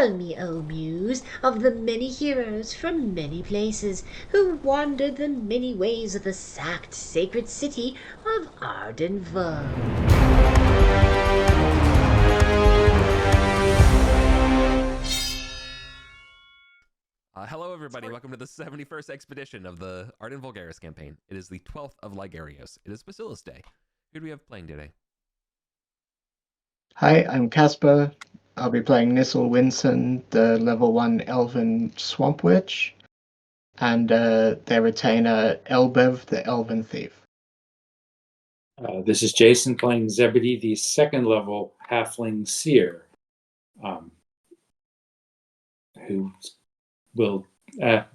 Tell me, O Muse, of the many heroes from many places who wandered the many ways of the sacked sacred city of Arden. Hello, everybody. Welcome to the 71st expedition of the Arden Vulgaris campaign. It is the 12th of Ligarios. It is Bacillus Day. Who do we have playing today? Hi, I'm Casper. I'll be playing Nissel Winson, the level 1 Elven Swamp Witch, and their retainer Elbev, the Elven Thief. This is Jason playing Zebedee, the second level Halfling Seer, who will,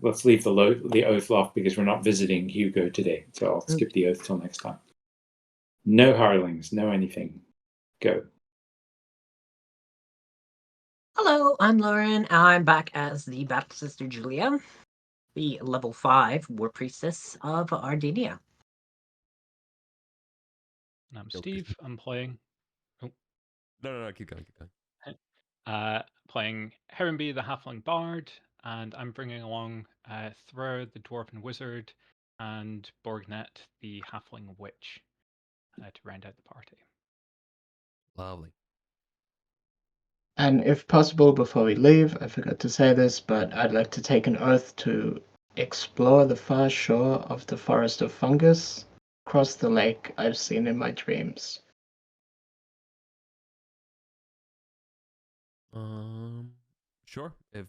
let's leave the oath off because we're not visiting Hugo today, so I'll skip the oath till next time. No hirelings, no anything. Go. Hello, I'm Lauren. I'm back as the Battle Sister Julia, the level 5 War Priestess of Ardenia. And I'm Steve. I'm playing. Oh. No, keep going. Playing Heronby, the Halfling Bard, and I'm bringing along Throw, the Dwarven Wizard, and Borgnet, the Halfling Witch, to round out the party. Lovely. And if possible, before we leave, I forgot to say this, but I'd like to take an oath to explore the far shore of the Forest of Fungus, across the lake I've seen in my dreams. Sure. If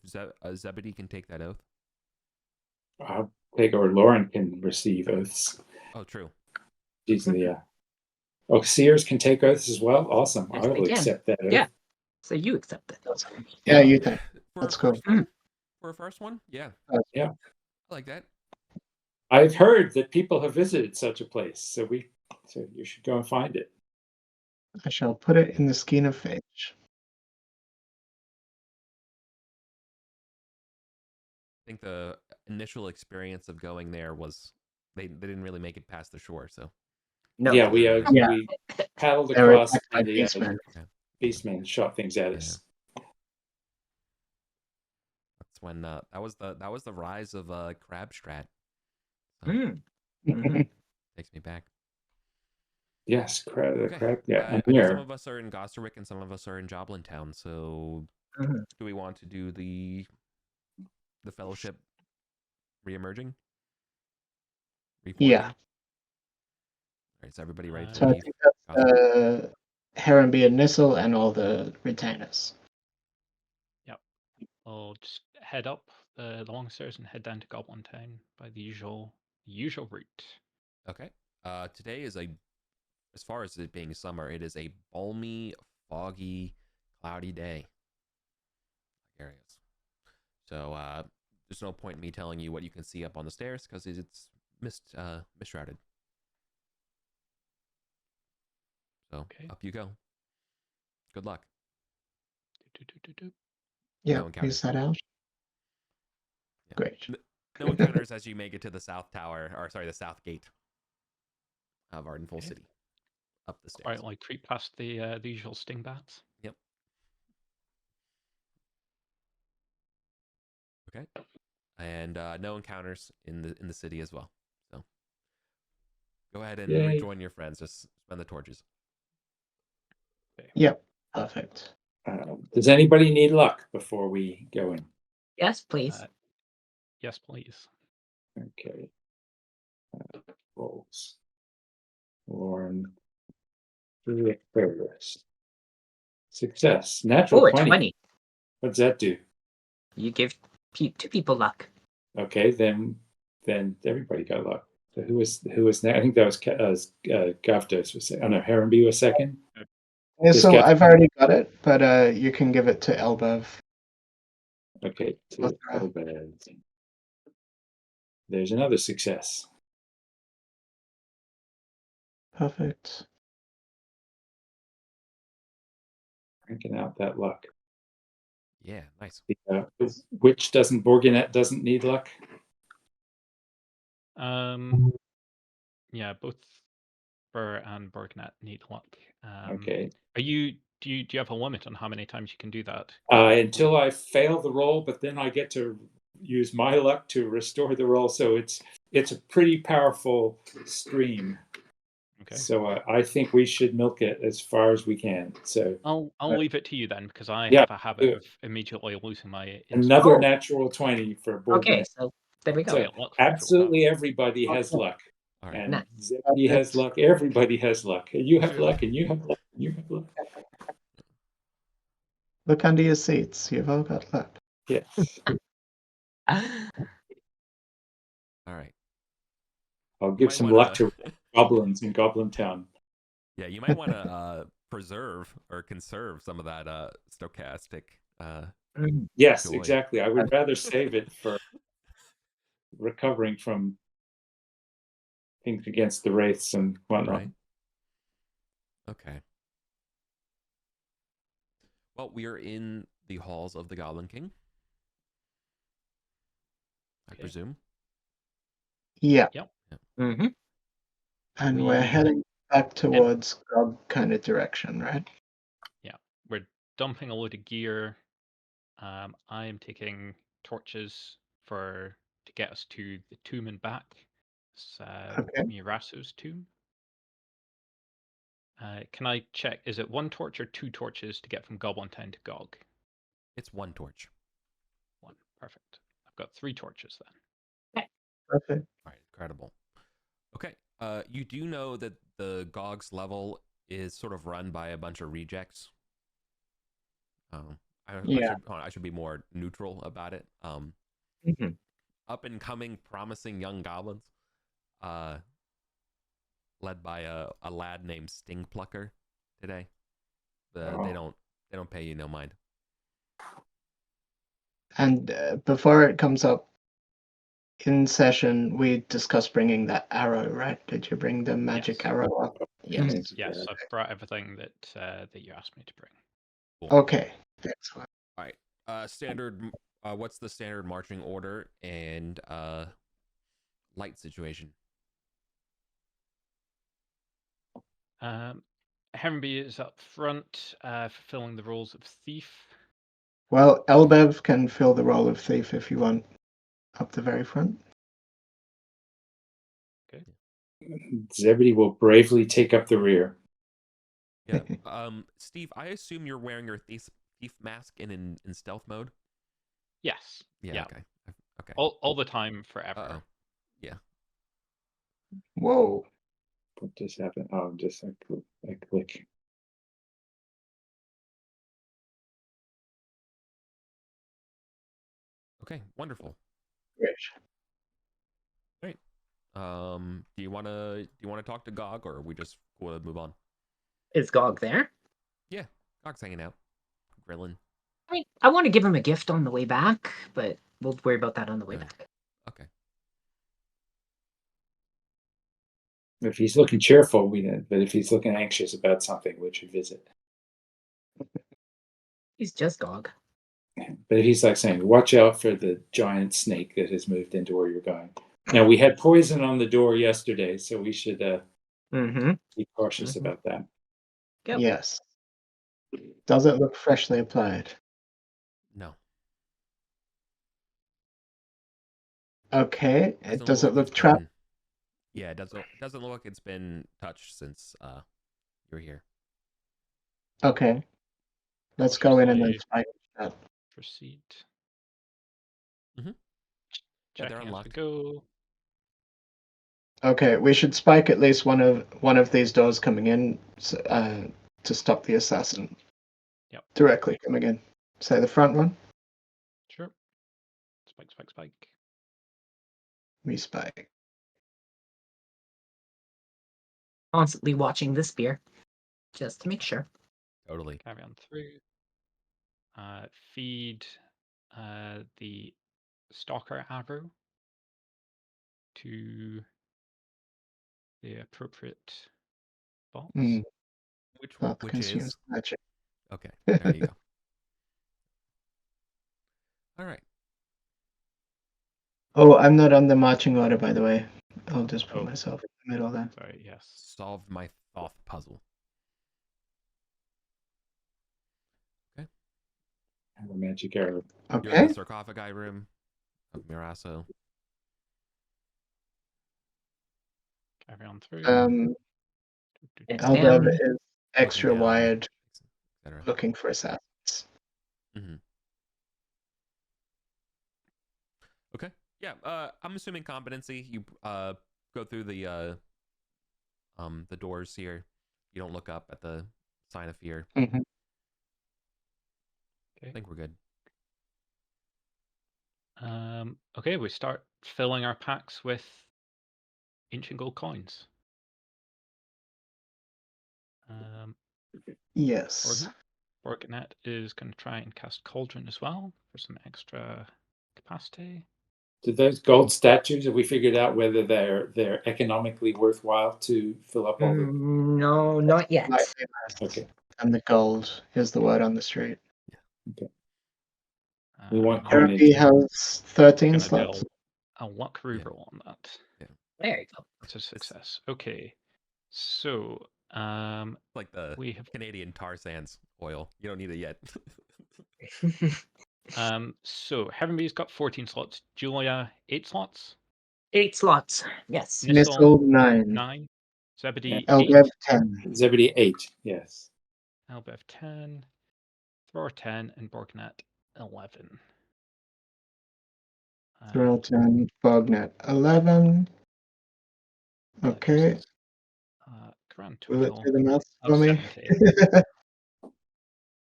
Zebedee can take that oath. I'll take, or Lauren can receive oaths. Oh, true. Easily, yeah. Oh, Seers can take oaths as well? Awesome. Yes, I will accept that oath. Yeah. So you accept it. Yeah, you think. That's cool. For a first one? Yeah. Yeah. I like that. I've heard that people have visited such a place, so you should go and find it. I shall put it in the skein of fate. I think the initial experience of going there was they didn't really make it past the shore, so. No. Yeah, we paddled They were across attacked by and the beastmen. beastmen shot things at us. That's when that was the rise of Crabstrat. So, takes me back. Yes, crab. Yeah, I know some of us are in Gosterwick and some of us are in Joblin Town. So, do we want to do the Fellowship re-emerging? Yeah. All right, so everybody ready to So I leave? think that's Heronby and Nissel and all the retainers. Yep. I'll just head up the long stairs and head down to Goblin Town by the usual route. Okay. Today is as far as it being summer, it is a balmy, foggy, cloudy day. Areas. So there's no point in me telling you what you can see up on the stairs because it's mist-shrouded. So up you go. Good luck. Yeah, no please set out. Yeah. Great. No encounters as you make it to the south tower, or sorry, the south gate of Ardenful City. Up the stairs. Right, like creep past the usual sting bats. Yep. Okay. And no encounters in the city as well. So go ahead and rejoin your friends. Just spend the torches. Okay. Yep. Perfect. Does anybody need luck before we go in? Yes, please. Yes, please. Okay. Rolls. Lauren. Success. Natural 20. What's that do? You give 2 people luck. Okay, then everybody got luck. So who was next? I think that was Gavdos was second. Oh no, Heronby was second. Yeah, so I've already got it, but you can give it to Elbev. Okay, to Elbev. There's another success. Perfect. Cranking out that luck. Yeah, nice. Which Borginet doesn't need luck? Yeah, both Burr and Borgnet need luck. Okay. Are you do you have a limit on how many times you can do that? Until I fail the roll, but then I get to use my luck to restore the roll. So it's a pretty powerful stream. Okay. So I think we should milk it as far as we can. So I'll leave it to you then, because I Yeah, have a habit do it. of immediately losing my another Oh. natural 20 for board. Okay, so there we go. So Yeah, luck for absolutely everybody has Okay. luck. All right. And Nice. Zebedee has luck. Everybody has luck. And you have luck, and you have luck, and you have luck. Look under your seats. You've all got luck. Yes. All right. I'll You give might some wanna- luck to goblins in Goblin Town. Yeah, you might want to preserve or conserve some of that stochastic. Yes, Joy. exactly. I would rather save it for recovering from things against the wraiths and whatnot. Right. Okay. Well, we are in the halls of the Goblin King. I Okay. presume. Yeah. Mm-hmm. And we're We- heading back towards Grog kind of direction, right? We're dumping a load of gear. I am taking torches to get us to the tomb and back. It's Okay. Miraso's tomb. Can I check? Is it 1 torch or 2 torches to get from Goblin Town to Gog? It's 1 torch. 1. Perfect. I've got 3 torches then. Perfect. All right, incredible. Okay, you do know that the GOG's level is sort of run by a bunch of rejects. I should be more neutral about it. Mm-hmm. Up and coming, promising young goblins, led by a lad named Sting Plucker today. They don't pay you no mind. And before it comes up in session, we discussed bringing that arrow, right? Did you bring the magic Yes. arrow up? Yes. Yes, I've brought everything that you asked me to bring. Cool. Okay. Excellent. All right. Standard. What's the standard marching order and light situation? Herenby is up front, fulfilling the roles of thief. Well, Elbev can fill the role of thief if you want, up the very front. Zebedee will bravely take up the rear. Yeah. Steve, I assume you're wearing your thief mask in stealth mode. Yes. Yeah. Okay. Okay. All the time, forever. Uh-oh. Yeah. Whoa. What just happened? Oh, just a click. Okay. Wonderful. Great. Great. Do you wanna talk to Gog, or are we just gonna move on? Is Gog there? Yeah, Gog's hanging out, grilling. I mean, I want to give him a gift on the way back, but we'll worry about that on the way Good. back. Okay. If he's looking cheerful, we didn't. But if he's looking anxious about something, we should visit. He's just Gog. But if he's like saying, "Watch out for the giant snake that has moved into where you're going." Now we had poison on the door yesterday, so we should Mm-hmm. be cautious Mhm. about that. Yep. Yes. Does it look freshly applied? No. Okay. Does it look it's trapped? been- Yeah, it doesn't look like it's been touched since you're here. Okay. Let's go in and then spike that. Proceed. Yeah, Checking they're as we unlocked. go. Okay, we should spike at least one of these doors coming in to stop the assassin. Yep. Directly coming in. Say the front one. Sure. Spike. We spike. Constantly watching this beer, just to make sure. Totally. Carry on through. Feed the stalker arrow to the appropriate box. That Which consumes is magic. okay. There you go. All right. Oh, I'm not on the marching order, by the way. I'll just put Oh. myself in the middle then. Sorry, yes. Solved my thought puzzle. Have a magic arrow. You're in Okay. the sarcophagi room of Mirasso. Carry on through. It's Albert down. is extra Looking down, wired, etc. looking for assassins. Okay. Yeah. I'm assuming competency. You go through the doors here. You don't look up at the sign of fear. Mhm. I think we're good. Okay, we start filling our packs with ancient gold coins. Yes. Borgnet is going to try and cast Cauldron as well for some extra capacity. Do those gold statues, have we figured out whether they're economically worthwhile to fill up all the... No, not yet. Slightly less. Okay. And the gold is the word on the street. We want Therapy coinage. has 13 gonna slots. do a luck reroll on that. There you go. It's a success. Okay, so Like the we have Canadian tar sands oil. You don't need it yet. so Heavenby's got 14 slots. Julia 8 slots. 8 slots. Yes. Missile 9. 9. Zebedee 8. Elbev 10. Zebedee 8, yes. Elbev 10. Thor 10 and Borgnet 11. Thrill 10. Bognet 11. Okay. Grand Will it total do the math of for me?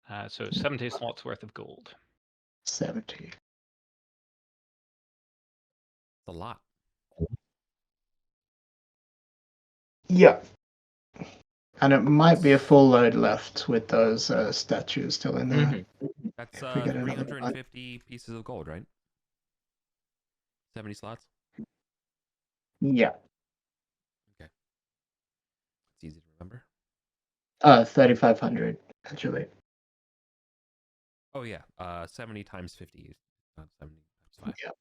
70. So 70 slots worth of gold. 70. It's a lot. Yeah. And it might be a full load left with those statues still in there. Mhm. That's If we get another 350 pieces of gold, right? 70 slots. Yeah. Okay. It's easy to remember. 3,500 actually. Oh yeah. 70 times 50. Not 70 times 5. Yeah.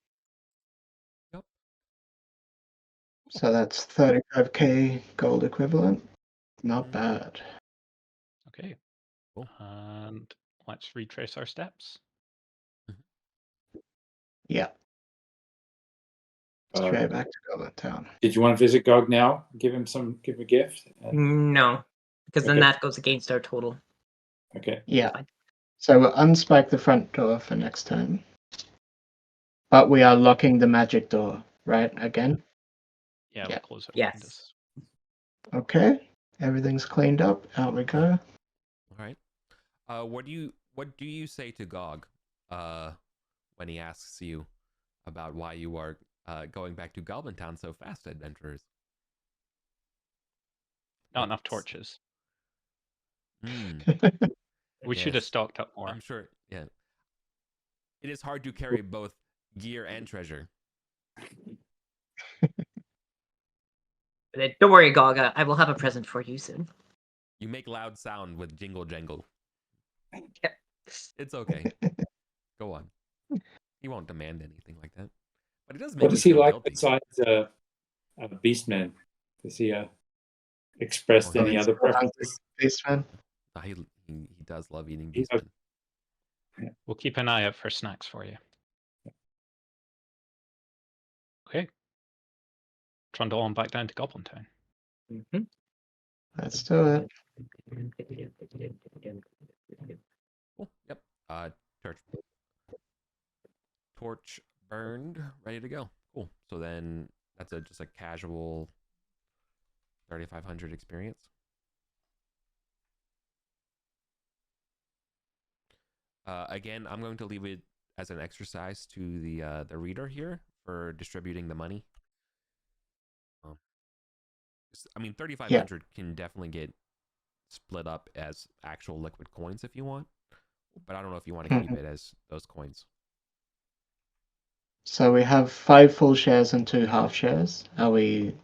Yep. So that's 35k gold equivalent. Not Mhm. bad. Okay. Cool. And let's retrace our steps. Yeah. Uh, Straight back to Goblin Town. Did you want to visit Gog now? Give him a gift? No, because then Okay. that goes against our total. Okay. Yeah. Fine. So we'll unspike the front door for next time. But we are locking the magic door, right? Again? Yeah, we'll Yeah. close it Yes. behind us. Okay. Everything's cleaned up. Out we go. All right. What do you say to Gog when he asks you about why you are going back to Goblin Town so fast, adventurers? Not enough torches. Hmm. We should have Yes. stocked up more. I'm sure. Yeah. It is hard to carry both gear and treasure. But don't worry, Gaga. I will have a present for you soon. You make loud sound with jingle jangle. Yep. It's okay. Go on. He won't demand anything like that. But it does make What me does he feel like guilty. besides Beastman? Does he expressed Oh, any he's other Still hungry, preferences? Beastman. He does love eating He does. beastmen. We'll keep an eye out for snacks for you. Okay. Trundle on back down to Goblin Town. Mhm. Let's do it. Cool. Yep. Torch burned, ready to go. Cool. So then that's just a casual 3,500 experience. Again, I'm going to leave it as an exercise to the reader here for distributing the money. I mean, 3,500 can definitely get split up as actual liquid coins if you want, but I don't know if you want to keep it as those coins. So we have 5 full shares and 2 half shares. Are we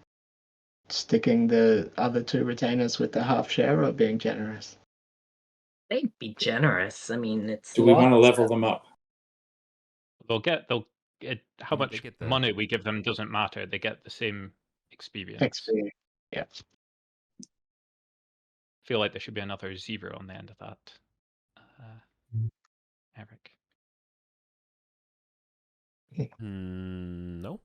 sticking the other 2 retainers with the half share or being generous? They'd be generous. I mean, it's Do we want to lots level of- them up? How They much get the- money we give them doesn't matter. They get the same experience. XP. Yeah. Feel like there should be another 0 on the end of that. Eric? No.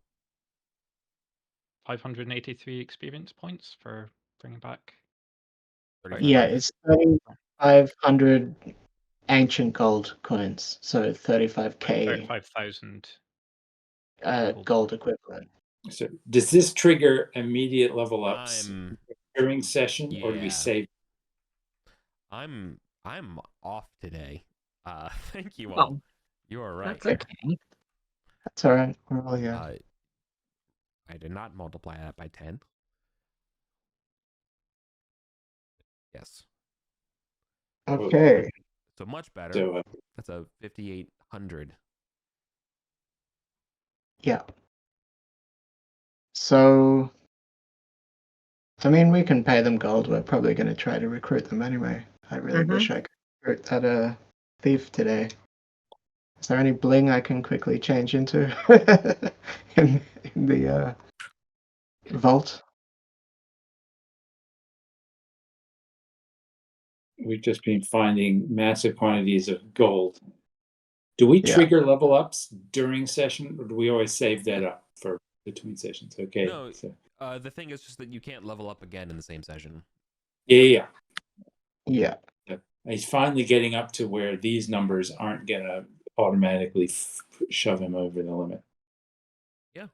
583 experience points for bringing back. Yeah, 3,500. it's 3,500 ancient gold coins, so 35k 35,000 gold equivalent. So does this trigger immediate level ups I'm during session, or do we yeah. save? I'm off today. Thank you all. Well, You are right. that's okay. That's all right. We're all here. I did not multiply that by 10. Yes. Okay. So much better. So That's a 5,800. Yeah. So, I mean, we can pay them gold. We're probably going to try to recruit them anyway. I really wish I could recruit that thief today. Is there any bling I can quickly change into in the vault? we've just been finding massive quantities of gold. Do we Yeah. trigger level ups during session, or do we always save that up for between sessions? Okay. No, So, the thing is just that you can't level up again in the same session. yeah. Yeah. He's finally getting up to where these numbers aren't gonna automatically shove him over the limit. Yeah.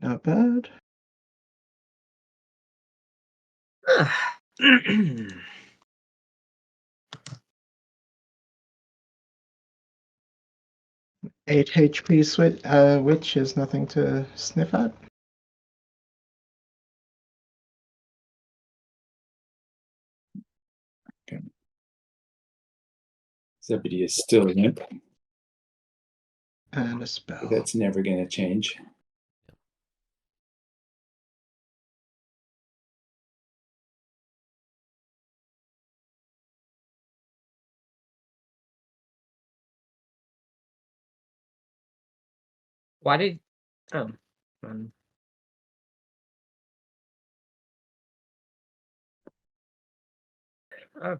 Not bad. Eight HP switch, which is nothing to sniff at. Okay. Zebedee is still limp. And a spell. That's never gonna change. Why did? All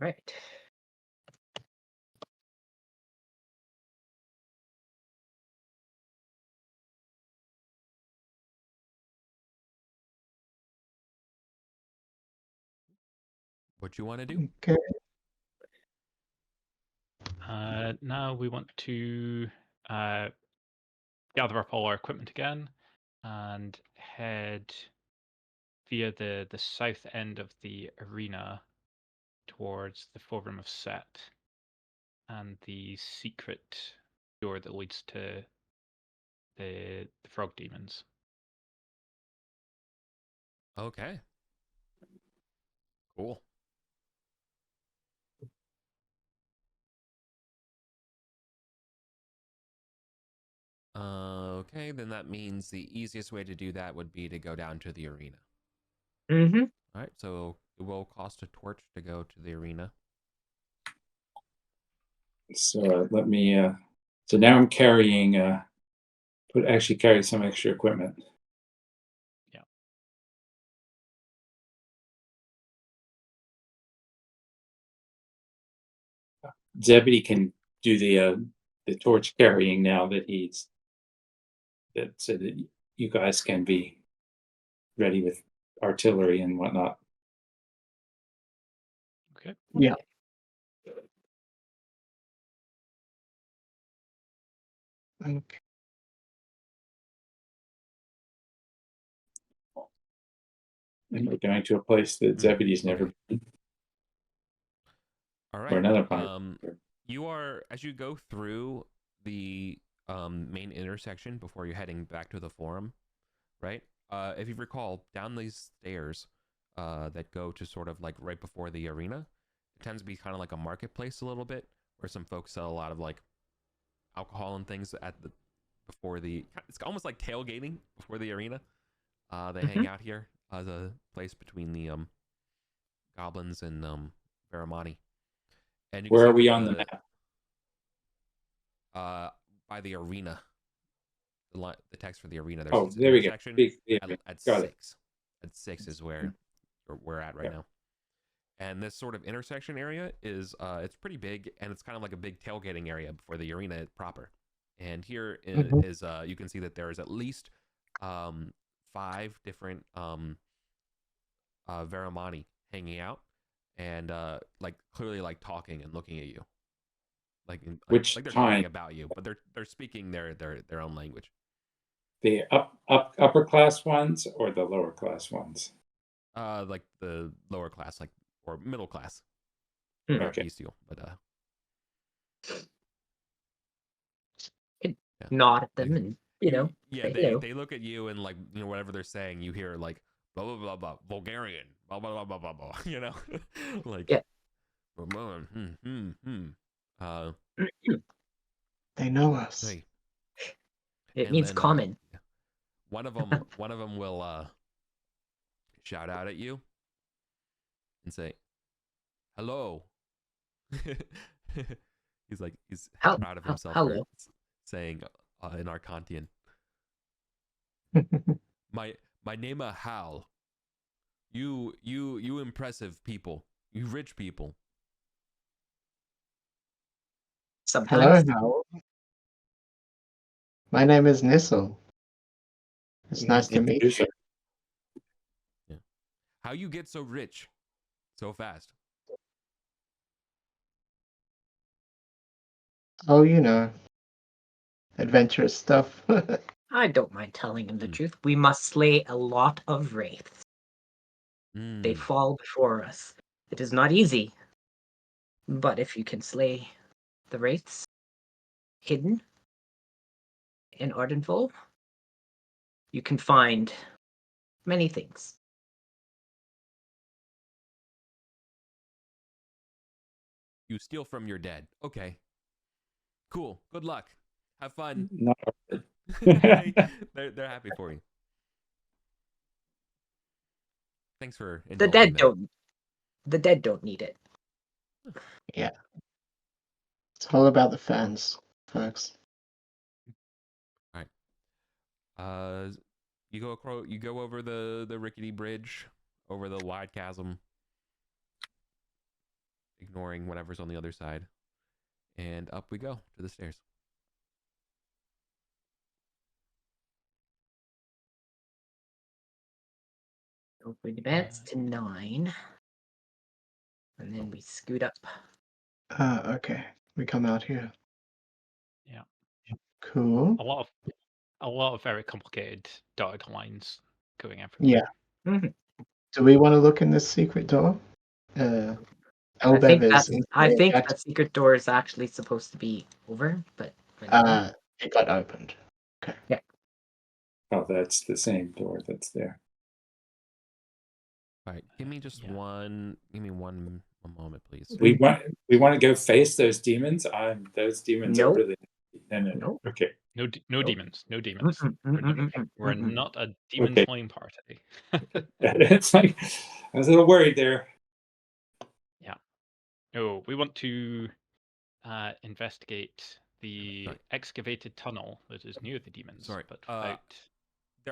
right. What you want to do? Okay. Now we want to gather up all our equipment again and head via the south end of the arena towards the Forum of Set and the secret door that leads to the frog demons. Okay. Cool. Okay, then that means the easiest way to do that would be to go down to the arena. Mm-hmm. All right, so it will cost a torch to go to the arena. So let me. So now I'm carrying. Carry some extra equipment. Yeah. Zebedee can do the torch carrying now that so that you guys can be ready with artillery and whatnot. Okay. Yeah. Okay. And we're going to a place that Zebedee's never been. All Or right. another part. You are, as you go through the main intersection before you're heading back to the forum, right? If you recall, down these stairs that go to sort of like right before the arena, it tends to be kind of like a marketplace a little bit, where some folks sell a lot of like alcohol and things before the. It's almost like tailgating before the arena. They hang out here as a place between the goblins and Veramani. And you can Where see are we that on the map? by the arena, the text for the arena. There's Oh, this there we go. intersection at Got it. 6. At 6 is where we're at right Yeah. now. And this sort of intersection area is it's pretty big, and it's kind of like a big tailgating area for the arena proper. And here is you can see that there is at least 5 different Veramani hanging out, and like clearly like talking and looking at you, like Which like they're kind? talking about you, but they're speaking their own language. The upper class ones or the lower class ones? Like the lower class, like or middle class. Hmm. Not Okay. bestial, but yeah. Nod at them and yeah, say hello. they look at you and like whatever they're saying, you hear like blah blah blah blah Vulgarian blah blah blah blah blah blah. Like Yeah. They know us. Hey. It And means then, common. one of them will shout out at you and say hello. he's proud of himself for Hello. saying in Arcantian. My name is Hal. You impressive people. You rich people. Hello, Sometimes. Hal. My name is Nissel. It's nice to meet you. Yeah. How you get so rich so fast? Oh, adventurous stuff. I don't mind telling him the Hmm. truth. We must slay a lot of wraiths. They fall before us. It is not easy. But if you can slay the wraiths hidden in Ardenful, you can find many things. You steal from your dead. Okay. Cool. Good luck. Have fun. Not They're happy for you. Thanks for indulging them. The dead don't need it. Yeah. It's all about the fans, folks. All right. You go over the rickety bridge, over the wide chasm, ignoring whatever's on the other side, and up we go to the stairs. So we advance to 9. And then we scoot up. Okay. We come out here. Yeah. Cool. A lot of very complicated dotted lines going everywhere. Yeah. Mm-hmm. Do we want to look in this secret door? Elbev is. I think that secret door is actually supposed to be over, but It got opened. Okay. Yeah. Oh, that's the same door that's there. All right. Give me one moment, please. We want to go face those demons. Those demons are really no. Okay. No demons. No demons. Mm-mm. We're not a demon slaying party. It's like I was a little worried there. Yeah. No, we want to investigate the excavated tunnel that is near the demons. Sorry. But without...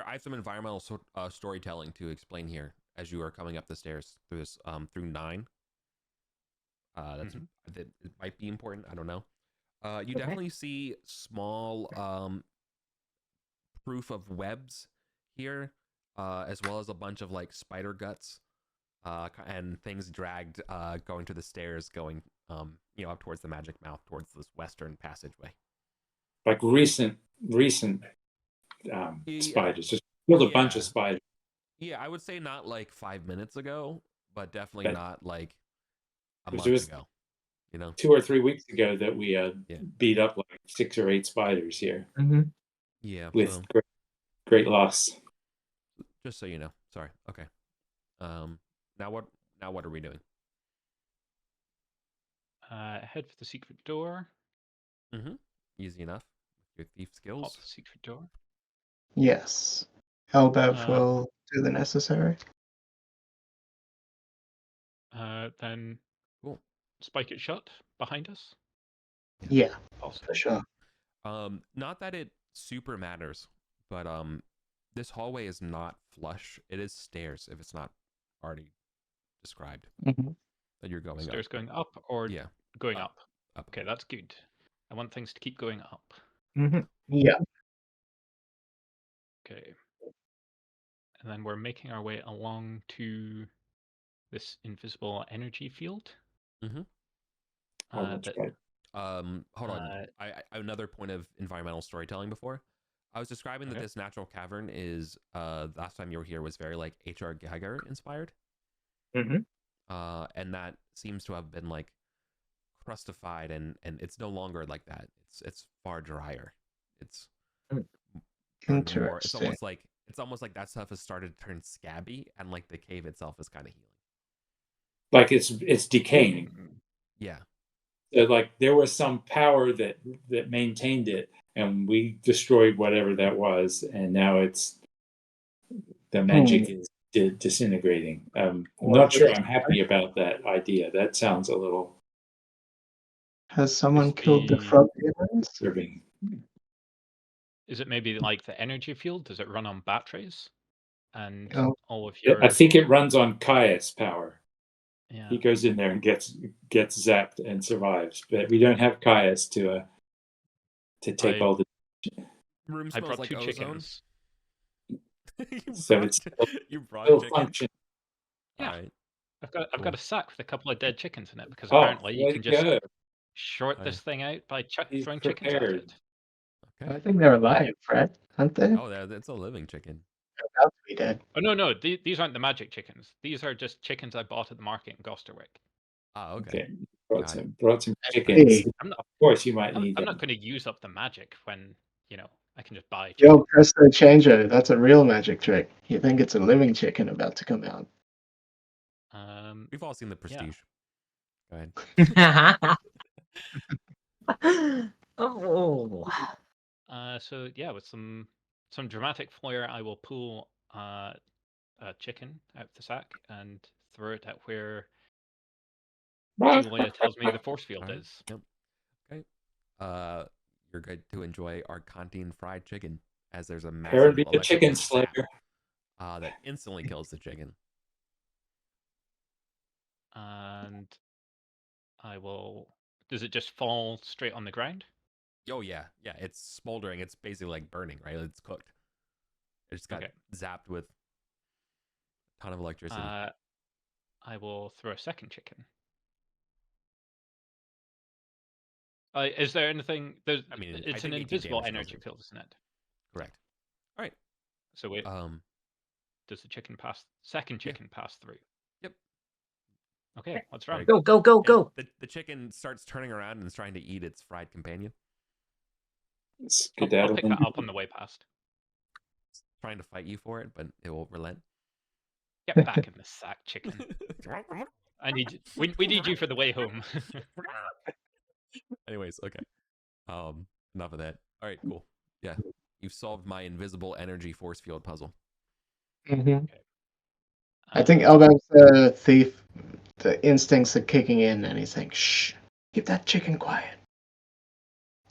I have some environmental storytelling to explain here as you are coming up the stairs through this through 9. That it might be important. I don't know. You definitely see small proof of webs here, as well as a bunch of like spider guts and things dragged going to the stairs, going up towards the magic mouth, towards this western passageway. Like recent spiders. Just killed a bunch of spiders. Yeah, I would say not like 5 minutes ago, but definitely not like a month ago. 2 or 3 weeks ago that we beat up like 6 or 8 spiders here. Mm-hmm. Yeah, with great loss. Just so you know. Sorry. Okay. Now what are we doing? Head for the secret door. Easy enough. Your thief skills. Pop the secret door. Yes. Elbev will do the necessary. Then cool. Spike it shut behind us. Yeah, Awesome. for sure. Not that it super matters But this hallway is not flush. It is stairs if it's not already described Mm-hmm. that you're going Stairs up. going up or Yeah, going up. up? Up. Okay, that's good. I want things to keep going up. Mm-hmm. Yeah. Okay. And then we're making our way along to this invisible energy field. Mm-hmm. That Right. Hold on. uh, I another point of environmental storytelling before. I was describing that Okay. this natural cavern is last time you were here was very like H.R. Geiger inspired. Mm-hmm. And that seems to have been like crustified and it's no longer like that. It's far drier. It's turned more. Interesting. It's almost like that stuff has started to turn scabby and like the cave itself is kind of healing. Like it's decaying. Yeah. So, like there was some power that maintained it, and we destroyed whatever that was, and now it's the magic is disintegrating. I'm not sure I'm happy about that idea. That sounds a little Has someone Is killed the the- frog demons? disturbing. Is it maybe like the energy field? Does it run on batteries? And Oh. all of your I think it runs on Caius power. yeah. He goes in there and gets zapped and survives, but we don't have Caius to take all the. Room I smells brought like 2 ozone. chickens. So it's you brought still chicken. function. Yeah. All right. I've got a sack with a couple of dead chickens in it because Oh, apparently you way can to just go. short Right. this thing out by He's throwing chickens at prepared. it. Okay. I think they're alive, Fred, aren't they? Oh, it's a living chicken. They're about to be dead. Oh no, these aren't the magic chickens. These are just chickens I bought at the market in Gosterwick. Ah, okay. Okay. Brought Got it. some chickens. Hey, I'm not Of course, you might need I'm them. not going to use up the magic when I can just buy yo, chicken. Presto Changer, that's a real magic trick. You think it's a living chicken about to come out. We've all seen the Prestige. Go ahead. Oh. So yeah, with some dramatic flair, I will pull a chicken out the sack and throw it at where Julia tells me the force field All right. is. Yep. Okay. You're good to enjoy our Argentine fried chicken, as there's a massive Aaron be the electrical chicken zap, slayer. that instantly kills the chicken. And I will. Does it just fall straight on the ground? Oh yeah, yeah. It's smoldering. It's basically like burning, right? It's cooked. It just got Okay. zapped with a ton of electricity. I will throw a second chicken. Is there anything? I mean, I it's an think 18 invisible damage kills energy it. field, isn't it? Correct. All right. So wait, Um. does the chicken pass? Second Yeah. chicken pass through? Yep. Okay, let's Very run. Go, go, go, Okay, go. The chicken starts turning around and is trying to eat its fried companion. I'll Skedaddle. pick that up on the way past. It's trying to fight you for it, but it won't relent. Get back in the sack, chicken. I need you. We need you for the way home. Anyways, okay. Enough of that. All right, cool. Yeah, you've solved my invisible energy force field puzzle. Mm-hmm. I think Elbab's the thief. The instincts are kicking in, and he's saying, "Shh, keep that chicken quiet."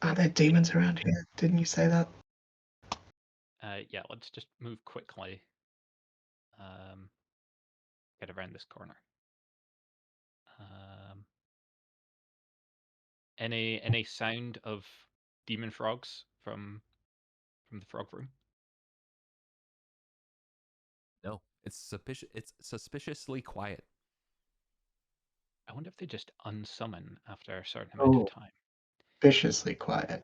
Are there demons around here? Didn't you say that? Yeah, let's just move quickly. Get around this corner. Any sound of demon frogs from the frog room? No, it's suspiciously quiet. I wonder if they just unsummon after a certain amount of time. Viciously quiet.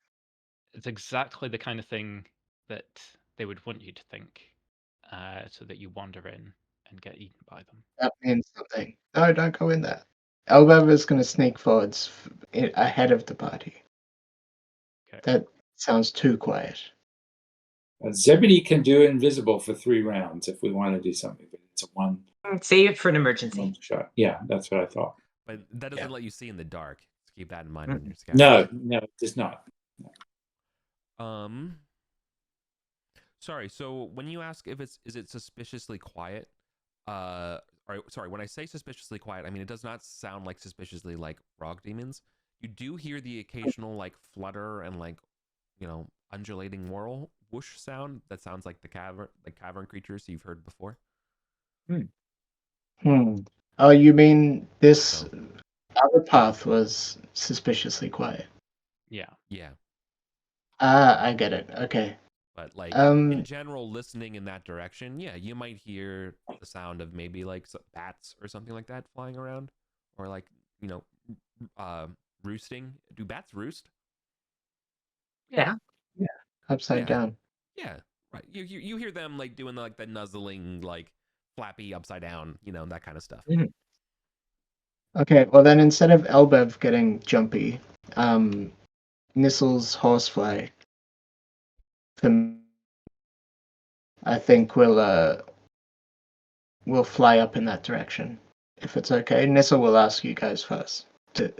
It's exactly the kind of thing that they would want you to think, so that you wander in and get eaten by them. That means something. No, don't go in there. Elbab is going to sneak forwards ahead of the party. Okay. That sounds too quiet. Zebedee can do invisible for 3 rounds if we want to do something, but it's a one Save it for an emergency. shot. Yeah, that's what I thought. But that doesn't let you see in the dark. So keep that in mind when you're scouting. No, it does not. Sorry. So when you ask if is it suspiciously quiet, sorry, when I say suspiciously quiet, I mean it does not sound like suspiciously like frog demons. You do hear the occasional like flutter and like undulating whoosh sound that sounds like the cavern creatures you've heard before. Oh, you mean this So other path was suspiciously quiet? Yeah. yeah, Ah, I get it. Okay. but like in Um, general, listening in that direction, yeah, you might hear the sound of maybe like bats or something like that flying around, or like roosting. Do bats roost? Yeah. upside Yeah, down. yeah, right. You hear them like doing like the nuzzling, like flappy upside down, that kind of stuff. Mhm. Okay, well then instead of Elbev getting jumpy, Nissel's horsefly, I think we'll fly up in that direction. If it's okay. Nissel will ask you guys first. Do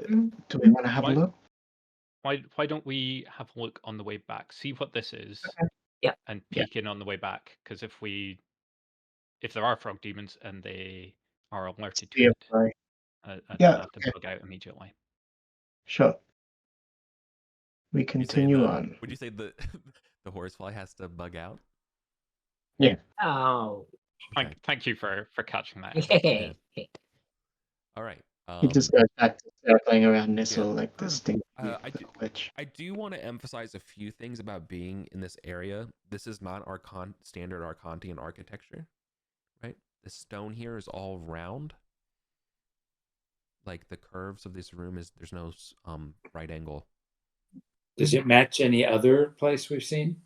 we want to have a look? Why don't we have a look on the way back? See what this is. Yeah. And Yeah. peek in on the way back. Because if there are frog demons and they are alerted to Yeah, it, sorry. I Yeah, don't have to bug out immediately. Sure. We Would you say continue on. Would you say the the horsefly has to bug out? Yeah. Oh. Okay. Thank you for catching that. Hey. All right. He just goes back to circling around Nissel like this stinky I witch. I do want to emphasize a few things about being in this area. This is not our standard Arcontian architecture, right? The stone here is all round. Like the curves of this room there's no right angle. Does it match any other place we've seen?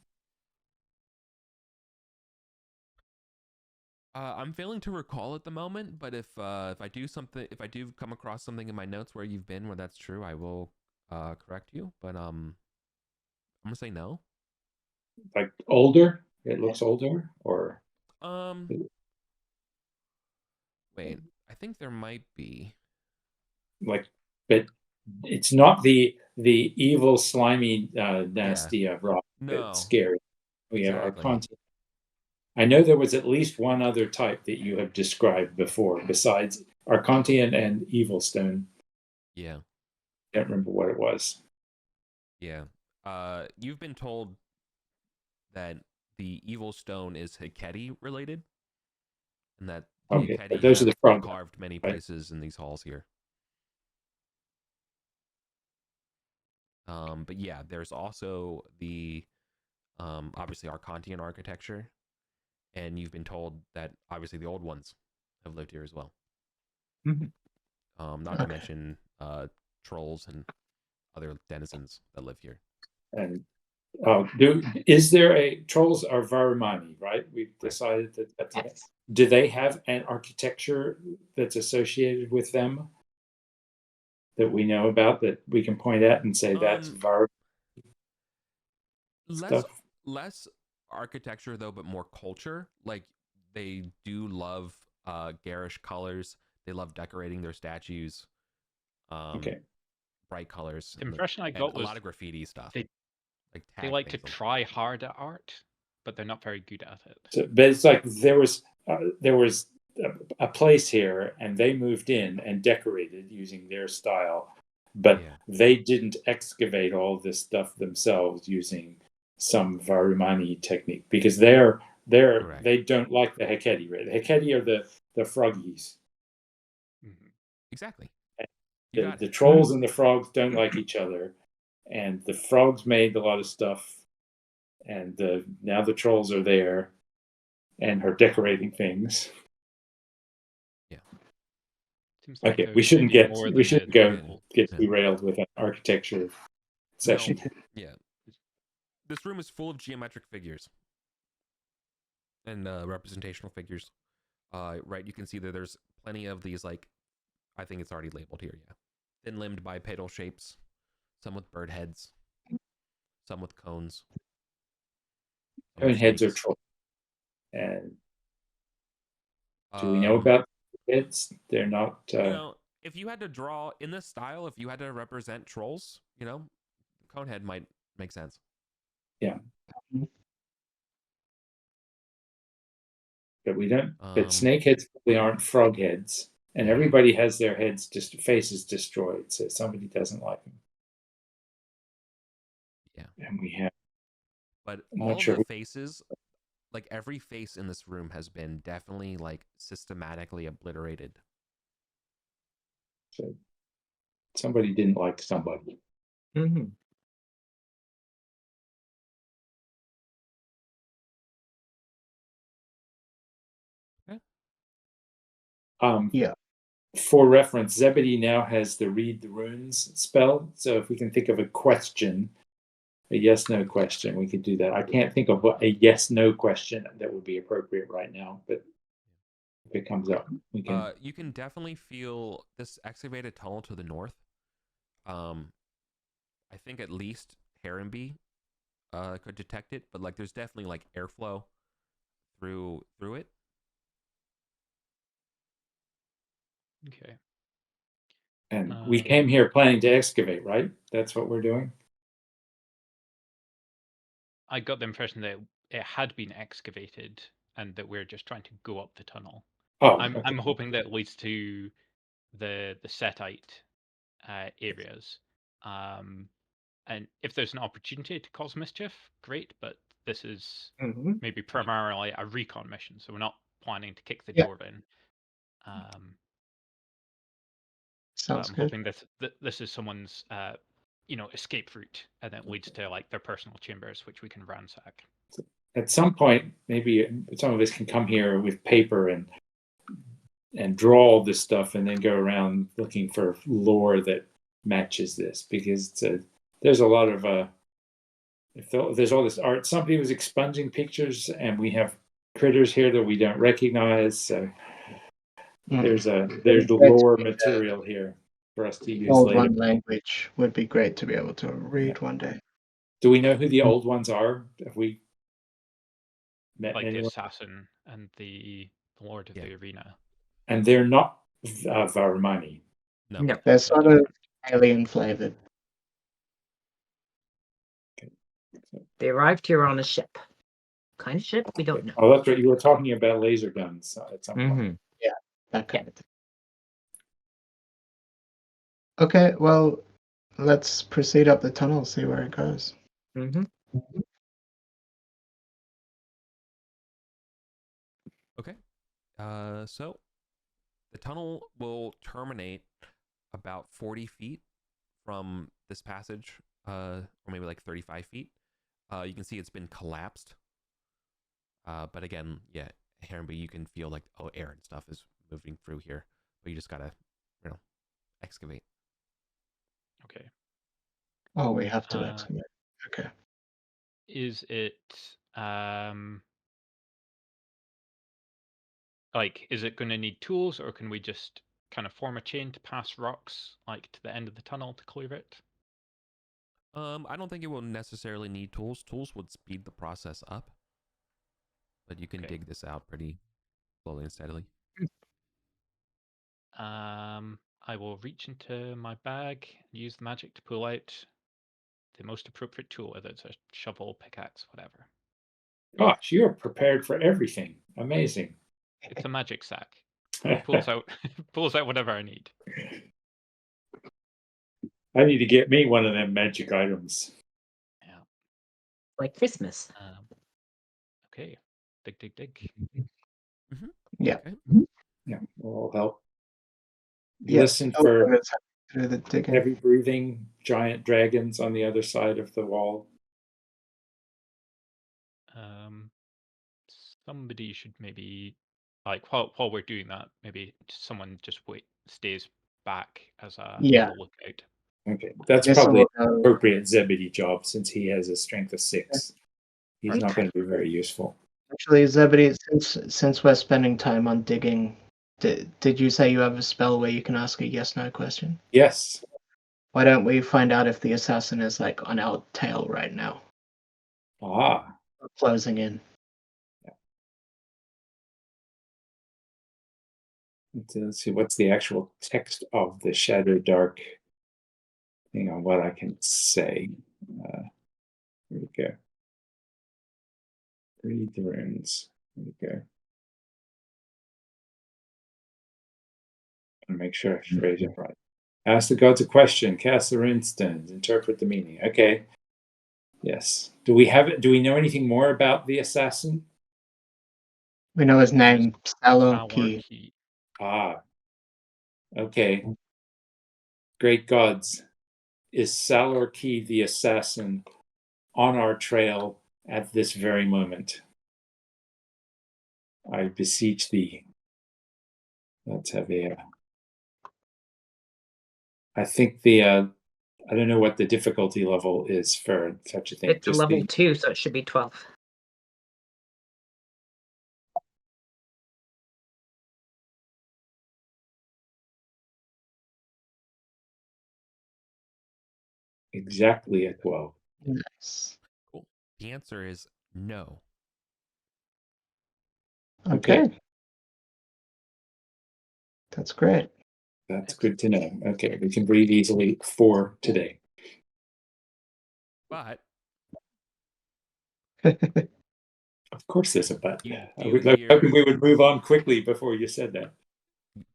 I'm failing to recall at the moment, but if I do come across something in my notes where you've been where that's true, I will correct you. But I'm gonna say no. Like older? It looks older, or wait, I think there might be. like, but it's not the evil, slimy, nasty rock. No. It's scary. We have Exactly. Arcontian. I know there was at least one other type that you have described before, besides Arcontian and Evil Stone. Yeah. I don't remember what it was. Yeah. You've been told that the Evil Stone is Heketi related, and that the Heketi those are the frog carved many right? places in these halls here. But yeah, there's also the obviously Arcontian architecture, and you've been told that obviously the old ones have lived here as well. Not to mention trolls and other denizens that live here. And is there a trolls are Varimani, right? We've decided that that's Yes. Do they have an architecture that's associated with them that we know about that we can point at and say that's Var stuff? Less architecture though, but more culture. Like they do love garish colors. They love decorating their statues. Bright colors. The impression I got was a lot of graffiti stuff. They like to try hard at art, but they're not very good at it. So, but it's like there was a place here, and they moved in and decorated using their style, but they didn't excavate all this stuff themselves using some Varimani technique because they don't like the Heketi. Right? The Heketi are the froggies. Mm-hmm. Exactly. The trolls and the frogs don't like each other, and the frogs made a lot of stuff, and now the trolls are there and are decorating things. Yeah. Okay, we shouldn't get derailed with an architecture session. No. Yeah. This room is full of geometric figures and representational figures. Right, you can see that there's plenty of these, like, I think it's already labeled here, yeah. Thin-limbed bipedal shapes, some with bird heads, some with cones. Cone heads are trolls. And do we know about heads? They're not... if you had to draw, in this style, if you had to represent trolls, cone head might make sense. Yeah. But we don't. But snake heads probably aren't frog heads, and everybody has their faces destroyed, so somebody doesn't like them. Yeah. And we have But I'm all not of sure. the faces, like every face in this room has been definitely like systematically obliterated. So somebody didn't like somebody. Mm-hmm. Yeah. For reference, Zebedee now has the read the runes spell. So if we can think of a question, a yes/no question, we could do that. I can't think of a yes/no question that would be appropriate right now, but if it comes up, we can. You can definitely feel this excavated tunnel to the north. I think at least Herrenby could detect it, but like there's definitely like airflow through it. Okay. And we came here planning to excavate, right? That's what we're doing. I got the impression that it had been excavated and that we're just trying to go up the tunnel. Oh, I'm hoping that leads to the setite areas. And if there's an opportunity to cause mischief, great. But this is maybe primarily a recon mission, so we're not planning to kick the door in. Sounds I'm good. hoping this is someone's escape route, and that leads to like their personal chambers, which we can ransack. At some point, maybe some of us can come here with paper and draw all this stuff, and then go around looking for lore that matches this, because there's a lot of if there's all this art. Somebody was expunging pictures, and we have critters here that we don't recognize. So there's lore material here for us to use Old later. One language would be great to be able to read one day. Do we know who the old ones are? Have we met Like anyone? the assassin and the Lord of the Arena. And they're not Varmani. No. They're sort of alien flavored. They arrived here on a ship. What kind of ship? We don't know. Oh, that's right. You were talking about laser guns at some point. Yeah, that kind of thing. Okay, well, let's proceed up the tunnel, see where it goes. Okay. So the tunnel will terminate about 40 feet from this passage, or maybe like 35 feet. You can see it's been collapsed. But again, yeah, Herrenby, you can feel like air and stuff is moving through here, but you just gotta, excavate. Okay. Oh, we have to excavate. Okay. Is it is it going to need tools, or can we just kind of form a chain to pass rocks like to the end of the tunnel to clear it? I don't think it will necessarily need tools. Tools would speed the process up, but you can dig this out pretty slowly and steadily. I will reach into my bag and use the magic to pull out the most appropriate tool, whether it's a shovel, pickaxe, whatever. Gosh, you're prepared for everything. Amazing. It's a magic sack. It pulls out whatever I need. I need to get me one of them magic items. Yeah. Like Christmas. Okay. Dig. Mm-hmm. Yeah. Okay. Yeah, we'll help. Yeah. Listen for through the digging. heavy breathing giant dragons on the other side of the wall. Somebody should maybe, like, while we're doing that, maybe someone just stays back as a lookout. Okay, that's probably an appropriate Zebedee job, since he has a strength of 6. He's not going to be very useful. Actually, Zebedee, since we're spending time on digging, did you say you have a spell where you can ask a yes/no question? Yes. Why don't we find out if the assassin is like on our tail right now? We're closing in. Let's see, what's the actual text of the Shadow Dark thing on what I can say. Here we go. Read the runes. Here we go. And make sure I phrase it right. Ask the gods a question, cast the rune stones, interpret the meaning. Okay. Yes. Do we know anything more about the assassin? We know his name, Salor Saloki. key. Ah. Okay. Great gods. Is Salorki the assassin on our trail at this very moment? I beseech thee. Let's have I think I don't know what the difficulty level is for such a thing. It's Just level 2, so it should be 12. exactly at 12. Nice. Cool. The answer is no. Okay. That's great. That's good to know. Okay, we can breathe easily for today. But Of course, there's a but. You I do would like hear- hoping we would move on quickly before you said that.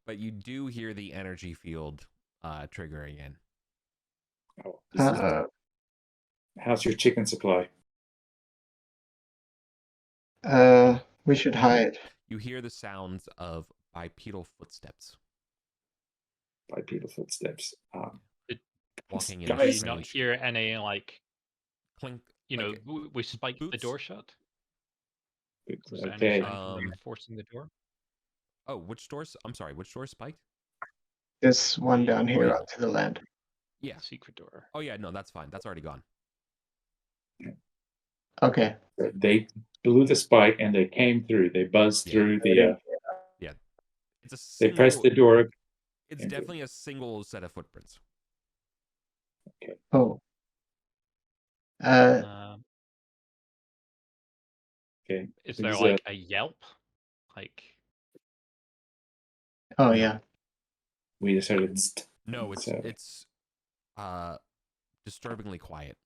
but you do hear the energy field trigger again. Oh, this is- how's your chicken supply? We should hide. You hear the sounds of bipedal footsteps Bipedal footsteps. walking in Do Guys, you not strange hear any like clink. you know like we spiked the boots? door shut? Was there Okay. any sign of forcing the door? Oh, which doors? I'm sorry, which door spiked? This one down here yeah. onto the land. Yeah. The secret door. Oh yeah, no, that's fine. That's already gone. Okay. They blew the spike and they came through. They buzzed Yeah. through the. Yeah. It's a They single, pressed the door. It's definitely a single set of footprints. Okay. Oh. Okay. Is So there these like a yelp? Like Oh No. yeah. we just heard it. No, So- it's disturbingly quiet.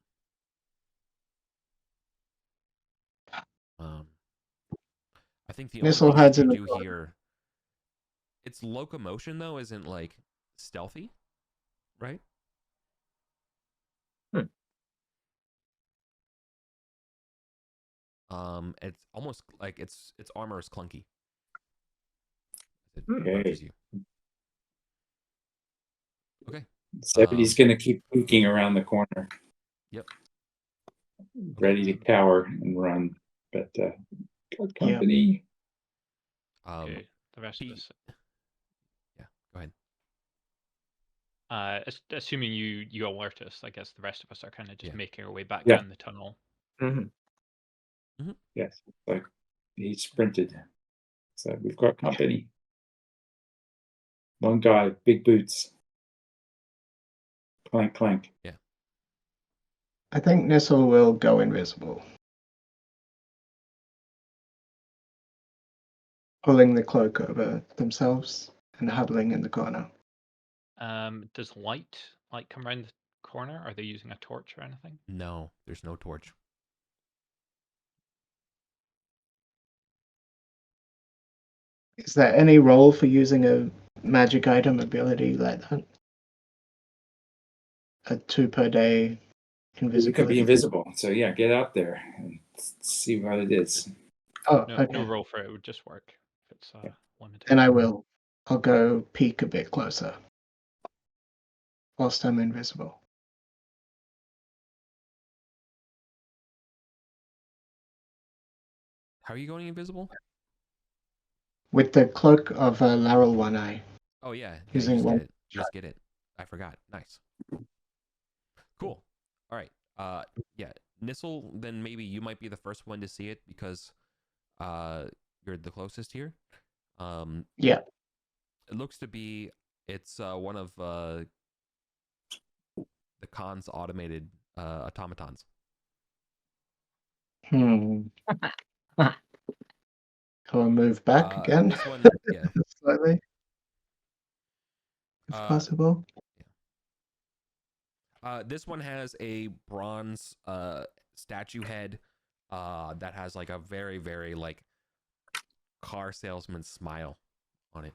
I think the only Missile thing heads that in you the do hear, its locomotion though isn't like stealthy, right? It's almost like its armor is clunky. It approaches you. Okay. So he's going to keep pooking around the corner. Yep. Ready to cower and run, but got company. okay, the rest of us. Yeah, go ahead. Assuming you alert us, I guess the rest of us are kind of just making our way back Yeah. down the tunnel. Yes, like he sprinted. So we've got company. One guy, big boots. Clank, clank. Yeah. I think Nissel will go invisible. Pulling the cloak over themselves and huddling in the corner. Does light come around the corner? Are they using a torch or anything? No, there's no torch. Is there any role for using a magic item ability like that? A 2 per day invisibility. You could be invisible. So yeah, get out there and see what it is. Oh, No, okay. no roll for it would just work if it's limited. Then I will. I'll go peek a bit closer. Whilst I'm invisible. How are you going invisible? With the cloak of Laurel One Eye. Oh yeah, Using you one just get it. You just get it. I forgot. Nice. Cool. All right. Yeah, Nissel. Then maybe you might be the first one to see it because you're the closest here. Yeah. It looks to be it's one of the Khan's automated automatons. I'll move back again. This one, yeah, Slightly. If possible. This one has a bronze statue head that has like a very, very like car salesman smile on it.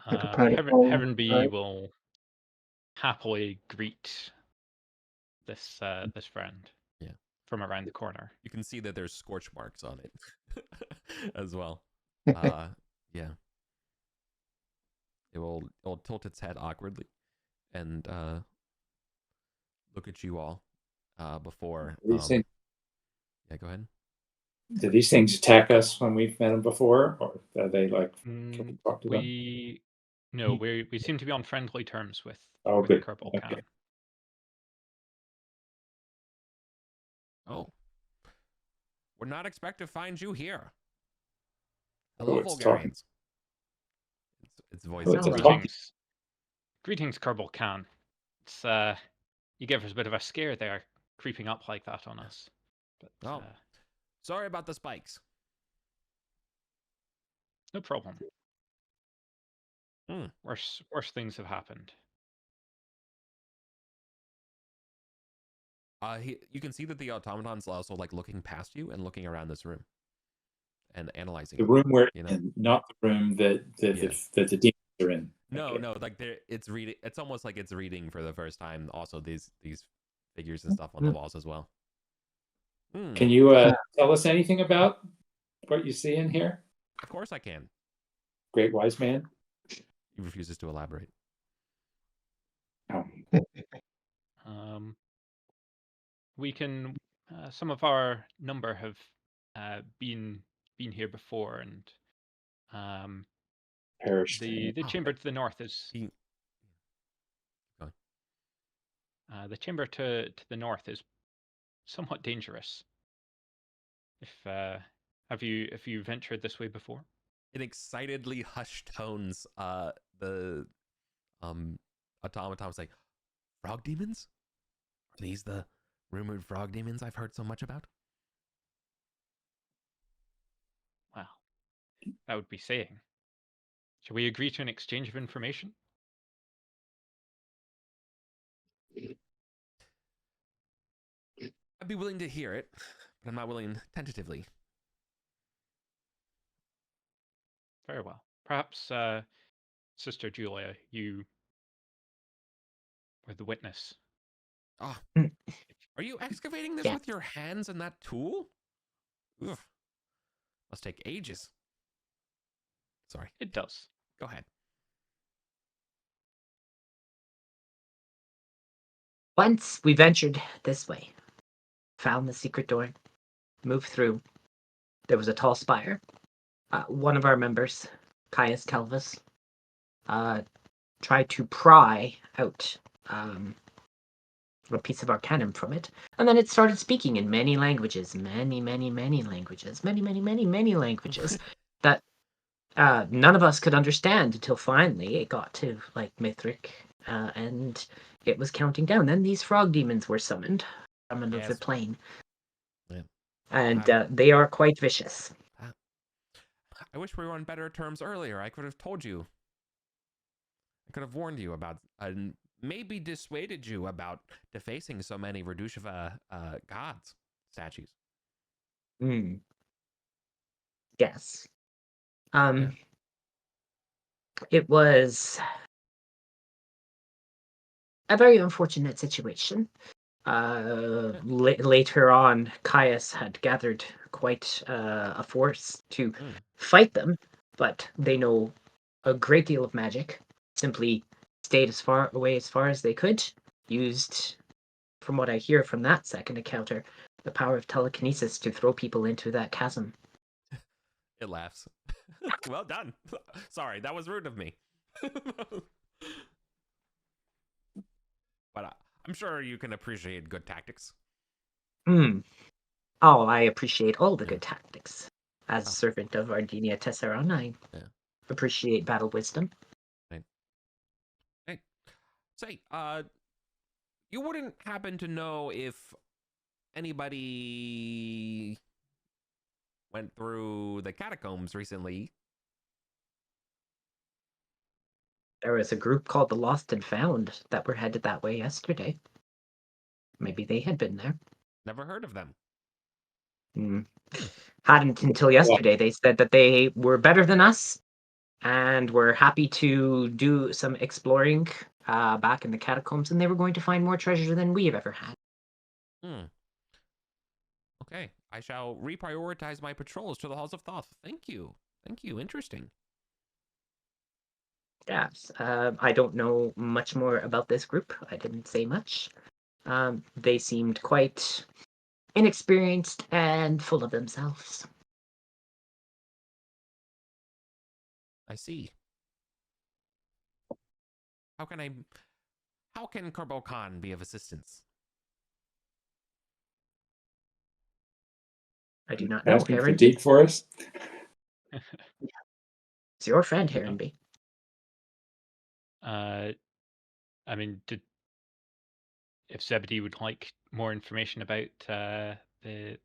Like a party ball, Heaven B right? will happily greet this this friend. Yeah. From around the corner. You can see that there's scorch marks on it as well. Yeah. It'll tilt its head awkwardly and look at you all before. Yeah, go ahead. Do these things attack us when we've met them before, or are they like? Can we talk to them? We seem to be on friendly terms with Good. Kerbal Okay. Khan. Oh, we're not expected to find you here. Hello, it's Vulgarians. It's voice. It's Greetings, Kerbal Khan. It's you gave us a bit of a scare there, creeping up like that on us. But, sorry about the spikes. No problem. Worse things have happened. You can see that the automaton's also like looking past you and looking around this room and analyzing the room we're in, not the room that the demons are in. No, like it's reading. It's almost like it's reading for the first time. Also, these figures and stuff on the walls as well. Can you tell us anything about what you see in here? Of course I can. Great wise man. He refuses to elaborate. We can. Some of our number have been here before, and perished. The chamber to the north is. The chamber to the north is somewhat dangerous. Have you ventured this way before? In excitedly hushed tones, the automaton was like, "Frog demons? Are these the rumored frog demons I've heard so much about?" Well, that would be saying. Shall we agree to an exchange of information? I'd be willing to hear it, but I'm not willing tentatively. Very well. Perhaps, Sister Julia, you were the witness. Ah, are you excavating this with your hands and that tool? Ugh. Must take ages. Sorry. It does. Go ahead. Once we ventured this way, found the secret door, moved through. There was a tall spire. One of our members, Caius Calvus, tried to pry out a piece of arcanum from it, and then it started speaking in many languages, many languages that none of us could understand until finally it got to like Mithric, and it was counting down. Then these frog demons were summoned from another plane, and they are quite vicious. I wish we were on better terms earlier. I could have told you. I could have warned you about, and maybe dissuaded you about defacing so many Redusheva gods statues. Yes. It was a very unfortunate situation. Later on, Caius had gathered quite a force to fight them, but they know a great deal of magic. Simply stayed as far away as they could. Used, from what I hear from that second encounter, the power of telekinesis to throw people into that chasm. It laughs. Well done. Sorry, that was rude of me. But I'm sure you can appreciate good tactics. Oh, I appreciate all the good tactics. As servant of Ardenia Tesseron, I appreciate battle wisdom. Hey, say, you wouldn't happen to know if anybody went through the catacombs recently? There was a group called the Lost and Found that were headed that way yesterday. Maybe they had been there. Never heard of them. Hadn't until yesterday. They said that they were better than us and were happy to do some exploring back in the catacombs, and they were going to find more treasure than we have ever had. Hmm. Okay, I shall reprioritize my patrols to the halls of Thoth. Thank you. Thank you. Interesting. Yes. I don't know much more about this group. I didn't say much. They seemed quite inexperienced and full of themselves. I see. How can Kerbo Khan be of assistance? I do not know, Asking for Heron. deep for us? It's your friend, Yeah. Heronby. I mean, if Zebedee would like more information about the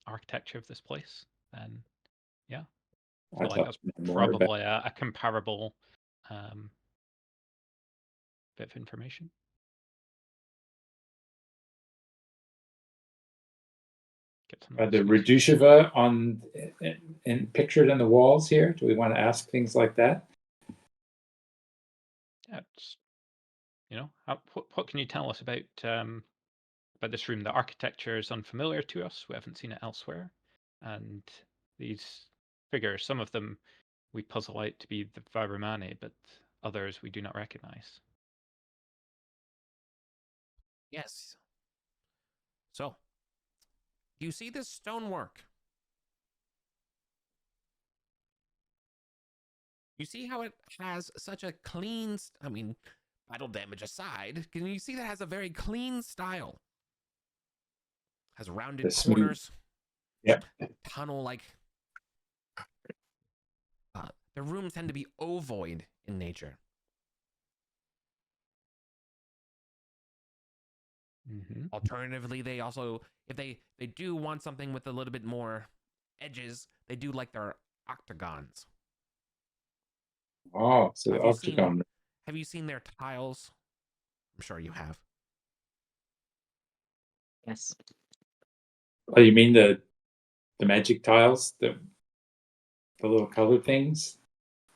architecture of this place, then yeah, I feel I'd like love that's to know more about. probably a comparable bit of information. Get some Are the exclusive. Reduciva pictured in the walls here? Do we want to ask things like that? Yeah, what can you tell us about this room? The architecture is unfamiliar to us. We haven't seen it elsewhere, and these figures, some of them we puzzle out to be the Varumani, but others we do not recognize. Yes. So, do you see this stonework? You see how it has such a clean, battle damage aside, can you see that it has a very clean style? Has rounded The smooth. corners. Yep. Tunnel-like. The rooms tend to be ovoid in nature. Mm-hmm. Alternatively, they also, if they do want something with a little bit more edges, they do like their octagons. Oh, so the Have you octagon. Have you seen their tiles? I'm sure you have. Yes. Oh, you mean the magic tiles, the little colored things?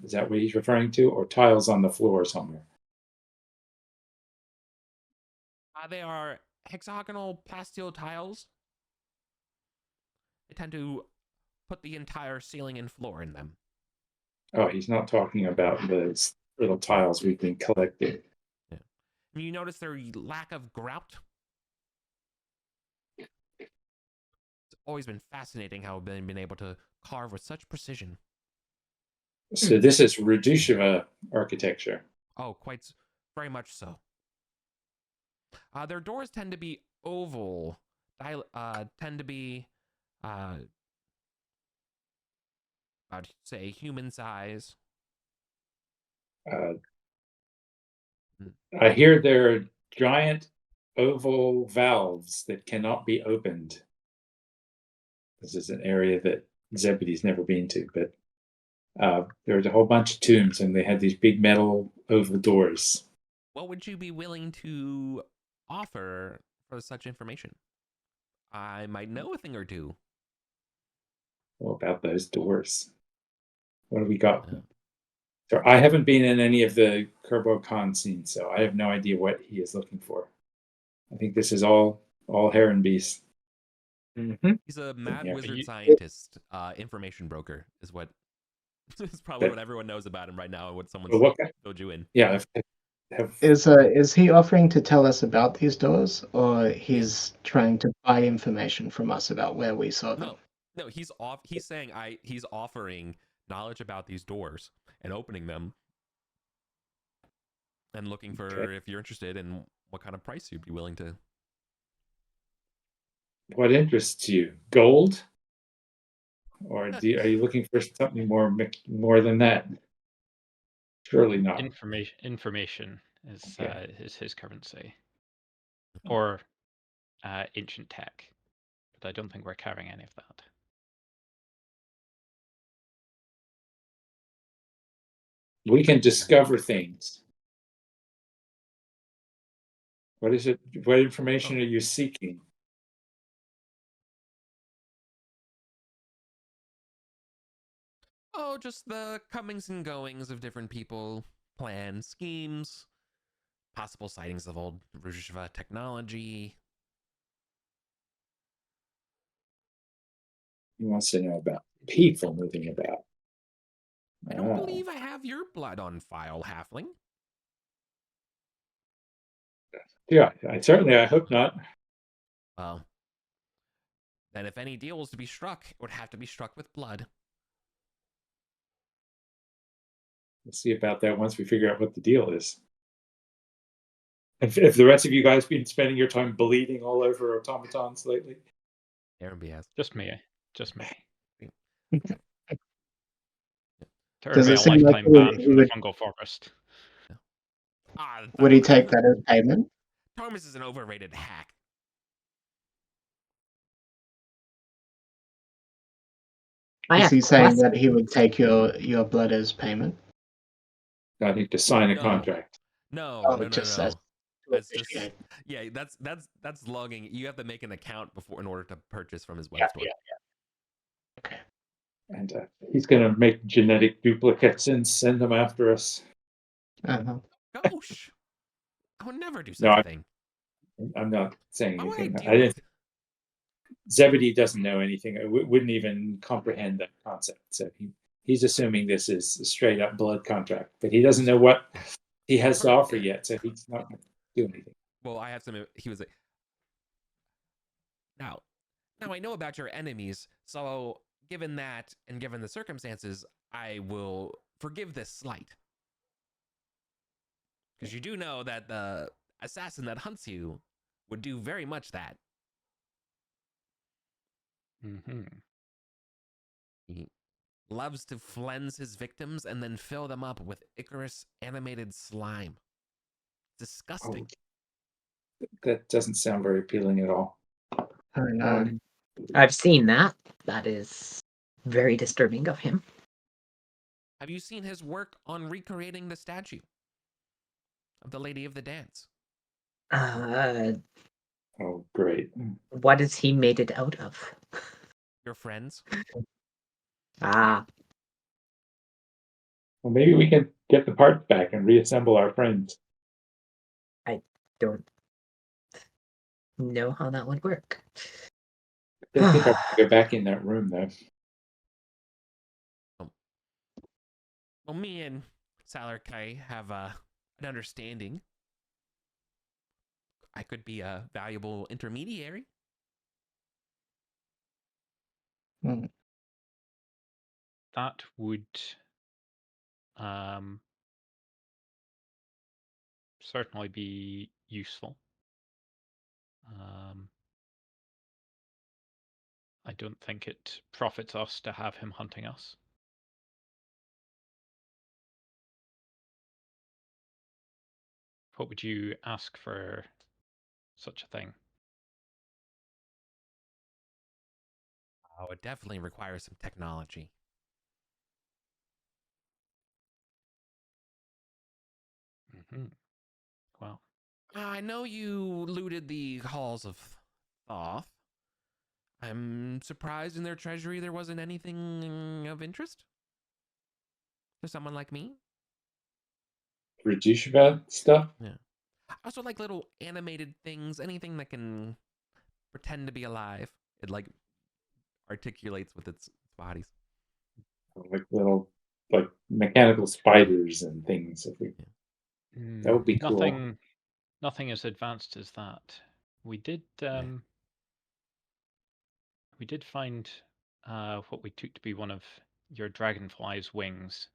Is that what he's referring to, or tiles on the floor somewhere? They are hexagonal plasteel tiles. They tend to put the entire ceiling and floor in them. Oh, he's not talking about the little tiles we've been collecting. Yeah. You notice their lack of grout. It's always been fascinating how they've been able to carve with such precision. So this is Reduciva architecture. Oh, very much so. Their doors tend to be oval, tend to be, I'd say, human size. I hear there are giant oval valves that cannot be opened. This is an area that Zebedee's never been to, but there's a whole bunch of tombs, and they had these big metal oval doors. What would you be willing to offer for such information? I might know a thing or two. Well, about those doors. What do we got? So I haven't been in any of the Kerbo Khan scenes, so I have no idea what he is looking for. I think this is all Heron Beast. Mm-hmm. He's a mad Yeah. wizard scientist, information broker is what is probably what everyone knows about him right now and what someone's filled you in. Yeah. Is he offering to tell us about these doors, or he's trying to buy information from us about where we saw them? No, he's saying he's offering knowledge about these doors and opening them and looking for if you're interested in what kind of price you'd be willing to. What interests you? Gold? Or are you looking for something more than that? Surely not. Information is his currency, or ancient tech, but I don't think we're carrying any of that. We can discover things. What is it? What information are you seeking? Oh, just the comings and goings of different people, plans, schemes, possible sightings of old Ruzhva technology. He wants to know about people moving about. I don't believe I have your blood on file, halfling. Yeah, I hope not. Well, then if any deal was to be struck, it would have to be struck with blood. We'll see about that once we figure out what the deal is. If the rest of you guys been spending your time bleeding all over automatons lately? Aaron BS. Just me. Just me. To Does earn me it a seem like lifetime ban he from the would, fungal forest. would he take that as payment? Thomas is an overrated hack. Is he saying that he would take your blood as payment? I think to sign a No. contract. No, Oh, no. just That's just that's logging. You have to make an account before in order to purchase from his web store. Yeah. Okay. And he's going to make genetic duplicates and send them after us. Uh-huh. Gosh, I would never do such a thing. I'm not saying Why would I anything. do it? Zebedee doesn't know anything. Wouldn't even comprehend that concept. So he's assuming this is a straight up blood contract, but he doesn't know what he has to offer yet. So he's not going to do anything. Well, I have some. He was like, now I know about your enemies. So given that and given the circumstances, I will forgive this slight. Because you do know that the assassin that hunts you would do very much that. Mm-hmm. He loves to cleanse his victims and then fill them up with Icarus animated slime. Disgusting. Oh, that doesn't sound very appealing at all. Oh, no. I've seen that. That is very disturbing of him. Have you seen his work on recreating the statue of the Lady of the Dance? Oh, great. What is he made it out of? Your friends? Ah. Well, maybe we can get the parts back and reassemble our friends. I don't know how that would work. I don't think I can go back in that room, though. Well, me and Salarkai have an understanding. I could be a valuable intermediary. That would certainly be useful. I don't think it profits us to have him hunting us. What would you ask for such a thing? Oh, it definitely requires some technology. Mm-hmm. Well, I know you looted the halls of Thoth. I'm surprised in their treasury there wasn't anything of interest to someone like me. Rajishva stuff? Yeah. I also like little animated things, anything that can pretend to be alive. It like articulates with its bodies. Like little mechanical spiders and things. That would be cool. Nothing as advanced as that. We did find what we took to be one of your dragonfly's wings.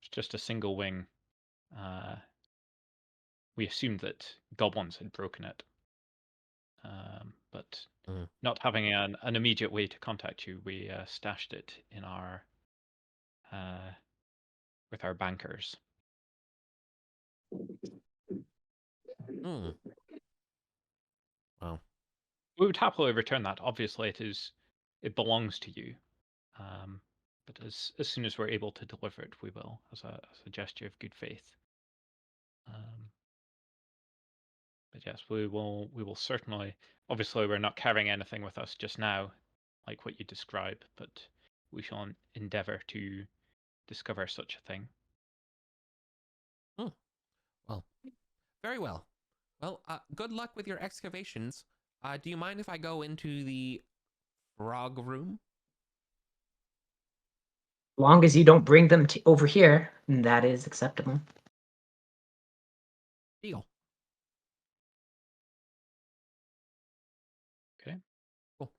It's just a single wing. We assumed that goblins had broken it, but not having an immediate way to contact you, we stashed it in our with our bankers. Well, we would happily return that. Obviously, it belongs to you. But as soon as we're able to deliver it, we will, as a gesture of good faith. But yes, we will certainly. Obviously, we're not carrying anything with us just now, like what you describe. But we shall endeavor to discover such a thing. Well, very well. Well, good luck with your excavations. Do you mind if I go into the frog room. Long as you don't bring them over here, that is acceptable. Deal. Okay. Cool.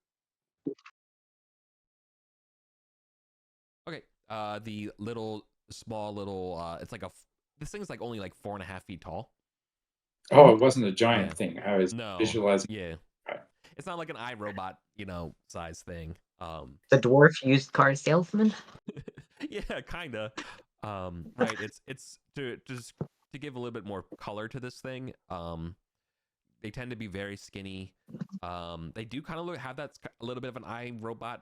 Okay. The small little. It's like this thing's like only like 4.5 feet tall. Oh, it wasn't a giant Yeah. thing. I was No. visualizing. Yeah. Right. It's not like an iRobot, size thing. The dwarf used car salesman. Yeah, kinda. Right. It's to just to give a little bit more color to this thing. They tend to be very skinny. They do kind of have a little bit of an iRobot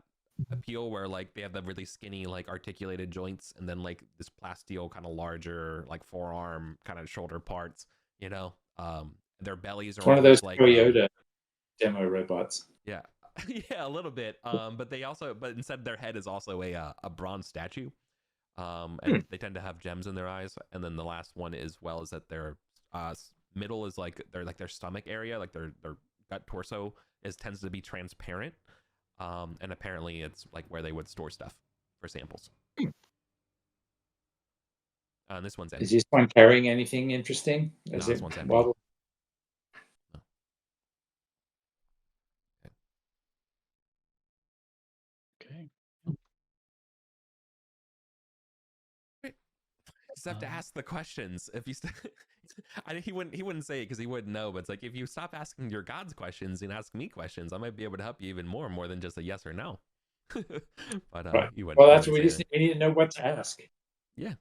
appeal, where like they have the really skinny, like articulated joints, and then like this plasteel kind of larger, like forearm kind of shoulder parts. Their bellies are It's one of always those like Toyota demo robots. yeah, yeah, a little bit. But instead their head is also a bronze statue. And they tend to have gems in their eyes. And then the last one is that their middle is like their stomach area, like their gut torso tends to be transparent. And apparently it's like where they would store stuff for samples. And this one's empty. Is this one carrying anything interesting? No, Is this it one's empty. model? Okay. Just have to ask the questions. If you, he wouldn't say it because he wouldn't know. But it's like, if you stop asking your gods questions and ask me questions, I might be able to help you even more than just a yes or no. But Right. you wouldn't. Well, that's you what wouldn't we need to know what to ask. Yeah,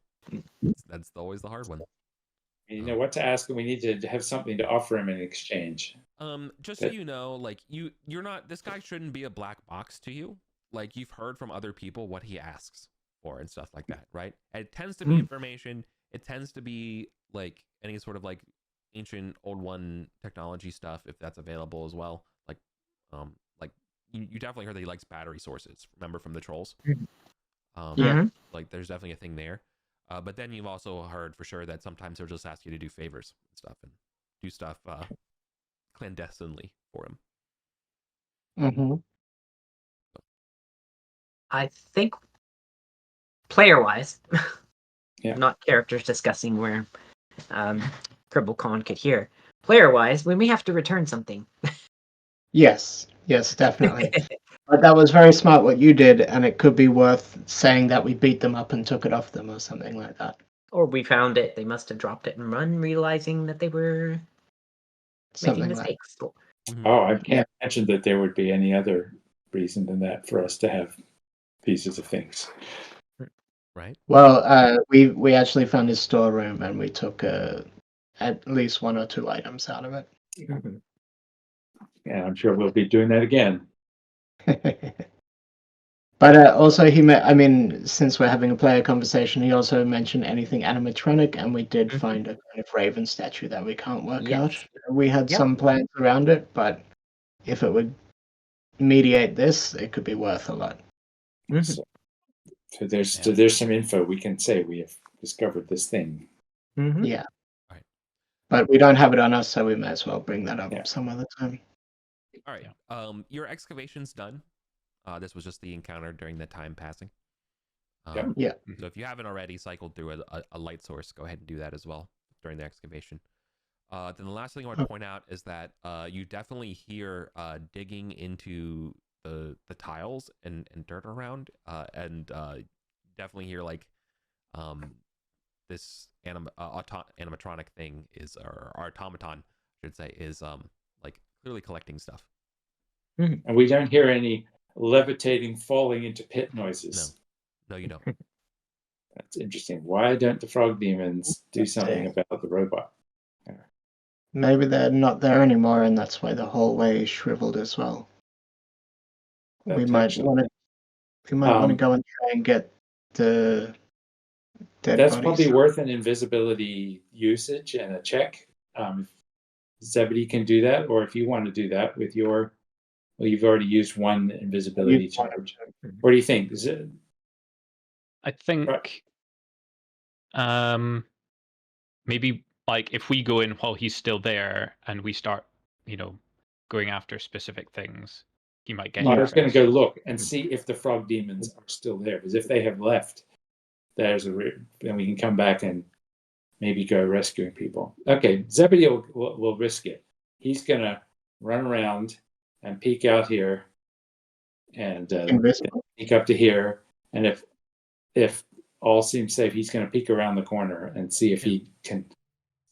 that's always the hard one. We need to know what to ask, and we need to have something to offer him in exchange. Just so you know, like you're not. This guy shouldn't be a black box to you. Like, you've heard from other people what he asks for and stuff like that, right? And it tends to be information. It tends to be like any sort of like ancient old one technology stuff, if that's available as well. Like you definitely heard that he likes battery sources. Remember from the trolls? Yeah. Like there's definitely a thing there. But then you've also heard for sure that sometimes he'll just ask you to do favors and stuff, and do stuff clandestinely for him. Mm-hmm. I think player-wise, Yeah. not characters discussing where CribbleCon could hear. Player-wise, we may have to return something. Yes, definitely. But that was very smart what you did, and it could be worth saying that we beat them up and took it off them or something like that. Or we found it, they must have dropped it and run, realizing that they were Something making like mistakes. Oh, I can't imagine that there would be any other reason than that for us to have pieces of things. Right. Well, we actually found his storeroom and we took at least 1 or 2 items out of it. And I'm sure we'll be doing that again. But also I mean, since we're having a player conversation, he also mentioned anything animatronic, and we did find a kind of raven statue that we can't work out. We had some plans around it, but if it would mediate this, it could be worth a lot. So there's some info we can say we have discovered this thing. Yeah. Right. But we don't have it on us, so we may as well bring that up some other time. All right. Your excavation's done. This was just the encounter during the time passing. Yeah. So if you haven't already cycled through a light source, go ahead and do that as well during the excavation. Then the last thing I want to point out is that you definitely hear digging into the tiles and dirt around, and definitely hear like this animatronic thing or automaton, I should say, is like clearly collecting stuff. And we don't hear any levitating, falling into pit noises. No, you don't. That's interesting. Why don't the frog demons do something about the robot? Maybe they're not there anymore, and that's why the hallway is shriveled as well. We might want to go and try and get the dead That's bodies. probably worth an invisibility usage and a check. If Zebedee can do that, or if you want to do that with your, well, you've already used one invisibility charge. What do you think? Is it? I think maybe like if we go in while he's still there and we start, going after specific things, You might get. I was going to interest. go look and see if the frog demons are still there. Because if they have left, then we can come back and maybe go rescuing people. Okay, Zebedee will risk it. He's going to run around and peek out here and Invisible. peek up to here. And if all seems safe, he's going to peek around the corner and see if he can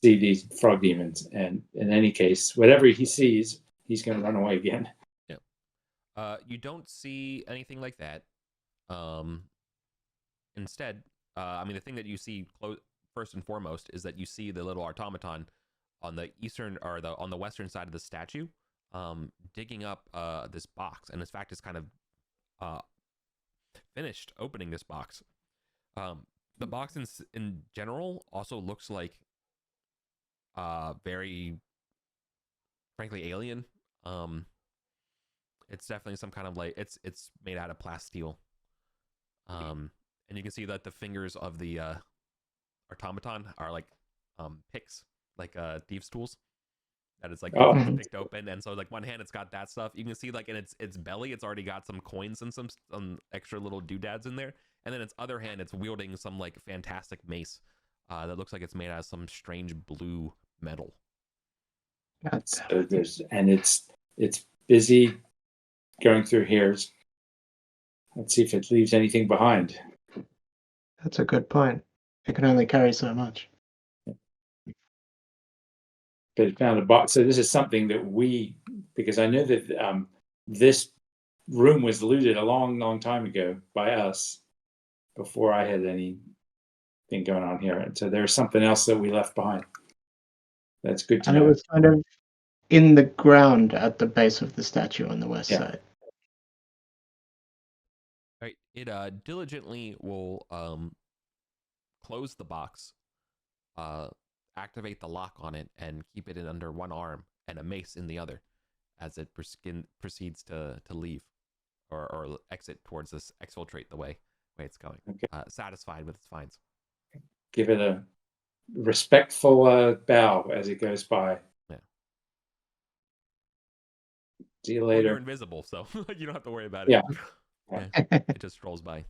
see these frog demons. And in any case, whatever he sees, he's going to run away again. Yeah. You don't see anything like that. Instead, I mean, the thing that you see first and foremost is that you see the little automaton on the eastern or on the western side of the statue, digging up this box, and in fact, is kind of finished opening this box. The box in general also looks like very, frankly, alien. It's definitely some kind of like it's made out of plasteel. And you can see that the fingers of the automaton are like picks, like thieves' tools. That is like picked open, and so like one hand it's got that stuff. You can see like in its belly, it's already got some coins and some extra little doodads in there. And then its other hand, it's wielding some like fantastic mace that looks like it's made out of some strange blue metal. So it's busy going through here. Let's see if it leaves anything behind. That's a good point. It can only carry so much. But it found a box. So this is something that because I know that this room was looted a long, long time ago by us before I had anything going on here. And so there's something else that we left behind. That's good to know. And it was kind of in the ground at the base of the statue on the west side. Right. It diligently will close the box, activate the lock on it, and keep it in under one arm and a mace in the other as it proceeds to leave or exit towards this, exfiltrate the way it's going. Okay. Satisfied with its finds. Give it a respectful bow as it goes by. Yeah. See you Well, later. you're invisible, so you don't have to worry about Yeah. it. It just strolls by.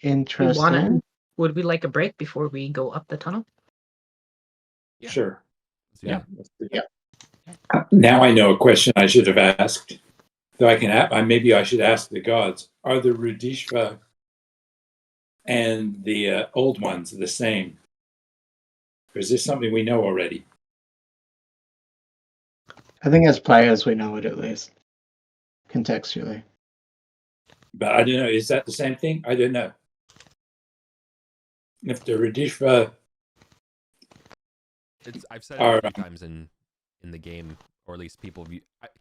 Interesting. Would we like a break before we go up the tunnel? Yeah. Sure. Let's do that. Let's do that. Now I know a question I should have asked. Though maybe I should ask the gods. Are the Rudishva and the old ones the same? Or is this something we know already? I think as players we know it at least. Contextually. But I don't know. Is that the same thing? I don't know. If the Rudishva I've said it a few times in the game, or at least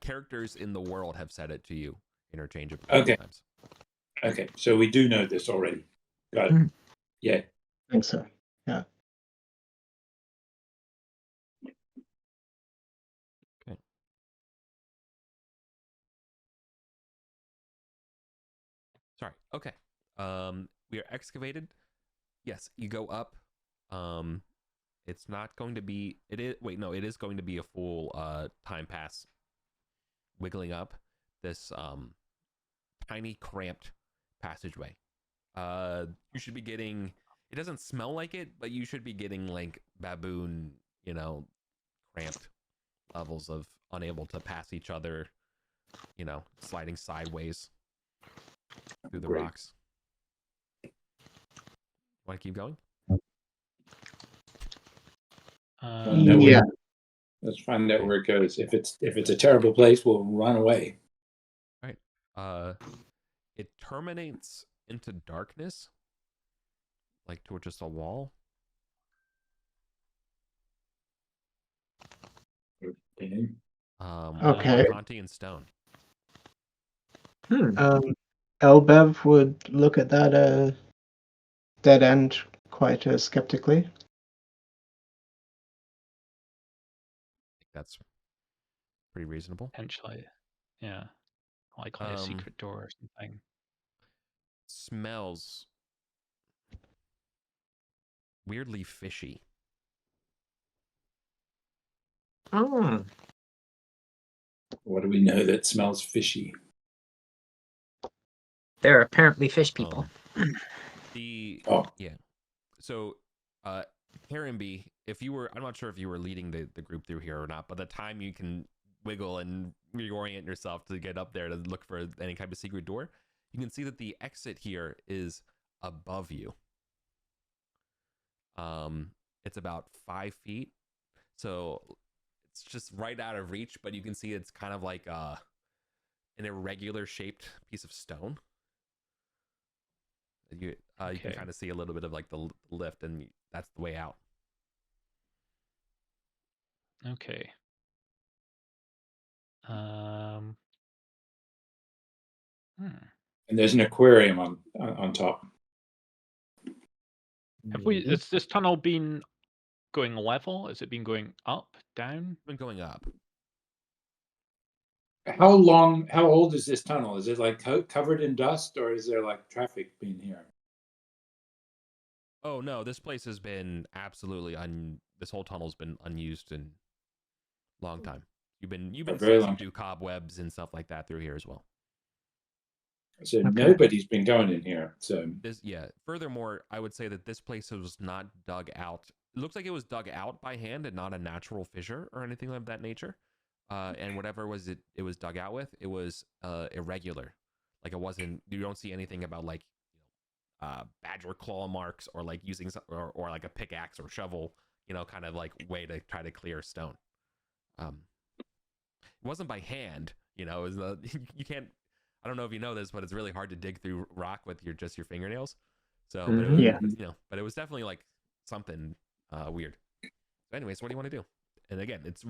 characters in the world have said it to you interchangeably. Okay. Times. Okay, so we do know this already. Got it. Yeah. I think so. Yeah. Okay. Sorry. Okay. We are excavated. Yes, you go up. It's not going to be. It is. Wait, no. It is going to be a full time pass. Wiggling up this tiny cramped passageway. You should be getting. It doesn't smell like it, but you should be getting like baboon, cramped levels of unable to pass each other. Sliding sideways through the rocks. Want to keep going? Yeah. Let's find out where it goes. If it's a terrible place, we'll run away. All right. It terminates into darkness, like toward just a wall. Okay. Okay. Conti and stone. Elbev would look at that dead end quite skeptically. That's pretty reasonable. Potentially, yeah, likely a secret door or something. Smells weirdly fishy. Oh, What do we know that smells fishy? they're apparently fish people. Oh, Yeah. So, Karenby, if you were, I'm not sure if you were leading the group through here or not, but the time you can wiggle and reorient yourself to get up there to look for any kind of secret door, you can see that the exit here is above you. It's about 5 feet, so it's just right out of reach, but you can see it's kind of like an irregular shaped piece of stone. You can kind of see a little bit of like the lift, and that's the way out. Okay. and there's an aquarium on top. Have we? Has this tunnel been going level? Has it been going up, down? It's been going up. How old is this tunnel? Is it like covered in dust, or is there like traffic being here? Oh no, this place has been absolutely this whole tunnel's been unused in a long time. You've been seeing some cobwebs and stuff like that through here as well. So nobody's been going in here. So Furthermore, I would say that this place was not dug out. It looks like it was dug out by hand and not a natural fissure or anything of that nature. And whatever it was dug out with, it was irregular. Like it wasn't. You don't see anything about like badger claw marks or like using or like a pickaxe or shovel. Kind of like way to try to clear stone. It wasn't by hand. It was you can't. I don't know if you know this, but it's really hard to dig through rock with your fingernails. So, but it was definitely like something weird. So anyways, what do you want to do? And again, it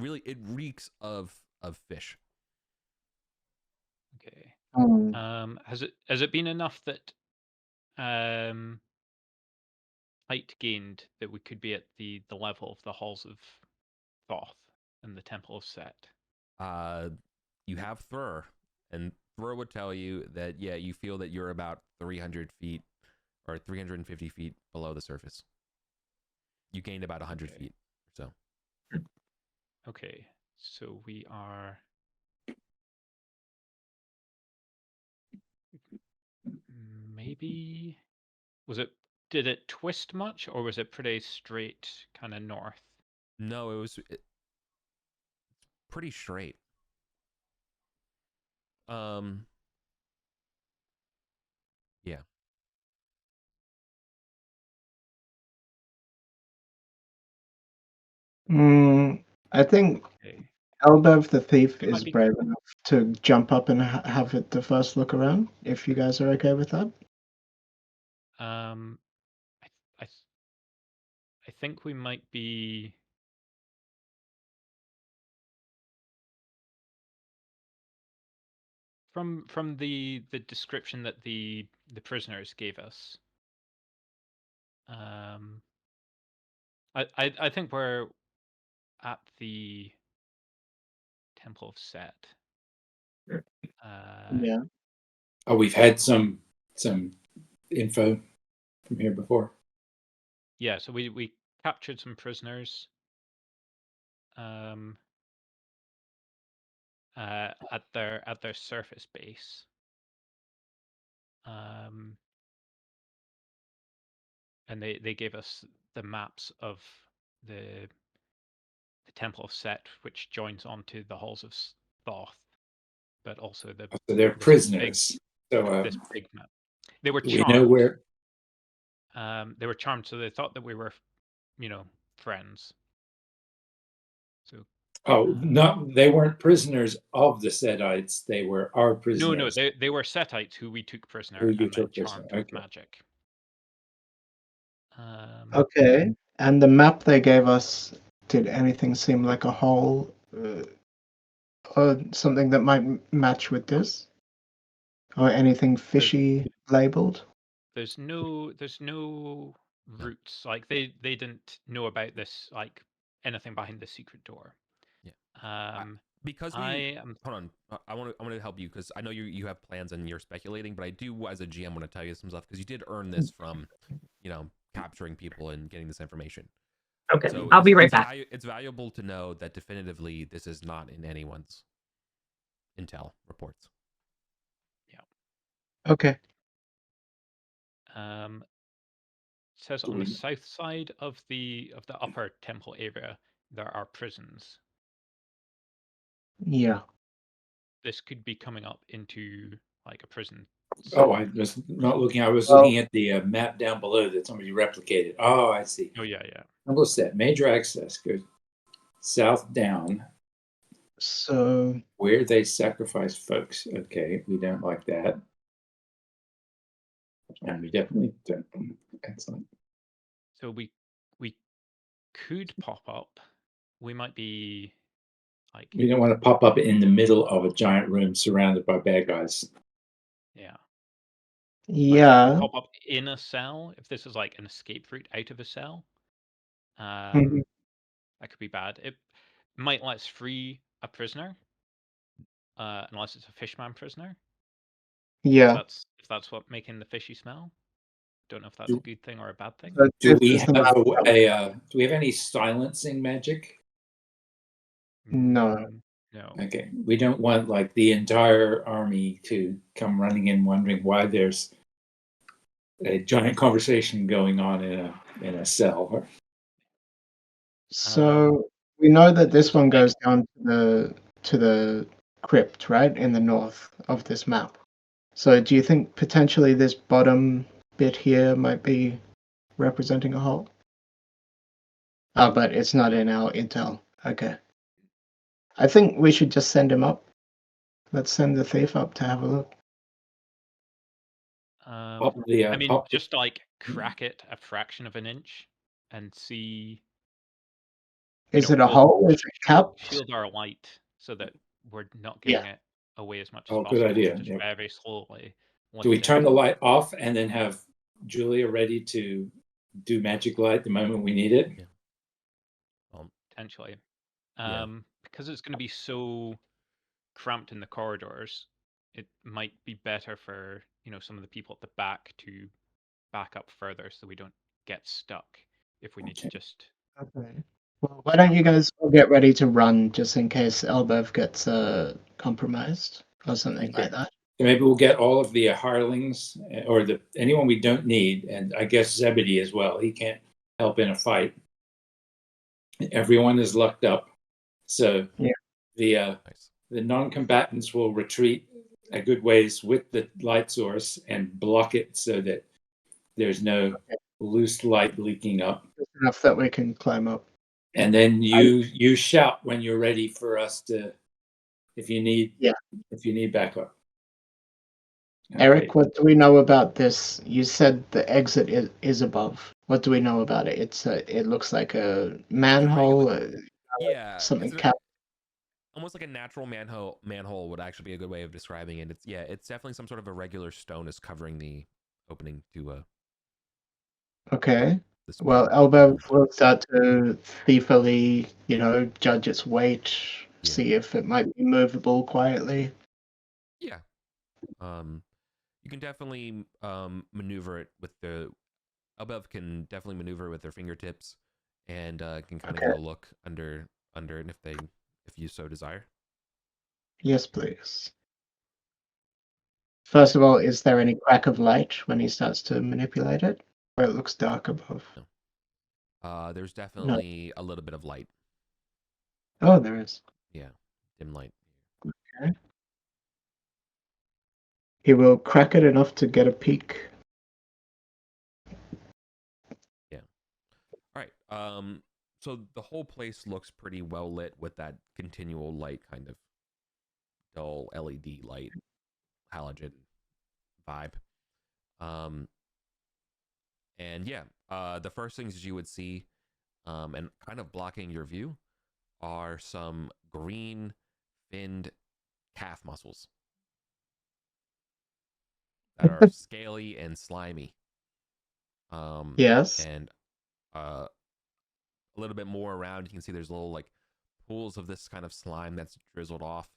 reeks of fish. Okay. Has it been enough that height gained that we could be at the level of the halls of Thoth and the Temple of Set? You have Thrur, and Thrur would tell you that you feel that you're about 300 feet or 350 feet below the surface. You gained about 100 feet or so. Okay, so we are maybe did it twist much, or was it pretty straight kind of north? No, it was pretty straight. Yeah. I think Elbev the thief is brave enough to jump up and have it the first look around. If you guys are okay with that. I think we might be. From the description that the prisoners gave us, I think we're at the Temple of Set. Yeah. Oh, we've had some info from here before. Yeah, so we captured some prisoners at their surface base. And they gave us the maps of the Temple of Set, which joins onto the halls of Thoth, but also so they're prisoners. This big map. They were charmed. We know where. They were charmed, so they thought that we were, friends. So. They weren't prisoners of the Setites. They were our prisoners. No, they were Setites who we took prisoner and then charmed with magic. Okay, and the map they gave us, did anything seem like a hole or something that might match with this? Or anything fishy labeled? There's no roots. Like they didn't know about this, like anything behind the secret door. Yeah. Because hold on, I want to help you because I know you have plans and you're speculating, but I do as a GM want to tell you some stuff because you did earn this from, capturing people and getting this information. Okay, So I'll be right back. It's valuable to know that definitively this is not in anyone's intel reports. Okay. Says on the south side of the upper temple area there are prisons. Yeah. This could be coming up into like a prison. Oh, I was not looking. I was Well- looking at the map down below that somebody replicated. Oh, I see. Oh yeah. Number set, major access goes south down So where they sacrifice folks. Okay, we don't like that. And we definitely don't. Excellent. So we could pop up. We might be like, We don't want to pop up in the middle of a giant room surrounded by bad guys. yeah. yeah. Pop up in a cell if this is like an escape route out of a cell. Mhm. That could be bad. It might let us free a prisoner, unless it's a fishman prisoner. Yeah. If that's what making the fishy smell. Don't know if that's a good thing or a bad thing. But Do this we is the have map. do we have any silencing magic? No. No. Okay, we don't want like the entire army to come running in wondering why there's a giant conversation going on in a cell. So we know that this one goes down to the crypt, right, in the north of this map. So do you think potentially this bottom bit here might be representing a hole? Oh, but it's not in our intel. Okay. I think we should just send him up. Let's send the thief up to have a look. I mean, just like crack it a fraction of an inch and see. Is it a hole? Is it capped? Shield our light so that we're not giving it away as much as Oh, possible. good idea. Just Yep. very slowly. Do we turn the light off and then have Julia ready to do magic light the moment we need it? Yeah. Potentially. Yeah. Because it's going to be so cramped in the corridors, it might be better for some of the people at the back to back up further so we don't get stuck if we need to just. Okay. Well, why don't you guys all get ready to run just in case Elbev gets compromised or something like that? So maybe we'll get all of the hirelings or anyone we don't need, and I guess Zebedee as well. He can't help in a fight. Everyone is locked up, so the non-combatants will retreat a good ways with the light source and block it so that there's no loose light leaking up. Just enough that we can climb up. And then you shout when you're ready for us to, if you need backup. Okay. Eric, what do we know about this? You said the exit is above. What do we know about it? It looks like a manhole. Something capped. Almost like a natural manhole would actually be a good way of describing it. It's definitely some sort of irregular stone is covering the opening to Okay. Well, Elbev will start to thiefily, judge its weight, see if it might be movable quietly. Yeah. You can definitely maneuver it with the Elbev can definitely maneuver with their fingertips and can kind of get a look under it if you so desire. Yes, please. First of all, is there any crack of light when he starts to manipulate it? Or it looks dark above? No. There's definitely a little bit of light. Oh, there is. Yeah, dim light. Okay. He will crack it enough to get a peek. Yeah. All right. So the whole place looks pretty well lit with that continual light, kind of dull LED light, halogen vibe. And yeah, the first things you would see, and kind of blocking your view, are some green finned calf muscles that are scaly and slimy. Yes. And a little bit more around, you can see there's little like pools of this kind of slime that's drizzled off.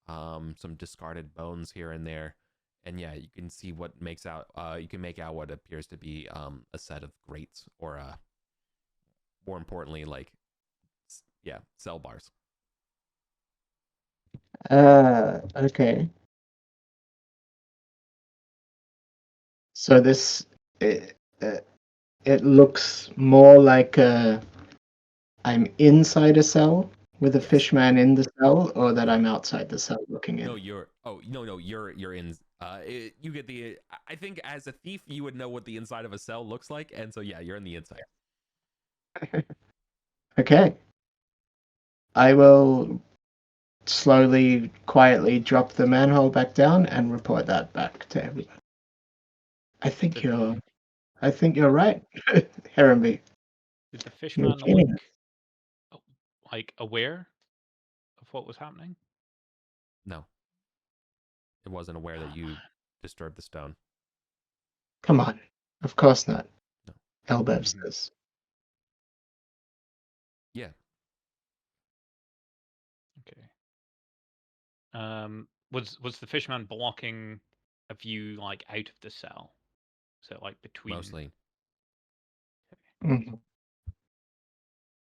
Some discarded bones here and there. And yeah, you can see what you can make out what appears to be a set of grates or more importantly, like, yeah, cell bars. Okay. So this it looks more like I'm inside a cell with a Yes. fishman in the cell, or that I'm outside the cell looking in. No, you're in. You get the. I think as a thief, you would know what the inside of a cell looks like, and so yeah, you're in the inside. Okay. I will slowly, quietly drop the manhole back down and report that back to everyone. I think Did you're the, right, Heronby. did the You're fishman cheating. look like aware of what was happening? No, it wasn't aware that you disturbed the stone. Come on. Of course not. No. Elbev Mhm. says. Yeah. Okay. Was the fishman blocking a view like out of the cell? So like between. Mostly. Mhm.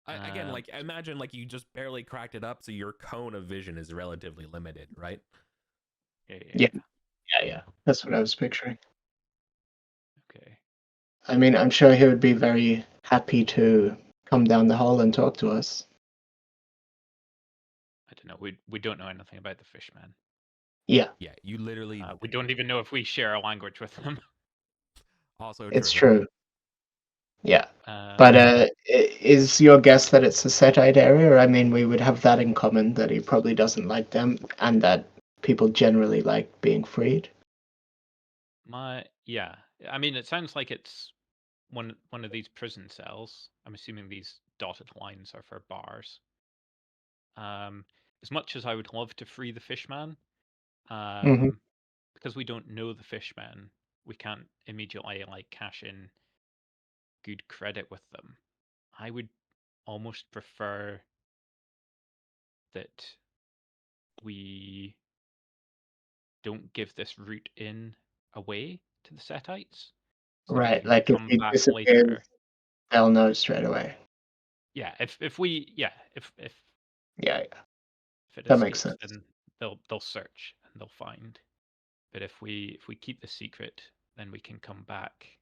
Again, like imagine like you just barely cracked it up, so your cone of vision is relatively limited, right? Yeah. Yeah. That's what I was picturing. Okay. I mean, I'm sure he would be very happy to come down the hole and talk to us. I don't know. We don't know anything about the fishman. Yeah, Yeah, you literally. We don't even know if we share a language with them. Also it's true. true. Yeah. Um, But is your guess that it's a Setite area? I mean, we would have that in common, that he probably doesn't like them, and that people generally like being freed. yeah. I mean, it sounds like it's one of these prison cells. I'm assuming these dotted lines are for bars. As much as I would love to free the fishman, Mhm. because we don't know the fishman, we can't immediately like cash in good credit with them. I would almost prefer that we don't give this route in away to the Setites, so that we Right, can like if come he back disappears, later. they'll know straight away. Yeah, if we if Yeah, it that makes escapes, sense. then they'll search and they'll find. But if we keep the secret, then we can come back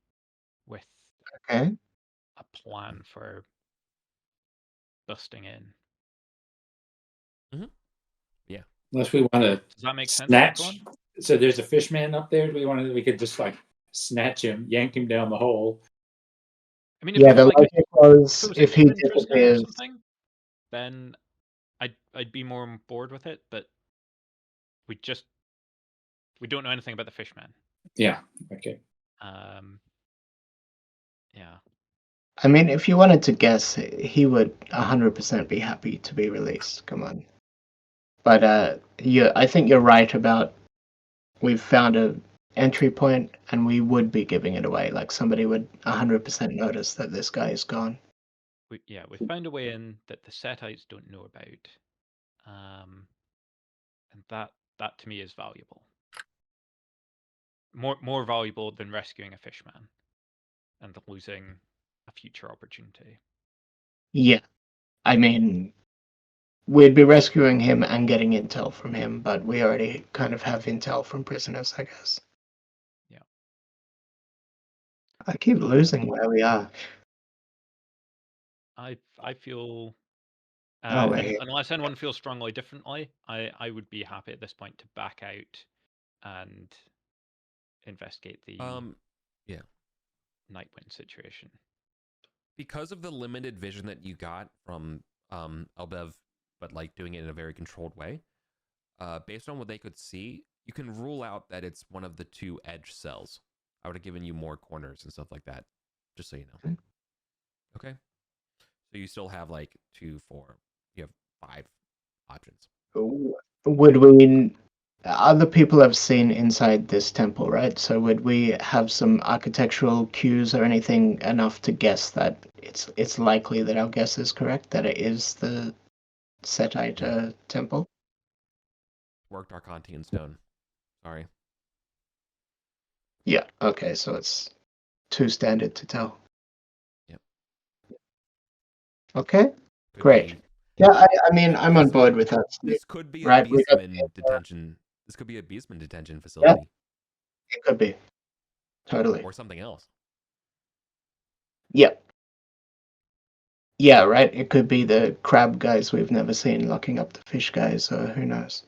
with Okay. a plan for busting in. Yeah. Unless we want to Does that make sense, snatch. everyone? So there's a fishman up there. We could just like snatch him, yank him down the hole. I mean, Yeah, the if logic it was was a if he human prisoner or disappears. something, then I'd be more on board with it. But we don't know anything about the fishman. Yeah. Okay. Yeah. I mean, if you wanted to guess, he would 100% be happy to be released. Come on. But I think you're right about we've found a entry point and we would be giving it away. Like somebody would 100% notice that this guy is gone. We found a way in that the Setites don't know about, and that to me is valuable. More valuable than rescuing a fishman and losing a future opportunity. Yeah. I mean, we'd be rescuing him and getting intel from him, but we already kind of have intel from prisoners, I guess. Yeah. I keep losing where we are. I feel Oh, we're here. unless anyone feels strongly differently, I would be happy at this point to back out and investigate the Yeah. Nightwind situation. Because of the limited vision that you got from Elbev, but like doing it in a very controlled way, based on what they could see, you can rule out that it's one of the two edge cells. I would have given you more corners and stuff like that, just so you know. Okay. So you still have like 2, 4, you have 5 options. Would we? Other people have seen inside this temple, right? So would we have some architectural cues or anything enough to guess that it's likely that our guess is correct, that it is the Setite temple? Worked Arcantian stone. Sorry. Yeah. Okay. So it's too standard to tell. Yep. Okay, Could great. be- Yeah, I mean, I'm on board with that, Steve. This could be a Right, we got beastman detention. This could be a beastman detention facility it could be. Totally. or something else. Yeah. Yeah, right. It could be the crab guys we've never seen locking up the fish guys, or who knows.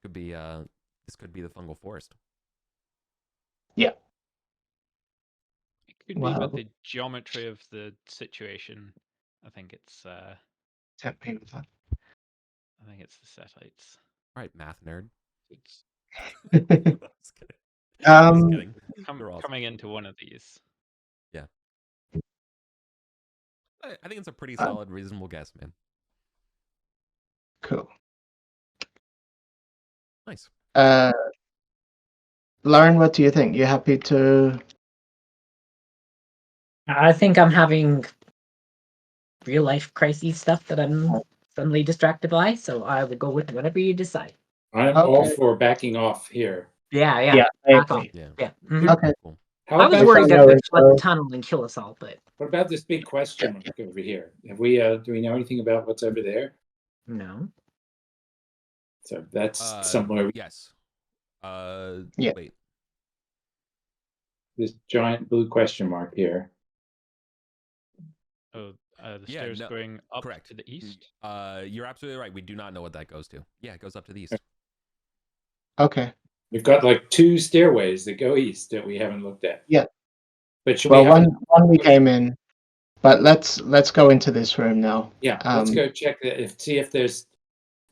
Could be this could be the fungal forest. It could be Wow. with the geometry of the situation. I think it's Tempt me with that. I think it's the setites. All right, math nerd. It's Just kidding. Just kidding. You're awesome. coming into one of these. I think it's a pretty solid, reasonable guess, man. Cool. Nice. Lauren, what do you think? You happy to? I think I'm having real life crises stuff that I'm suddenly distracted by, so I will go with whatever you decide. I'm all Okay. for backing off here. Yeah, I back agree. off. Yeah. Yeah. Mhm. Okay. Cool. How I was about worried I that know they'd it's, flood the tunnel and kill us all, but what about this big question mark over here? Have we do we know anything about what's over there? no. So that's somewhere. Yes. Yeah. Wait. This giant blue question mark here. Oh, the Yeah, stairs no, going up correct. to the east. You're absolutely right. We do not know what that goes to. Yeah, it goes up to the east. Okay. We've got like 2 stairways that go east that we haven't looked at. Yeah. But should Well, we have one we came in, but let's go into this room now. Yeah, let's go check that. See if there's.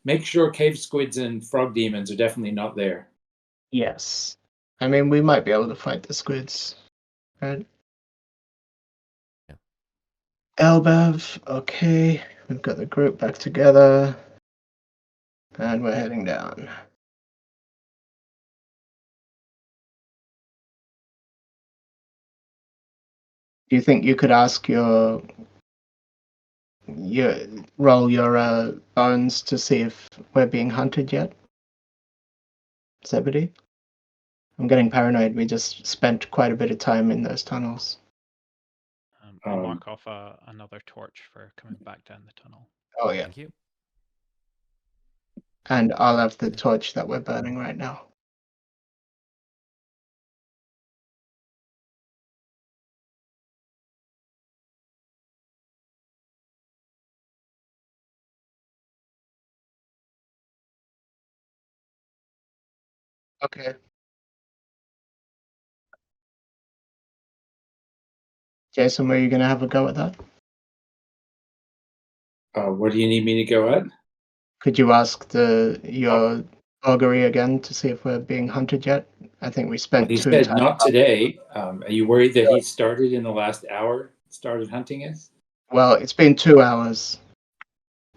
Make sure cave squids and frog demons are definitely not there. Yes. I mean, we might be able to fight the squids, right? Yeah. Elbev, okay. We've got the group back together. And we're heading down. Do you think you could ask your roll your bones to see if we're being hunted yet? Zebedee? I'm getting paranoid. We just spent quite a bit of time in those tunnels. I'll mark off another torch for coming back down the tunnel. Oh yeah. Thank you. And I'll have the torch that we're burning right now. Okay. Jason, were you going to have a go at that? What do you need me to go at? Could you ask your augury again to see if we're being hunted yet? I think we spent He 2 said times. not today. Are you worried that he started in the last hour? Started hunting us? Well, it's been 2 hours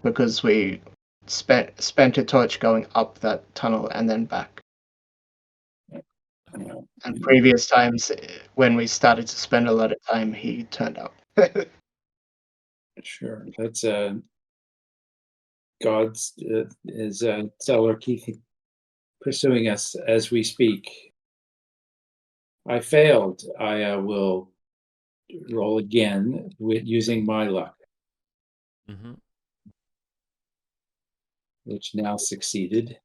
because we spent a torch going up that tunnel and then back. And previous times when we started to spend a lot of time, he turned up. Sure. That's God's is Zeller keep pursuing us as we speak. I failed. I will roll again with using my luck, Mm-hmm. which now succeeded.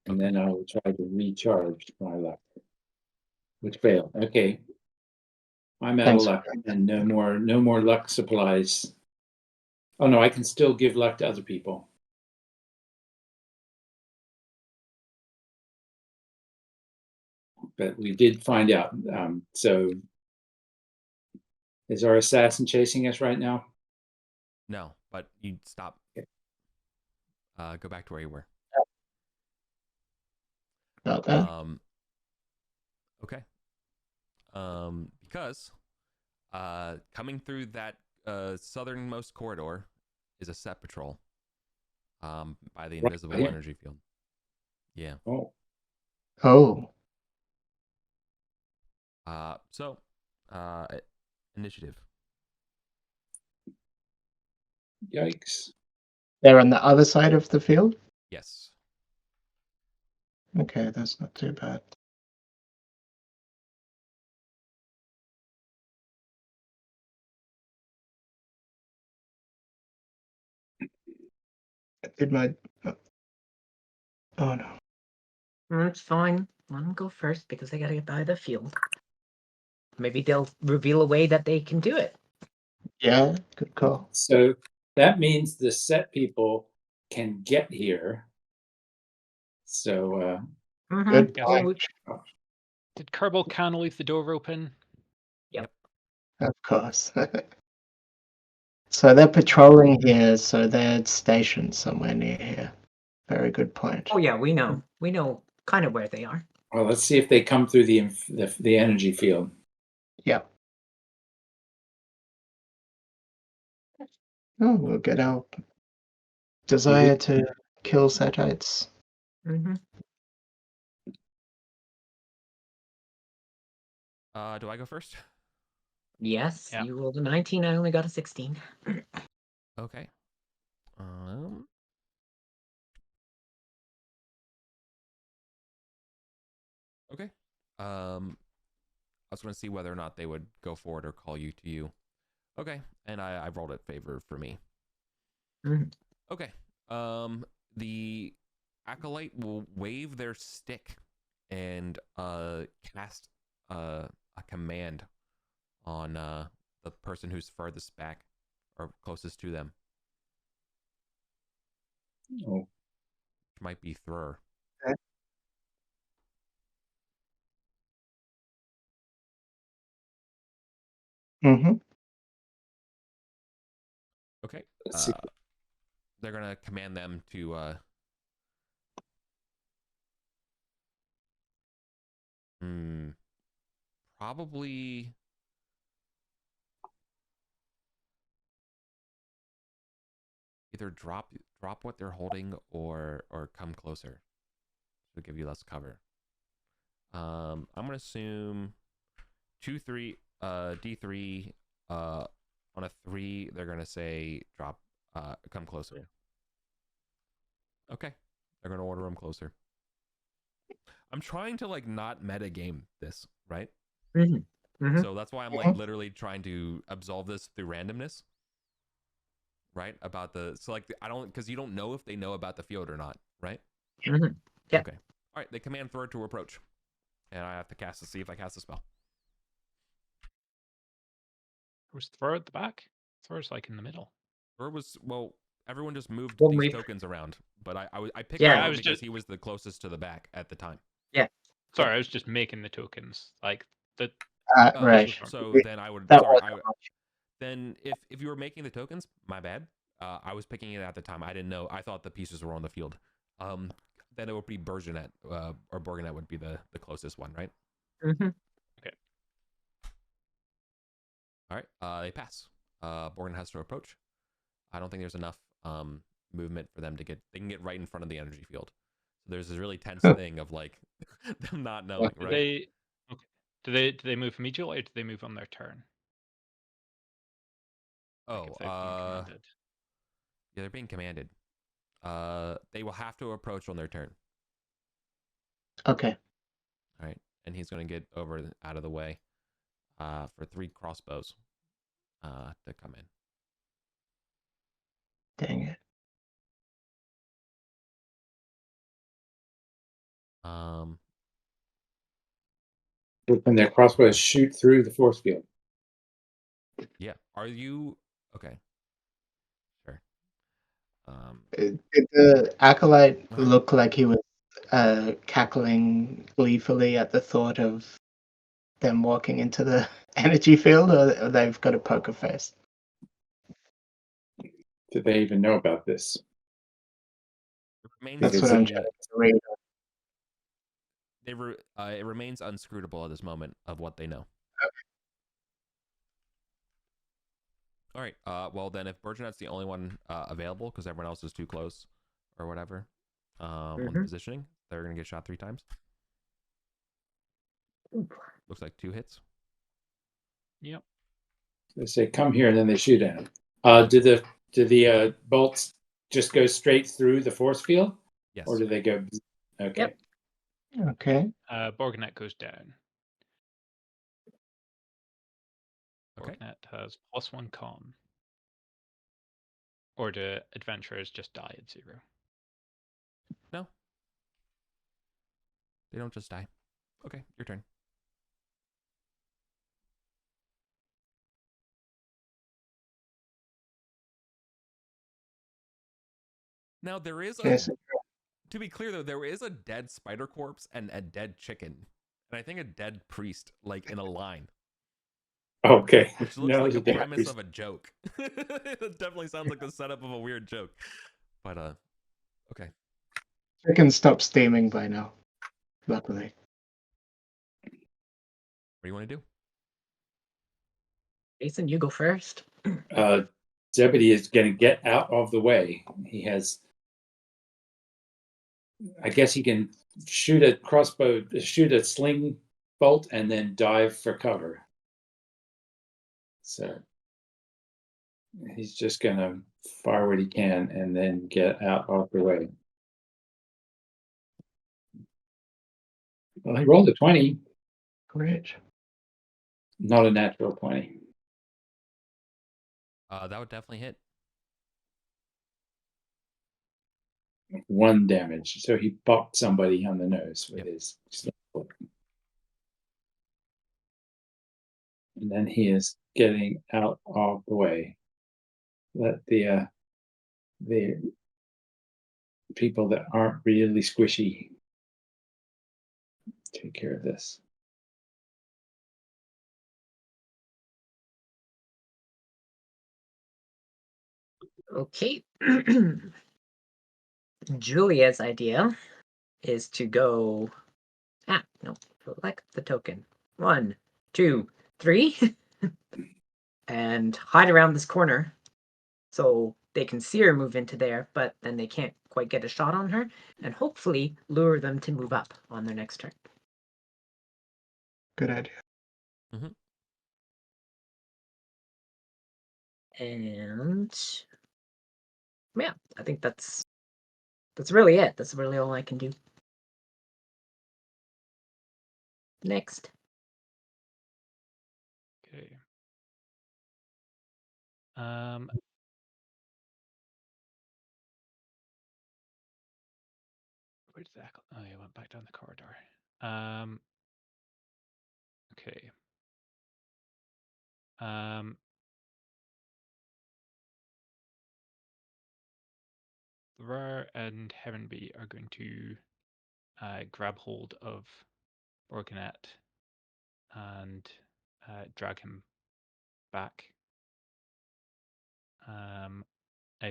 And then I will try to recharge my luck, which failed. Okay. I'm out of luck and no more luck supplies. Oh no, I can still give luck to other people. But we did find out. So is our assassin chasing us right now? No, but you stop. Okay. Go back to where you were. About that. Okay. Because coming through that southernmost corridor is a set patrol by the invisible energy field. Yeah. Oh. So initiative. Yikes. They're on the other side of the field? Yes. Okay, that's not too bad. Did my. Oh no. It's fine. Let them go first because they gotta get by the field. Maybe they'll reveal a way that they can do it. Yeah, good call. So that means the set people can get here. So Good Yes. point. Did Kerbal Can leave the door open? Yep. Of course. So they're patrolling here, so they're stationed somewhere near here. Very good point. Oh yeah, we know. We know kind of where they are. well, let's see if they come through the energy field. Yep. Oh, we'll get our desire to kill satellites. Mm-hmm. Do I go first? Yes, Yeah. you rolled a 19. I only got a 16. Okay. Okay. I was going to see whether or not they would go forward or call you to you. Okay, and I rolled it favor for me. Mhm. Okay. The acolyte will wave their stick and cast a command on the person who's furthest back or closest to them. Oh, Which might be Thrur. Mm-hmm. Okay. let's see. They're gonna command them to probably either drop what they're holding or come closer to give you less cover. I'm gonna assume 2-3 D3 on a 3 they're gonna say drop come closer. Okay. They're gonna order them closer. I'm trying to like not meta game this, right? Mm-hmm. Mm-hmm. So that's why I'm like literally trying to absolve this through randomness. Right? About the so like I don't because you don't know if they know about the field or not, right? Mm-hmm. Yeah. Okay. All right, they command Thor to approach. And I have to cast to see if I cast a spell. Was Thor at the back? Thor's like in the middle. Thor was everyone just moved Well, these tokens around, but I picked Yeah, Thor I was because just- he was the closest to the back at the time. Yeah. Sorry, I was just making the tokens. Like the Right. So then I would That sorry, was then if you were making the tokens, my bad. I was picking it at the time. I didn't know. I thought the pieces were on the field. Then it would be Bergenet, or Borganet would be the closest one, right? Mm-hmm. Okay. All right. They pass. Borganet has to approach. I don't think there's enough movement for them to get. They can get right in front of the energy field. So there's this really tense thing of like them not knowing, Do right? do they move immediately or do they move on their turn? Like if they've been commanded. Yeah, they're being commanded. They will have to approach on their turn. Okay. All right, and he's going to get out of the way for 3 crossbows to come in. Dang it. When their crossbows shoot through the force field. Yeah. Are you okay? Sure. Did the acolyte Uh-huh. look like he was cackling gleefully at the thought of them walking into the energy field, or they've got a poker face? Do they even know about this? That's what I'm trying to read. It remains unscrutable at this moment of what they know. All right. Well, then, if Bergenet's the only one available because everyone else is too close or whatever on the positioning, they're going to get shot 3 times. Looks like 2 hits. Yep. They say, "Come here," and then they shoot at him. Do the bolts just go straight through the force field? Yes. Or do they go? Okay. Yep. Okay. Borganet goes down. Okay. Borganet has +1 con. Or do adventurers just die at 0? No. They don't just die. Okay, your turn. Now there is Jason. to be clear though, there is a dead spider corpse and a dead chicken. And I think a dead priest, like in a line. Okay. Which looks No, like it's the a premise priest. of a joke. It definitely sounds like the setup of a weird joke. But okay. Chicken stopped steaming by now, luckily. What do you want to do? Jason, you go first. Zebedee is going to get out of the way. He has, I guess he can shoot a sling bolt, and then dive for cover. So he's just going to fire what he can and then get out of the way. Well, he rolled a 20. Great. Not a natural 20. That would definitely hit. 1 damage. So he bopped somebody on the nose with his sling bolt. And then he is getting out of the way. Let the people that aren't really squishy take care of this. Okay. Julia's idea is to go. Select the token. 1, 2, 3. And hide around this corner so they can see her move into there, but then they can't quite get a shot on her, and hopefully lure them to move up on their next turn. Good idea. And yeah, I think that's really it. That's really all I can do. Next. Okay. Where did that go? Oh, he went back down the corridor. Okay. Rare and Heavenby are going to grab hold of Organet and drag him back out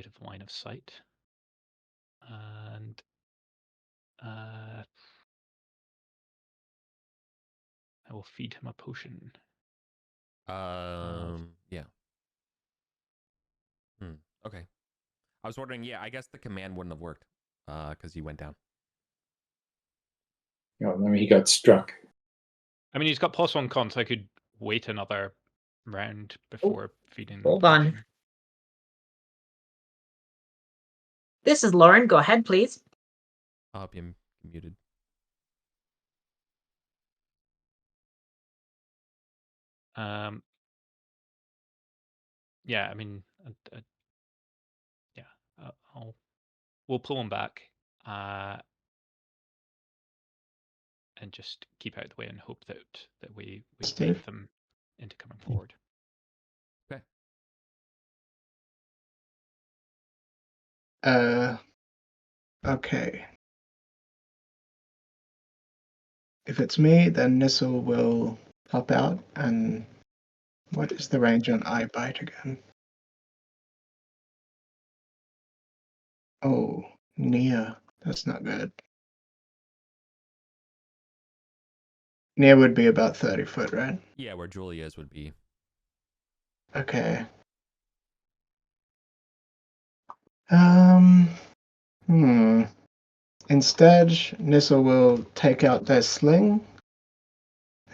of line of sight. And I will feed him a potion. Yeah. Okay. I was wondering, I guess the command wouldn't have worked because he went down. I mean, he got struck. I mean, he's got +1 con, so I could wait another round before feeding the Hold on. potion. This is Lauren. Go ahead, please. I'll help you muted. Yeah, I mean, we'll pull him back and just keep out of the way and hope that we Steve? bait them into coming forward. Okay. Okay. If it's me, then Nissel will pop out, and what is the range on eye bite again? Oh, near. That's not good. Near would be about 30 foot, right? Yeah, where Julia's would be. Okay. Instead, Nissel will take out their sling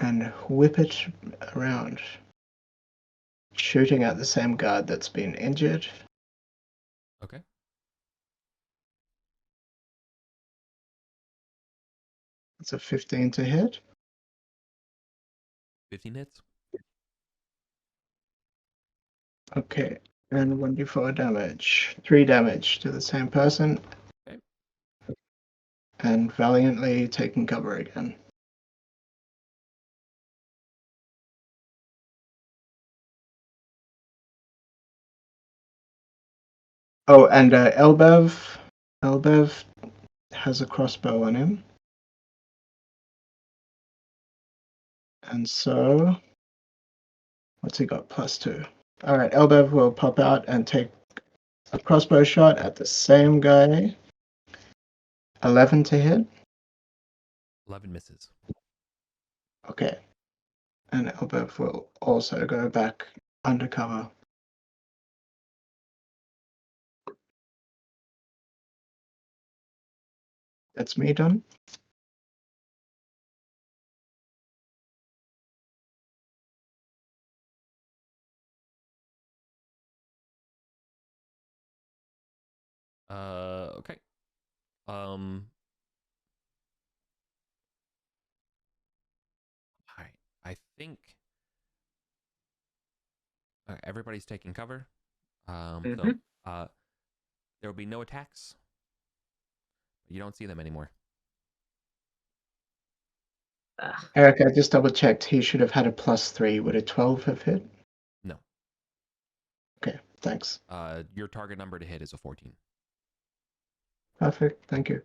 and whip it around, shooting at the same guard that's been injured. Okay. It's a 15 to hit. 15 hits. Okay. And 1d4 damage. 3 damage to the same person. Okay. And valiantly taking cover again. Oh, and Elbev has a crossbow on him. And so, what's he got? +2. All right, Elbev will pop out and take a crossbow shot at the same guy. 11 to hit. 11 misses. Okay. And Elbev will also go back undercover. That's me done. Okay. All right. I think everybody's taking cover. So there will be no attacks. You don't see them anymore. Eric, I just double checked. He should have had a +3. Would a 12 have hit? No. Okay, thanks. Your target number to hit is a 14. Perfect, thank you.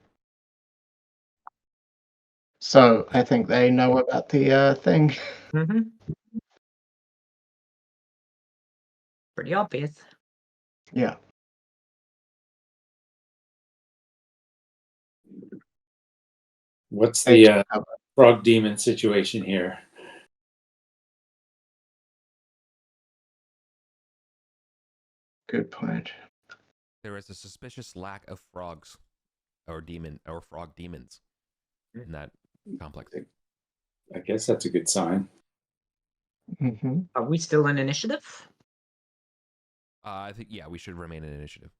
So I think they know about the thing. Pretty obvious. Yeah. What's the frog demon situation here? Good point. There is a suspicious lack of frogs or frog demons in that complex. I guess that's a good sign. Mm-hmm. Are we still in initiative? I think, yeah, we should remain in initiative.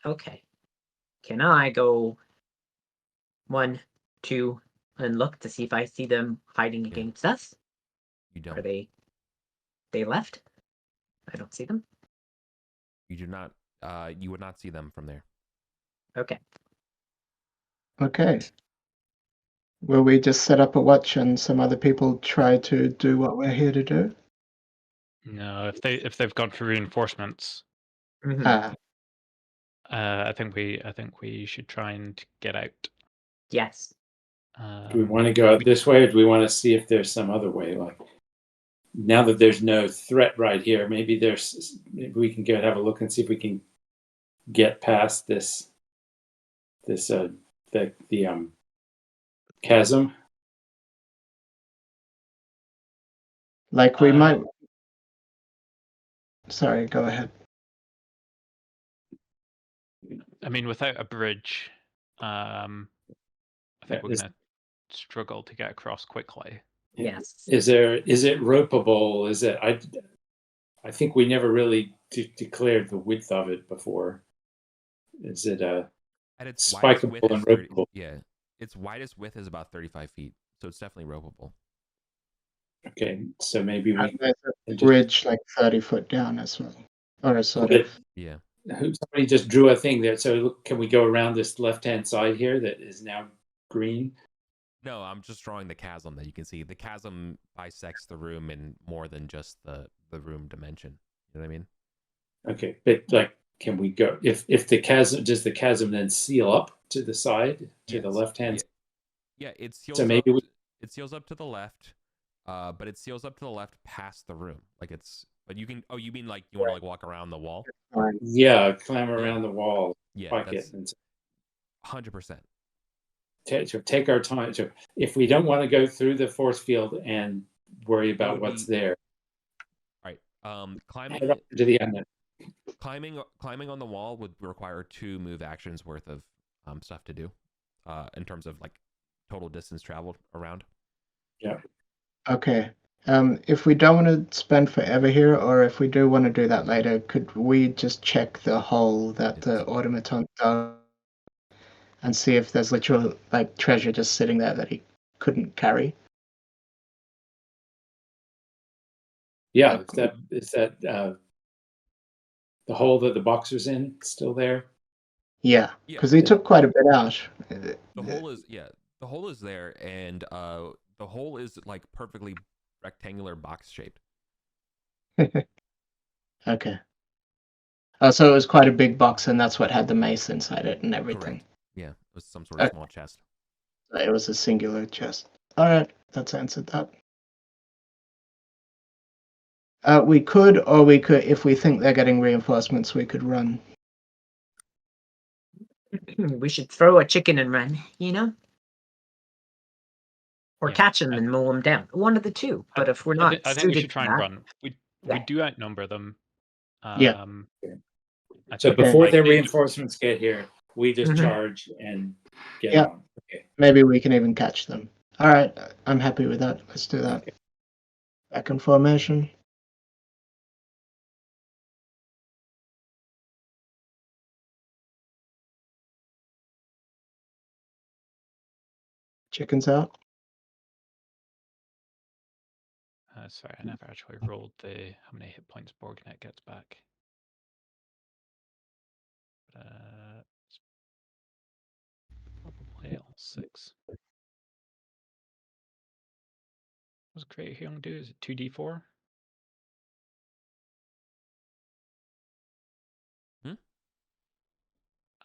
Okay. Can I go 1, 2, and look to see if I see them hiding against us? You don't. Are they left? I don't see them. You do not. You would not see them from there. Okay. Okay. Will we just set up a watch and some other people try to do what we're here to do? No, if they've gone for reinforcements, Ah, I think we should try and get out. Yes. Do we want to go out this way, or do we want to see if there's some other way? Like, now that there's no threat right here, maybe we can go have a look and see if we can get past this the chasm. like we might. Sorry, go ahead. I mean, without a bridge, I think we're gonna struggle to get across quickly. Yes. Is it ropeable? Is it? I think we never really declared the width of it before. Is it At its widest width spikeable is and 30, ropeable? yeah, its widest width is about 35 feet, so it's definitely ropeable. Okay, so maybe we There's a bridge like 30 foot down as well, or a sort of. Yeah. Somebody just drew a thing there. So can we go around this left-hand side here that is now green? No, I'm just drawing the chasm that you can see. The chasm bisects the room in more than just the room dimension. You know what I mean? Okay, but like, can we go if the chasm, does the chasm then seal up to the side, to the left hand? Yeah, it seals So maybe up. It seals up to the left, but it seals up to the left past the room. Like it's, but you can. Oh, you mean like you want to like walk around the wall? Yeah, climb around the wall. Yeah, that's 100%. Take our time. So if we don't want to go through the force field and worry about what's there, right? Climbing to the end. Climbing on the wall would require 2 move actions worth of stuff to do, in terms of like total distance traveled around. Yeah. Okay. If we don't want to spend forever here, or if we do want to do that later, could we just check the hole that the automaton does and see if there's literal like treasure just sitting there that he couldn't carry? Yeah, is that the hole that the box was in still there? Yeah, Yeah. because he took quite a bit out. The hole is the hole is there, and the hole is like perfectly rectangular box shaped. Okay. So it was quite a big box, and that's what had the mace inside it and everything. Correct. Yeah, it was some sort of Okay. small chest. It was a singular chest. All right, that's answered that. We could, if we think they're getting reinforcements, we could run. We should throw a chicken and run, you know? Or Yeah, catch them and mow them down. One of the two. But if we're not I think we suited should try for and that, run. We Yeah. do outnumber them. Yeah. So think before might their be- reinforcements get here, we just Mhm. charge and get Yeah. on. Okay. Maybe we can even catch them. All right, I'm happy with that. Let's do that. Okay. Back in formation. Chickens out. sorry, I never actually rolled how many hit points Borgnet gets back. It's probably all 6. What does Create Healing do? Is it 2d4?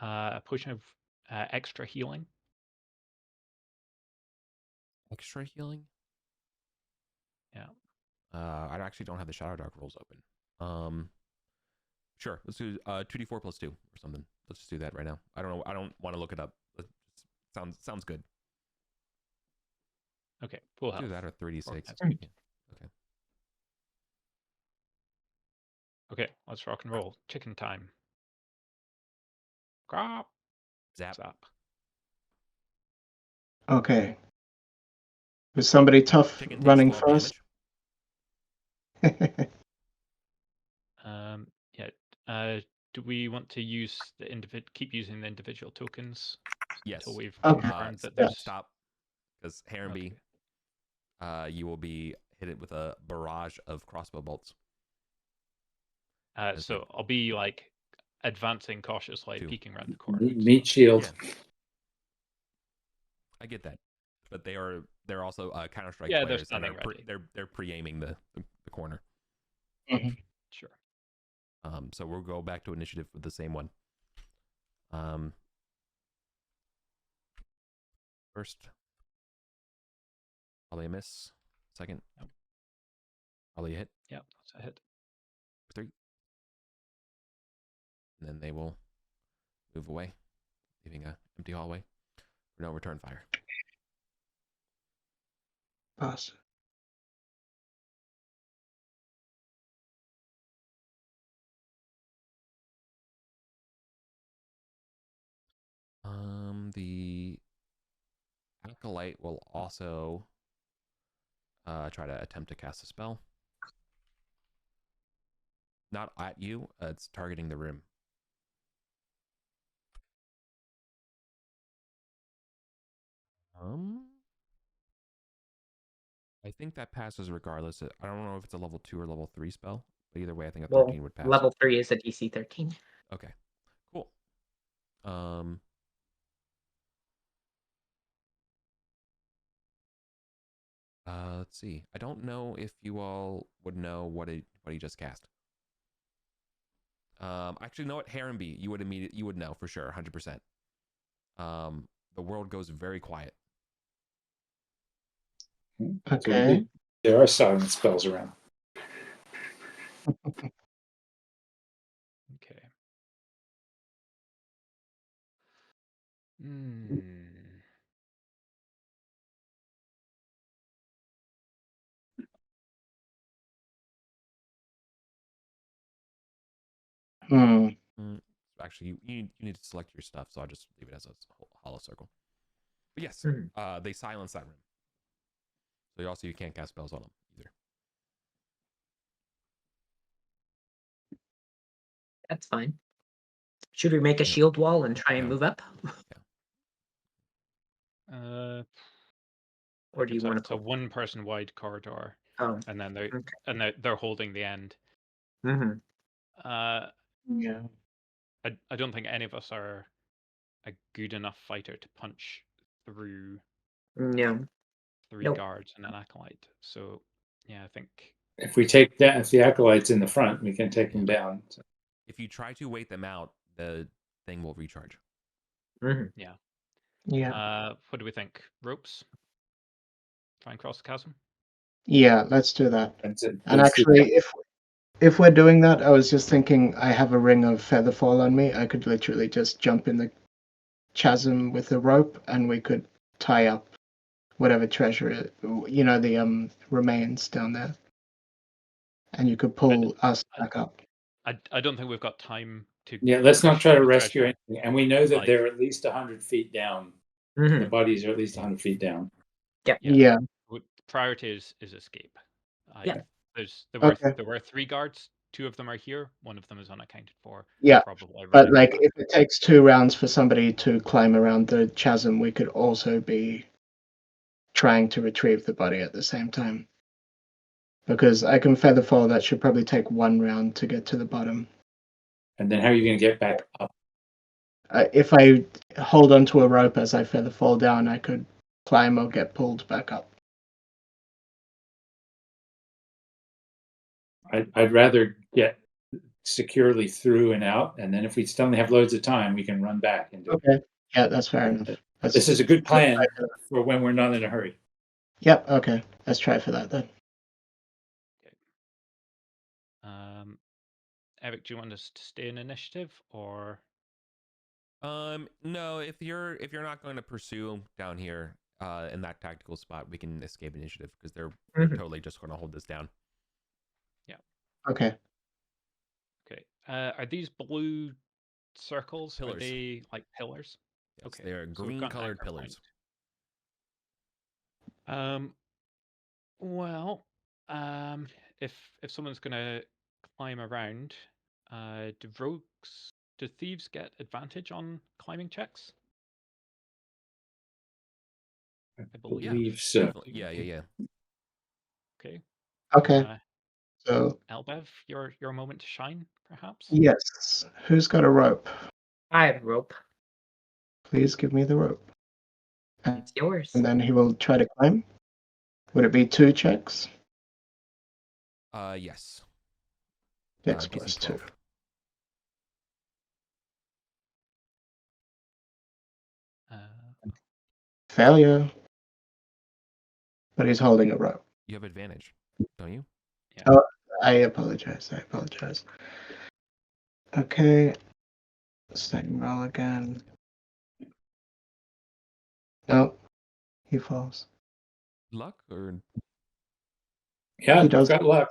A potion of extra healing. Extra healing? Yeah. I actually don't have the Shadow Dark rolls open. Sure. Let's do 2d4 plus 2 or something. Let's just do that right now. I don't know. I don't want to look it up. Sounds good. Okay. Full health. Do that or 3d6. That's Yeah. good. Okay. Okay. Let's rock and roll. Chicken time. Crop. Zap. Okay. Was somebody tough Chicken takes running 12 first? damage. Yeah. Do we want to use keep using the individual tokens Yes. until we've Okay. confirmed that there's Stop. Because Harenby, Okay. you will be hit with a barrage of crossbow bolts. So I'll be like advancing cautiously, 2. peeking around the corner. Meat shield. Yeah. I get that, but they're also Counter-Strike Yeah, they're players, and standing ready. they're pre-aiming the corner. Mhm. Sure. So we'll go back to initiative with the same one. First, probably a miss. Second, Nope. probably a hit. Yeah, that's a hit. 3, and then they will move away, leaving an empty hallway for no return fire. Pass. The acolyte will also try to attempt to cast a spell. Not at you, it's targeting the room. I think that passes regardless. I don't know if it's a level 2 or level 3 spell, but either way, I think a 13 would pass. Level 3 is a DC 13. Okay, cool. Let's see. I don't know if you all would know what he just cast. Actually, know what, Harenby, you would know for sure, 100%. The world goes very quiet. Okay. So there are silent spells around. Okay. Actually, you need to select your stuff, so I'll just leave it as a hollow circle. But yes, they silence that room. So you can't cast spells on them either. That's fine. Should we make a shield wall and try and move up? Or do you want It's a one-person wide corridor, Oh, and then they're holding the end. Mm-hmm. Yeah. I don't think any of us are a good enough fighter to punch through Yeah. 3 Nope. guards and an acolyte. So yeah, I think If we take down, if the acolyte's in the front, we can take them down. If you try to wait them out, the thing will recharge. yeah. Yeah. What do we think? Ropes? Try and cross the chasm? Yeah, let's do that. That's it. And Let's do actually, that. if we're doing that, I was just thinking I have a ring of featherfall on me. I could literally just jump in the chasm with a rope, and we could tie up whatever treasure the remains down there, and you could pull us back up. I don't think we've got time to. Yeah, let's not push try to the rescue treasure. anything. And we know that Like- they're at least 100 feet down. The bodies are at least 100 feet down. Yeah. Priority is escape. Yeah. There were 3 guards. 2 of them are here. 1 of them is unaccounted for. Yeah. Probably But running back. if it takes 2 rounds for somebody to climb around the chasm, we could also be trying to retrieve the body at the same time. Because I can featherfall, that should probably take 1 round to get to the bottom. And then how are you going to get back up? If I hold onto a rope as I featherfall down, I could climb or get pulled back up. I'd rather get securely through and out, and then if we suddenly have loads of time, we can run back and do it. Okay. Yeah, that's fair enough. This is a good plan for when we're not in a hurry. Yep, okay. Let's try for that then. Eric, do you want us to stay in initiative or? No. If you're not going to pursue down here, in that tactical spot, we can escape initiative because they're totally just going to hold this down. Yeah. Okay. Okay. Are these blue circles? Pillars. Are they like pillars? Yes, Okay. they are So we've got an green-colored anchor pillars. point. Well, if someone's gonna climb around, do thieves get advantage on climbing checks? I believe. So. Definitely. Yeah. Okay. Okay. So Elbev, your moment to shine, perhaps? yes. Who's got a rope? I have rope. Please give me the rope. It's yours. And then he will try to climb. Would it be 2 checks? Yes. Dex DC plus 2. 12. Failure. But he's holding a rope. You have advantage, don't you? Yeah. Oh, I apologize. Okay. Second roll again. No. He falls. Luck or Yeah, He I've does. got luck.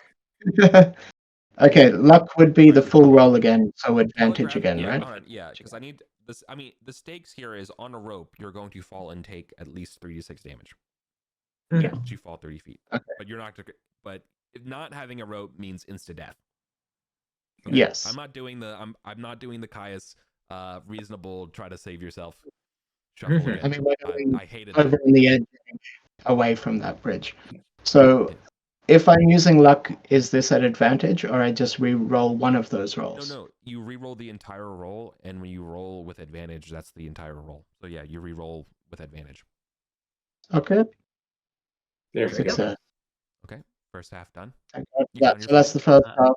Okay, luck would be the full roll again, so advantage again, yeah, right? All right, yeah, because I need this. I mean, the stakes here is on a rope. You're going to fall and take at least 3d6 damage. Yeah. Once you fall 30 feet. Okay. But you're not. But not having a rope means insta death. Okay? Yes. I'm not doing the. I'm not doing the Caius reasonable. Try to save yourself. Shuffle again. I mean, we're going I hated over that. on the edge, away from that bridge. So, if I'm using luck, is this at advantage, or I just re-roll one of those rolls? No. You re-roll the entire roll, and when you roll with advantage, that's the entire roll. So yeah, you re-roll with advantage. Okay. There we go. Success. Okay, first half done. Yeah, so that's the first half.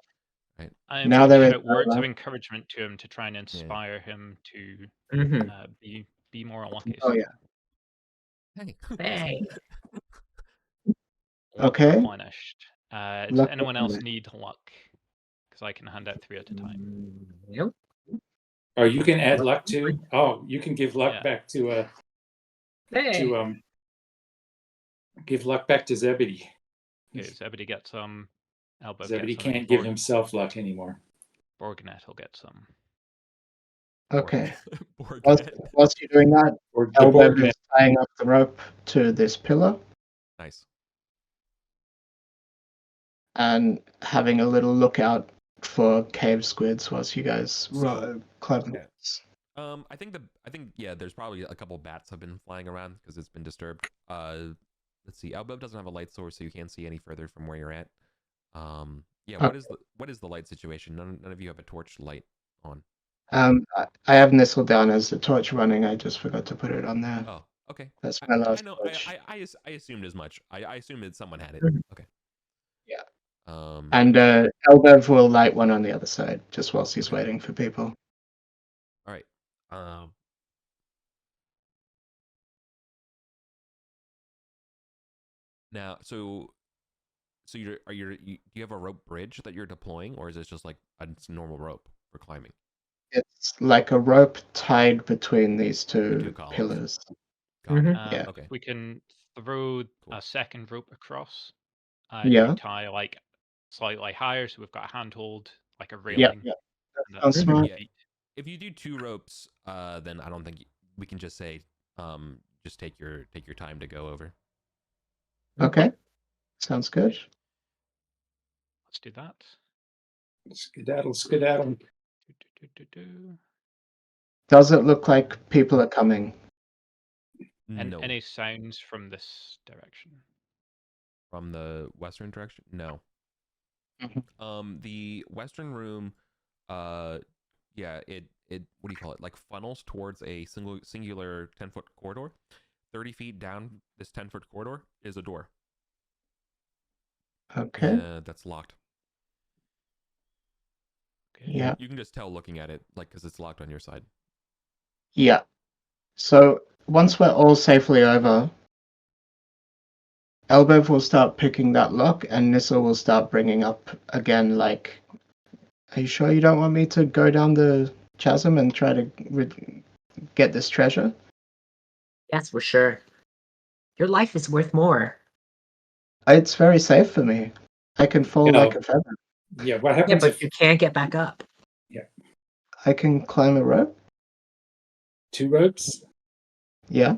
Right. I'm Now going there to is shout words no of luck. encouragement to him to try and inspire him to be more unlucky. Oh, yeah. Hey. Hey. Luck Okay. replenished. Does Luck anyone else replenished. need luck? Because I can hand out 3 at a time. Yep. Oh, you can add luck too. Oh, you can give luck Yeah. back to Hey. give luck back to Zebedee. Okay, Zebedee gets some. Elbow Zebedee gets some. can't give himself luck anymore. Borgnet will get some. Okay. Borgnet. Whilst you're doing that, Or the Elbev board is tying up the rope to this pillar Nice. and having a little lookout for cave squids whilst you guys climb. Yeah. I think there's probably a couple bats have been flying around because it's been disturbed. Let's see. Elbow doesn't have a light source, so you can't see any further from where you're at. Yeah. What is the light situation? None of you have a torch light. on? I have Nistle down as the torch running. I just forgot to put it on there. Oh, okay. That's my I last know. torch. I assumed as much. I assumed that someone had it. Mhm. Okay. Yeah. Um. And Elbev will light one on the other side, just whilst he's Okay. waiting for people. All right. Now, so do you have a rope bridge that you're deploying, or is this just like a normal rope for climbing? It's like a rope tied between these The two two columns. pillars. Got it. Yeah. Okay. We can throw Cool. a second rope across, Yeah. and you tie like slightly higher, so we've got a handhold, like a Yeah. railing. Yeah. That and sounds that's smart. Yeah. If you do 2 ropes, then I don't think we can just say, just take your time to go over. Okay. Sounds good. Let's do that. Skedaddle, skedaddle. Do. Does it look like people are coming? And No. any sounds from this direction? From the western direction? No. Mhm. The western room, yeah, it what do you call it? Like funnels towards a singular 10-foot corridor. 30 feet down this 10-foot corridor is a door. Okay. That's locked. Okay. Yeah. You can just tell looking at it, like, because it's locked on your side. Yeah. So once we're all safely over, Elbev will start picking that lock, and Nissa will start bringing up again, like, are you sure you don't want me to go down the chasm and try to get this treasure? Yes, we're sure. Your life is worth more. It's very safe for me. I can fall Yeah. like a feather. Yeah, what Yeah, happens but if you can't get back up. I can climb a rope. 2 ropes? Yeah.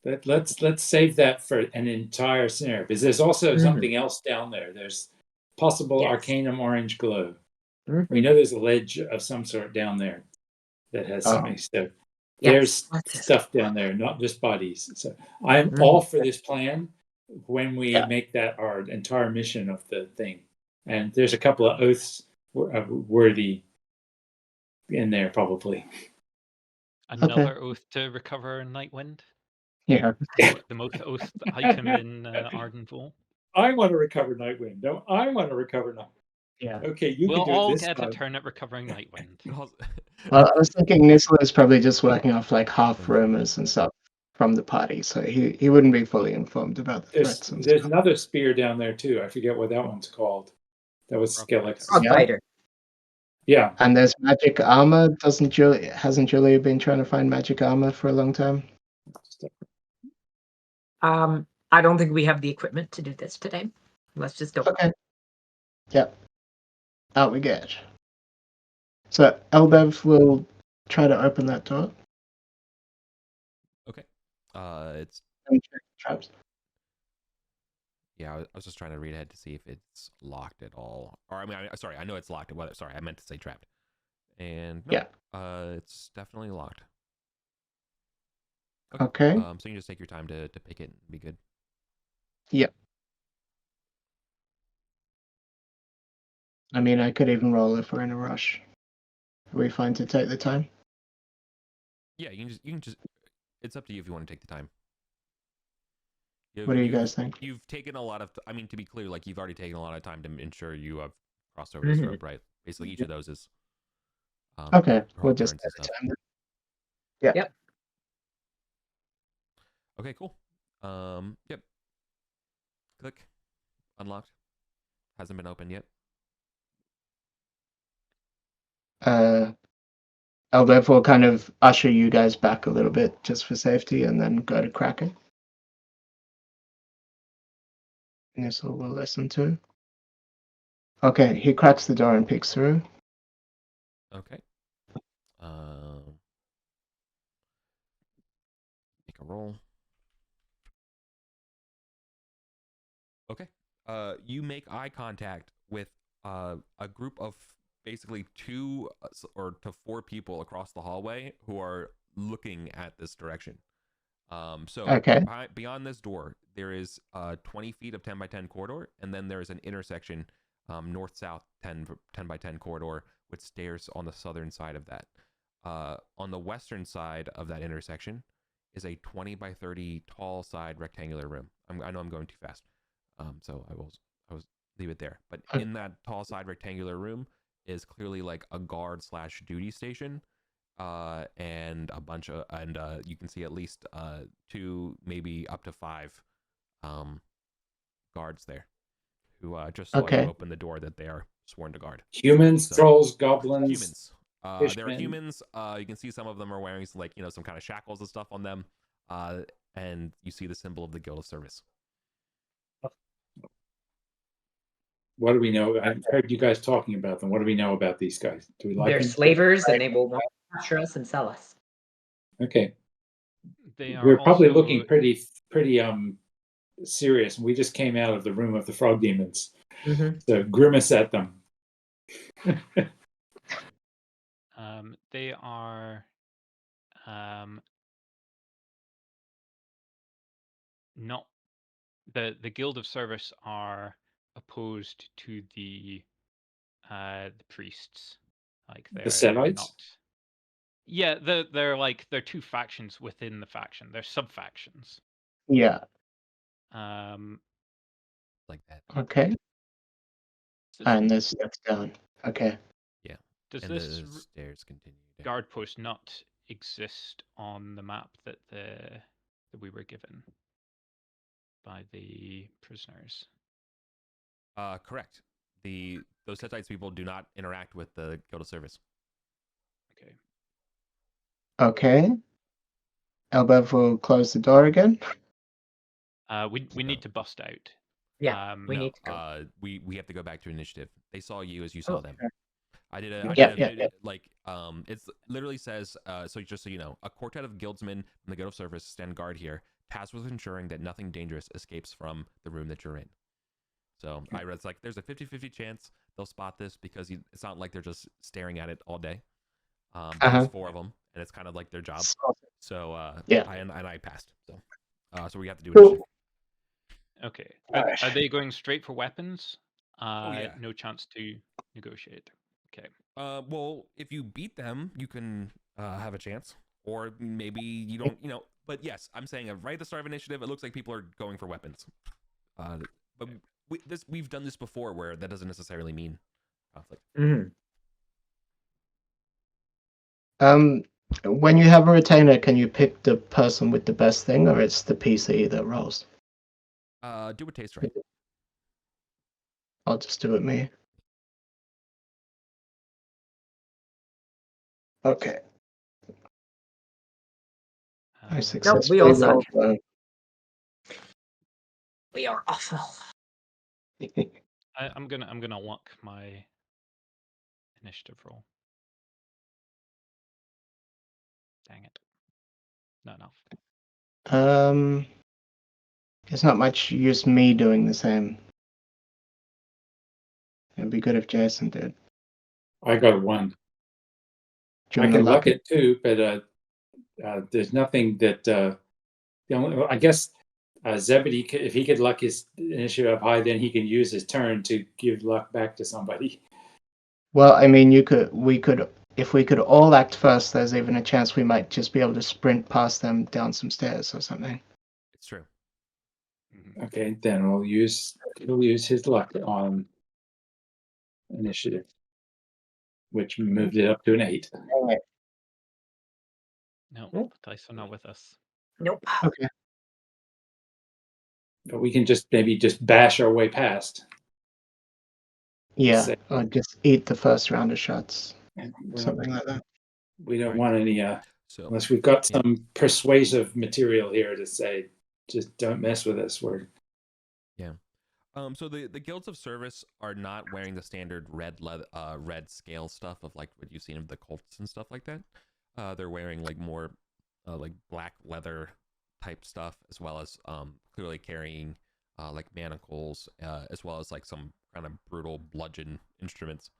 Let's save that for an entire scenario, because there's also something else down there. There's possible Yes. arcanum orange glow. Mhm. We know there's a ledge of some sort down there that has something. So there's Yes, let's stuff down there, not just bodies. So I'm all for this plan when we Yeah. make that our entire mission of the thing. And there's a couple of oaths worthy in there, probably. Another oath to recover Nightwind. Yeah. The most oath item in Arden Vault. I want to recover Nightwind. No, I want to recover Nightwind. Yeah. Okay, you We'll can do it all this get a time. turn at recovering Nightwind. Well, I was thinking Nisla is probably just working off like half rumors and stuff from the party, so he wouldn't be fully informed about the threats and There's stuff. another spear down there too. I forget what that one's called. That was Frog Skellex. Frog Yeah. fighter. Yeah. And there's magic armor. Hasn't Julia been trying to find magic armor for a long time? I don't think we have the equipment to do this today. Let's just go. Okay. Yep. Out we get. So Elbev will try to open that door Okay. It's and check the traps. yeah. I was just trying to read ahead to see if it's locked at all. Or I mean, sorry, I know it's locked. What? Sorry, I meant to say trapped. And no, it's definitely locked. Okay. So you can just take your time to pick it and be good. Yep. I mean, I could even roll if we're in a rush. Are we fine to take the time? Yeah, you can just. It's up to you if you want to take the time. What do you guys think? You've taken a lot of. I mean, to be clear, like you've already taken a lot of time to ensure you have crossed over this rope, right? Basically, each of those is. Okay, her we'll own just turns take and the stuff. time. Yeah. Yep. Okay, cool. Yep. Click. Unlocked. Hasn't been opened yet. Elbev will kind of usher you guys back a little bit just for safety and then go to crack it. And this will listen to. Okay, he cracks the door and peeks through. Okay. Make a roll. Okay. You make eye contact with a group of basically 2 or to 4 people across the hallway who are looking at this direction. So Okay. beyond this door, there is 20 feet of 10 by 10 corridor, and then there's an intersection north-south 10 by 10 corridor with stairs on the southern side of that. On the western side of that intersection is a 20 by 30 tall side rectangular room. I know I'm going too fast, so I will leave it there. But in that tall side rectangular room is clearly like a guard / duty station, and a bunch of you can see at least 2, maybe up to 5 guards there who just saw you open the door that they are sworn to guard. Humans, trolls, goblins. Humans. There are humans. You can see some of them are wearing some kind of shackles and stuff on them. And you see the symbol of the Guild of Service. What do we know? I've heard you guys talking about them. What do we know about these guys? Do we like They're them? slavers, and they will capture us and sell us. Okay. We're probably looking pretty serious. We just came out of the room of the frog demons. Mm-hmm. So grimace at them. They are not the Guild of Service are opposed to the priests. Like the Sellites? Not. Yeah, they're 2 factions within the faction. They're sub-factions. Yeah. Like that. Okay. And there's steps down. Okay. Yeah. Does and this the stairs continue down. Guard post not exist on the map that we were given by the prisoners? Correct. Those Settites people do not interact with the Guild of Service. Okay. Okay. Elbev will close the door again. We need to bust out. Yeah, we need to go. We have to go back to initiative. They saw you as you saw them. I did a it literally says so just so you know, a quartet of guildsmen from the Guild of Service stand guard here, tasked with ensuring that nothing dangerous escapes from the room that you're in. So I read it's like there's a 50-50 chance they'll spot this because it's not like they're just staring at it all day. There's 4 of them, and it's kind of like their job. So I passed. So we have to do it. Okay. Are they going straight for weapons? Yeah. No chance to negotiate. Okay. Well, if you beat them, you can have a chance, or maybe you don't. But yes, I'm saying right at the start of initiative, it looks like people are going for weapons. But we've done this before, where that doesn't necessarily mean conflict. Mm-hmm. When you have a retainer, can you pick the person with the best thing, or it's the PC that rolls? Do what tastes right. I'll just do it me. Okay. I successfully rolled. We are awful. I'm gonna lock my initiative roll. Dang it. Not enough. There's not much use me doing the same. It'd be good if Jason did. I got 1. I can luck it too, but there's nothing that. I guess Zebedee, if he could luck his initiative up high, then he can use his turn to give luck back to somebody. Well, I mean, we could, if we could all act first, there's even a chance we might just be able to sprint past them down some stairs or something. It's true. Okay, then we'll use his luck on initiative, which moved it up to an 8. No, dice are not with us. Nope. Okay. But we can maybe bash our way past. Yeah, or just eat the first round of shots. Something like that. We don't want any, unless we've got some persuasive material here to say, just don't mess with us. Yeah. So the Guilds of Service are not wearing the standard red scale stuff of like what you've seen of the cults and stuff like that. They're wearing like more like black leather type stuff, as well as clearly carrying like manacles, as well as like some kind of brutal bludgeon instruments.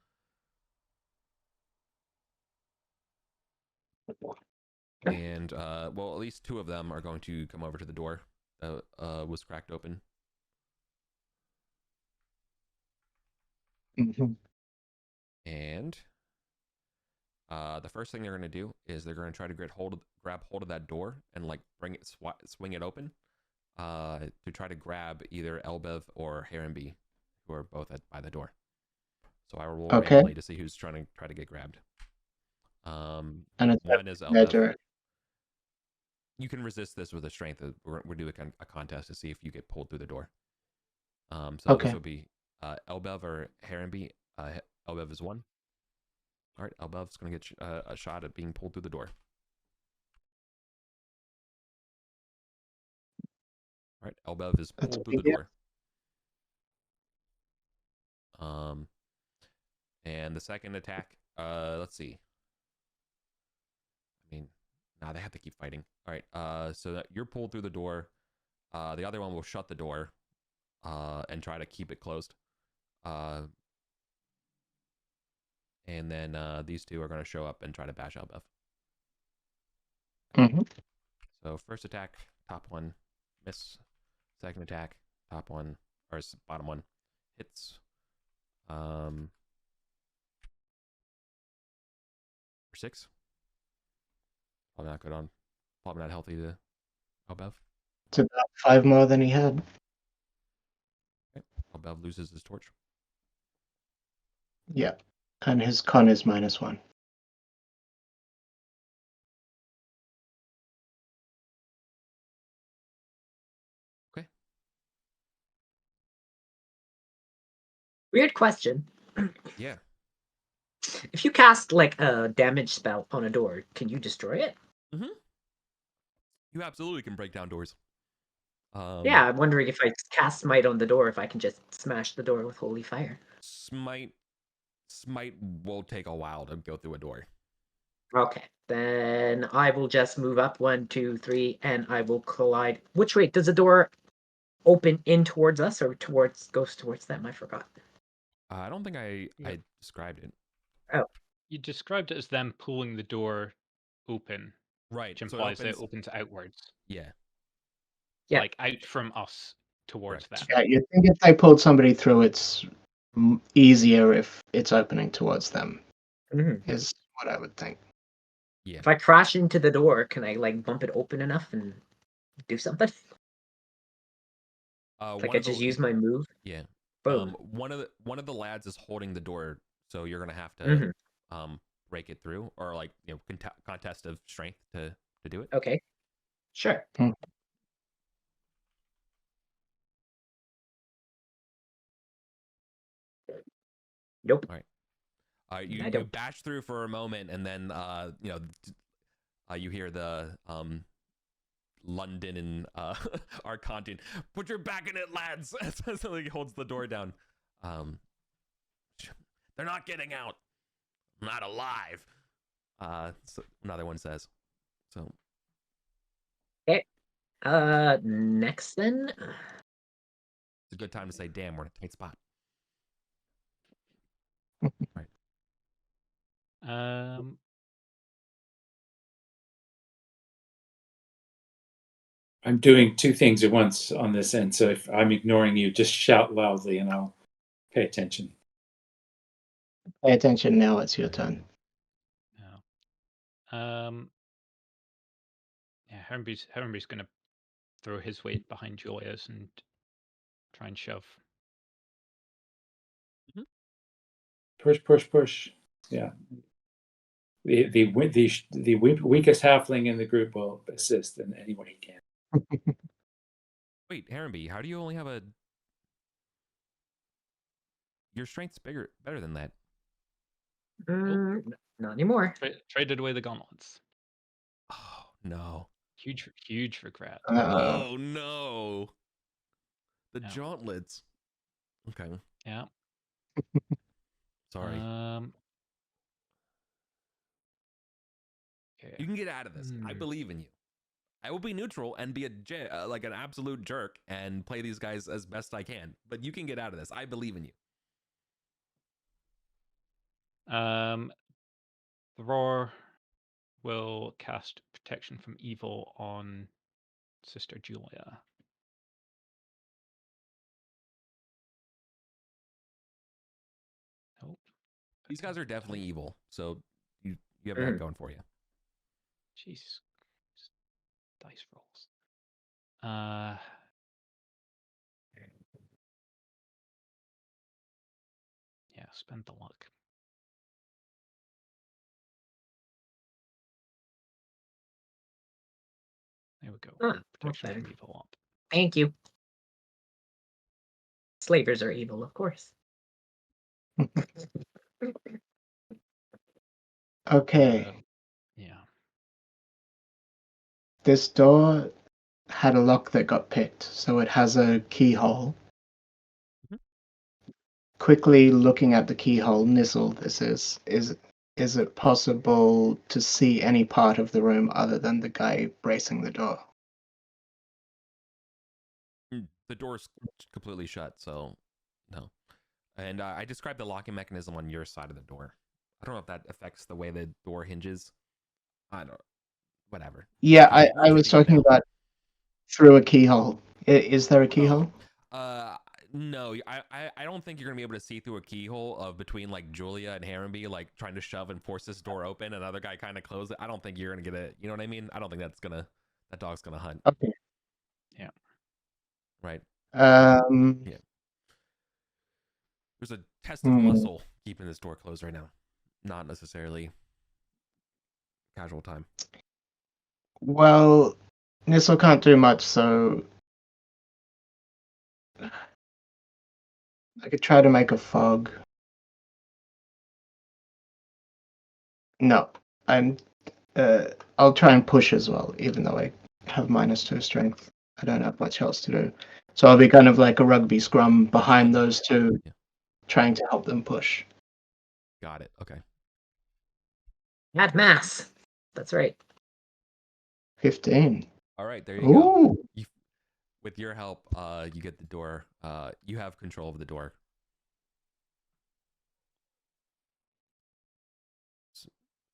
And well, at least 2 of them are going to come over to the door that was cracked open. Mm-hmm. And the first thing they're going to do is they're going to try to grab hold of that door and like swing it open to try to grab either Elbev or Harenby, who are both by the door. So I will roll Okay. randomly to see who's trying to get grabbed. And One is Elbev. You can resist this with a strength. We're doing a contest to see if you get pulled through the door. So this will be Elbev or Harenby. Elbev is 1. All right, Elbev's going to get a shot at being pulled through the door. All right, Elbev is pulled through the door. And the second attack, let's see. I mean, they have to keep fighting. All right, so that you're pulled through the door. The other one will shut the door and try to keep it closed. And then these two are going to show up and try to bash Elbev. Mm-hmm. So first attack, top one, miss. Second attack, top one, or bottom one, hits. For 6. Probably not good on. Probably not healthy to Elbev. It's about 5 more than he had. Okay. Elbev loses his torch. Yeah. And his con is -1. Okay. Weird question. Yeah. If you cast like a damage spell on a door, can you destroy it? Mm-hmm. You absolutely can break down doors. Yeah, I'm wondering if I cast Smite on the door, if I can just smash the door with Holy Fire. Smite will take a while to go through a door. Okay, then I will just move up 1, 2, 3, and I will collide. Which way does the door open in towards us or goes towards them? I forgot. I don't think I described it. Oh, You described it as them pulling the door open, right? Which implies it opens outwards. Yeah. Yeah. Like out from us towards them. Yeah, you think if they pulled somebody through, it's easier if it's opening towards them. Mm-hmm. Is what I would think. Yeah. If I crash into the door, can I like bump it open enough and do something? Like I just use my move. Yeah. Boom. One of the lads is holding the door, so you're gonna have to break it through, or like contest of strength to do it. Okay. Sure. Nope. All right. You bash through for a moment, and then you hear the London and Arcontin, put your back in it, lads. So he holds the door down. They're not getting out. I'm not alive. So another one says. So. Okay. Next then. It's a good time to say, damn, we're in a tight spot. Right. I'm doing 2 things at once on this end, so if I'm ignoring you, just shout loudly and I'll pay attention. Pay attention now, it's your turn. Yeah, Hermby's gonna throw his weight behind Julia's and try and shove. Push. Yeah. The weakest halfling in the group will assist in any way he can. Wait, Harenby, how do you only have a... Your strength's better than that. Not anymore. Traded away the gauntlets. Oh, no. Huge regret. Oh, no. The gauntlets. Okay. Yeah. Sorry. Okay. You can get out of this. I believe in you. I will be neutral and be like an absolute jerk and play these guys as best I can. But you can get out of this. I believe in you. Thror will cast Protection from Evil on Sister Julia. These guys are definitely evil, so you have that going for you. Jeez. Dice rolls. Yeah, spend the luck. There we go. Protection okay. from evil up. Thank you. Slavers are evil, of course. Okay. Yeah. This door had a lock that got picked, so it has a keyhole. Mhm. Quickly looking at the keyhole, Nizzle, this is it possible to see any part of the room other than the guy bracing the door? The door's completely shut, so no. And I described the locking mechanism on your side of the door. I don't know if that affects the way the door hinges. I don't. Whatever. Yeah, We're I was keeping it talking now. about through a keyhole. Is there a Oh, keyhole? no. I don't think you're gonna be able to see through a keyhole of between like Julia and Harrenby, like trying to shove and force this door open. Another guy kind of close it. I don't think you're gonna get it. You know what I mean? I don't think that dog's gonna hunt. Okay. Yeah. Right. Um. Yeah. There's a test of Hmm. muscle keeping this door closed right now, not necessarily casual time. Well, Nissel can't do much, so I could try to make a fog. No, I'm. I'll try and push as well, even though I have -2 strength. I don't have much else to do, so I'll be kind of like a rugby scrum behind those two, Yeah. trying to help them push. Got it. Okay. At mass. That's right. 15. All right. There you go. Ooh. With your help, you get the door. You have control of the door.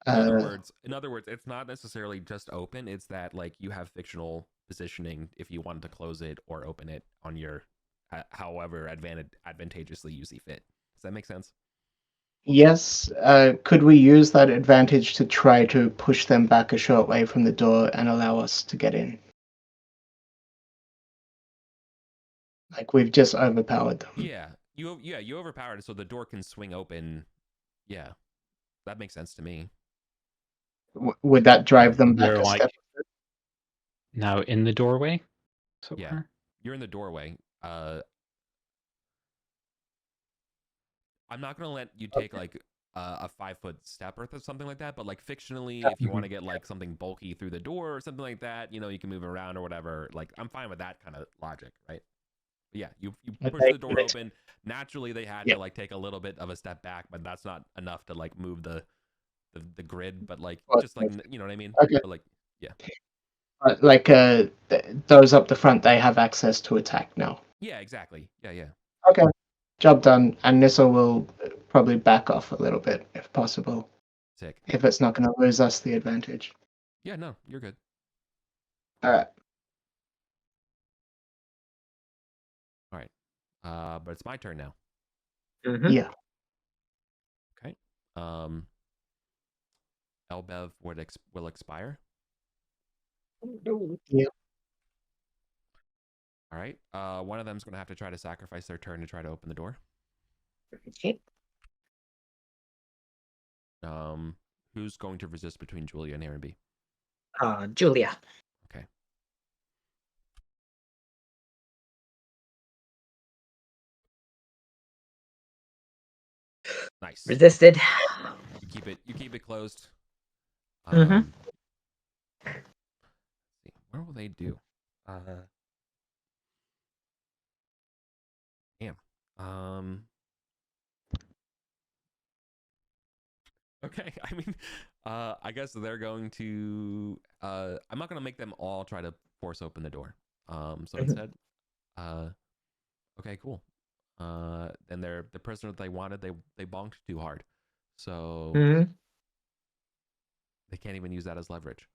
In other words, it's not necessarily just open. It's that like you have fictional positioning if you wanted to close it or open it on your, however advantageously you see fit. Does that make sense? Yes. Could we use that advantage to try to push them back a short way from the door and allow us to get in? Like we've just overpowered them. Yeah. You overpowered it so the door can swing open. Yeah. That makes sense to me. Would that drive them back They're a like step? now in the doorway. So Yeah. far. You're in the doorway. I'm not gonna let you take like a 5-foot step or something like that, but like fictionally, if you want to get like something bulky through the door or something like that, you can move around or whatever. Like I'm fine with that kind of logic, right? But yeah, you push the door open. Naturally, they had to like take a little bit of a step back, but that's not enough to like move the grid. But like just like you know what I mean? Okay. But like yeah. Like those up the front, they have access to attack now. Yeah, exactly. Yeah. Okay, job done. And Nissa will probably back off a little bit if possible, Sick. if it's not going to lose us the advantage. Yeah, no, you're good. All right. All right. But it's my turn now. Mm-hmm. Yeah. Okay. Elbev will expire. Yeah. All right. One of them's going to have to try to sacrifice their turn to try to open the door. Okay. Who's going to resist between Julia and Harrenby? Julia. Okay. Nice. Resisted. You keep it closed. Mm-hmm. Let's see. What will they do? Damn. Okay. I mean, I guess they're going to. I'm not going to make them all try to force open the door. So instead, okay, cool. Then the prisoner that they wanted, they bonked too hard, so they can't even use that as leverage.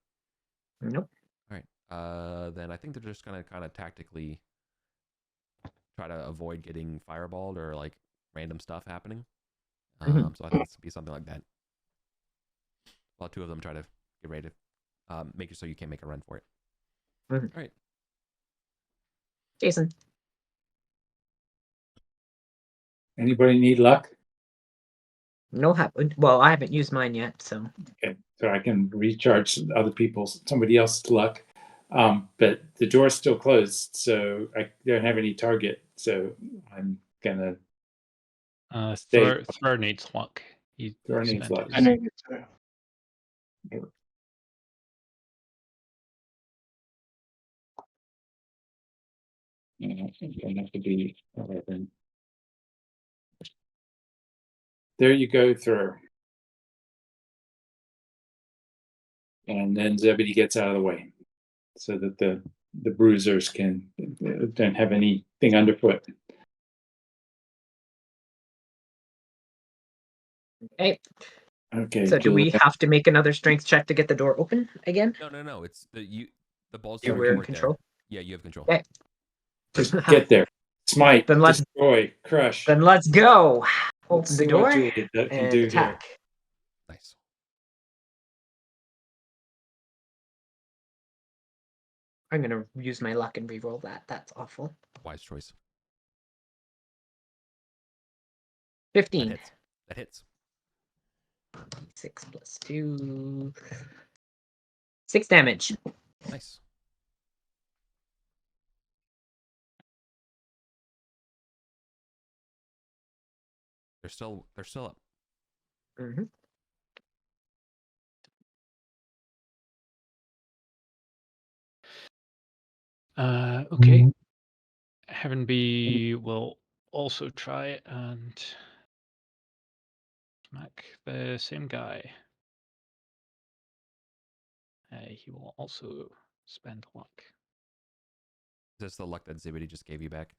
Nope. All right. Then I think they're just gonna kind of tactically try to avoid getting fireballed or like random stuff happening. So I think it's be something like that. While two of them try to get ready to make it so you can't make a run for it. All right. Jason. Anybody need luck? No, well, I haven't used mine yet, so. Okay, so I can recharge somebody else's luck. But the door's still closed, so I don't have any target. So I'm gonna Thor needs luck. Thor needs luck. I need it too. Have to be 11. There you go, Thor. And then Zebedee gets out of the way, so that the bruisers don't have anything underfoot. Okay. Okay. So do we have to make another strength check to get the door open again? No. It's the balls. You were in control. Yeah, you have control. Okay. Just get there. Smite. Then let's destroy. Crush. Then let's go. Open Let's the see door what Julia can and do attack. here. Nice. I'm gonna use my luck and re-roll that. That's awful. Wise choice. 15. That hits. 6 plus 2. 6 damage. Nice. They're still up. Mm-hmm. Okay. Heaven B will also try and smack the same guy. He will also spend luck. Is this the luck that Zebedee just gave you back?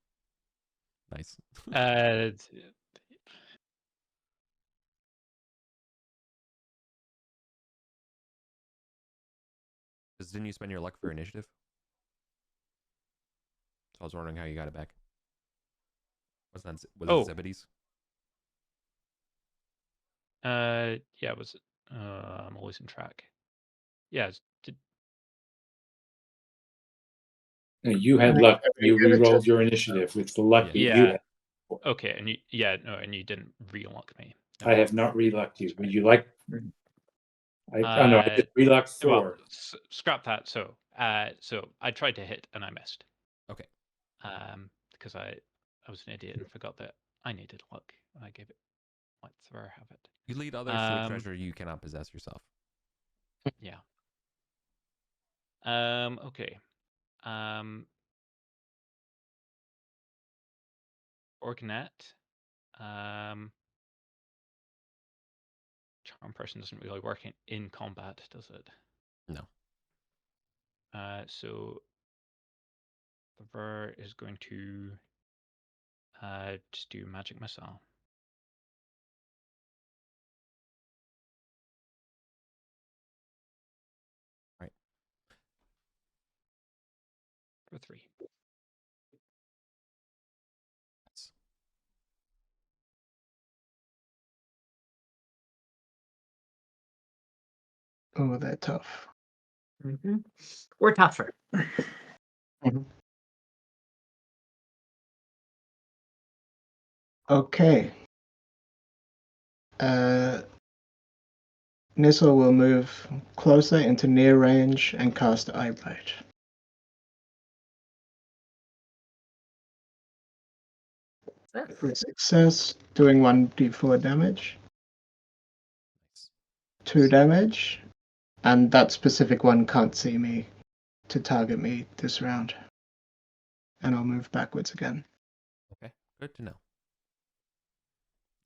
Nice. Didn't you spend your luck for initiative? So I was wondering how you got it back. Was it Zebedee's? Yeah, it was. I'm always in track. Yeah. You had luck. You re-rolled your initiative with the luck that you had. Okay, and you didn't re-luck me. No. I have not re-lucked you. Would you like? I just re-lucked Thor. Well, scrap that. So I tried to hit and I missed. Okay. Because I was an idiot and forgot that I needed luck. And I gave it. Let Thor have it. You lead others to a treasure you cannot possess yourself. Yeah. Okay. Organet. Charm person doesn't really work in combat, does it? No. So the Ver is going to just do magic missile. Right. For 3. Oh, they're tough. Mm-hmm. We're tougher. Mm-hmm. Okay. Nissa will move closer into near range and cast Eye Bite. Success, doing 1d4 damage. 2 damage. And that specific one can't see me to target me this round. And I'll move backwards again. Okay, good to know.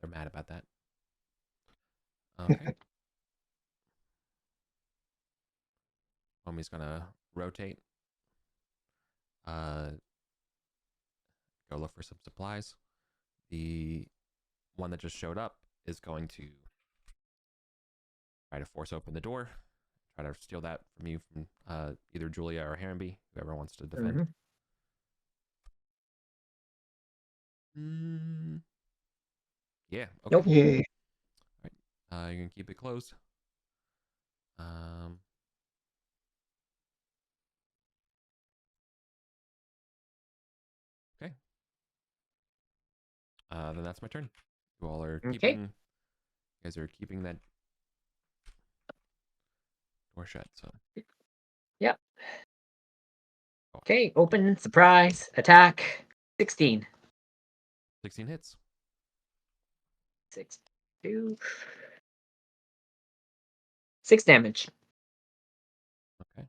They're mad about that. Okay. Homie's gonna rotate. Go look for some supplies. The one that just showed up is going to try to force open the door. Try to steal that from you from either Julia or Harenby, whoever wants to defend. Mm-hmm. Yeah. Okay. Nope. Yeah. You can keep it closed. Okay. Then that's my turn. You all are keeping. You guys are keeping that door shut. So. Yep. Okay. Open. Surprise. Attack. 16. 16 hits. 6, 2. 6 damage. Okay.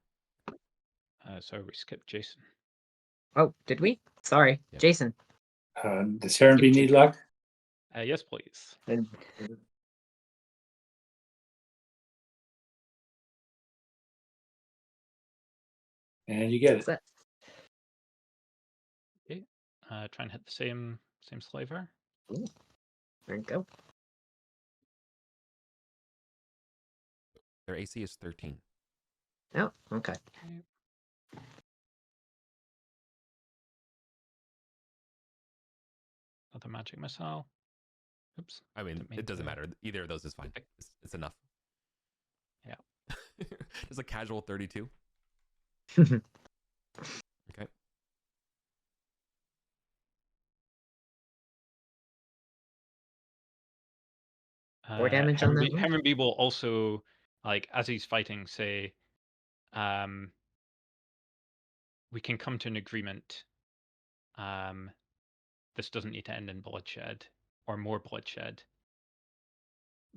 So we skipped Jason. Oh, did we? Sorry, Yep. Jason. Does Herenby need luck? Yes, please. And And you get it. success. Okay. Try and hit the same slaver. Ooh, there you go. Their AC is 13. Oh, okay. Another magic missile. Oops. I mean, it doesn't matter. Either of those is fine. It's enough. Yeah. Just a casual 32. Okay. More damage on that one? Herenby will also, like, as he's fighting, say, we can come to an agreement. This doesn't need to end in bloodshed or more bloodshed.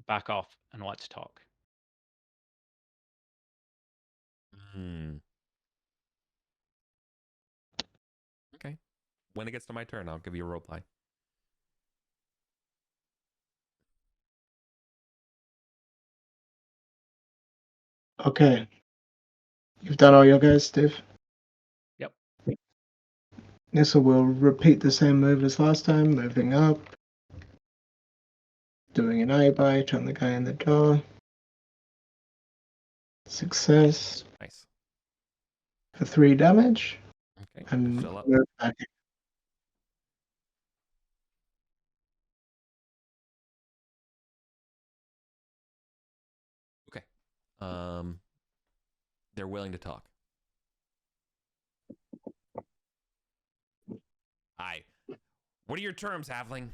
Back off and let's talk. Okay. When it gets to my turn, I'll give you a roleplay. Okay. You've done all your guys, Steve? Yep. Nissa will repeat the same move as last time, moving up, doing an eye bite on the guy in the door. Success. Nice. For 3 damage. Okay. And Fill up. move back. Okay. They're willing to talk. Aye. What are your terms, Halfling?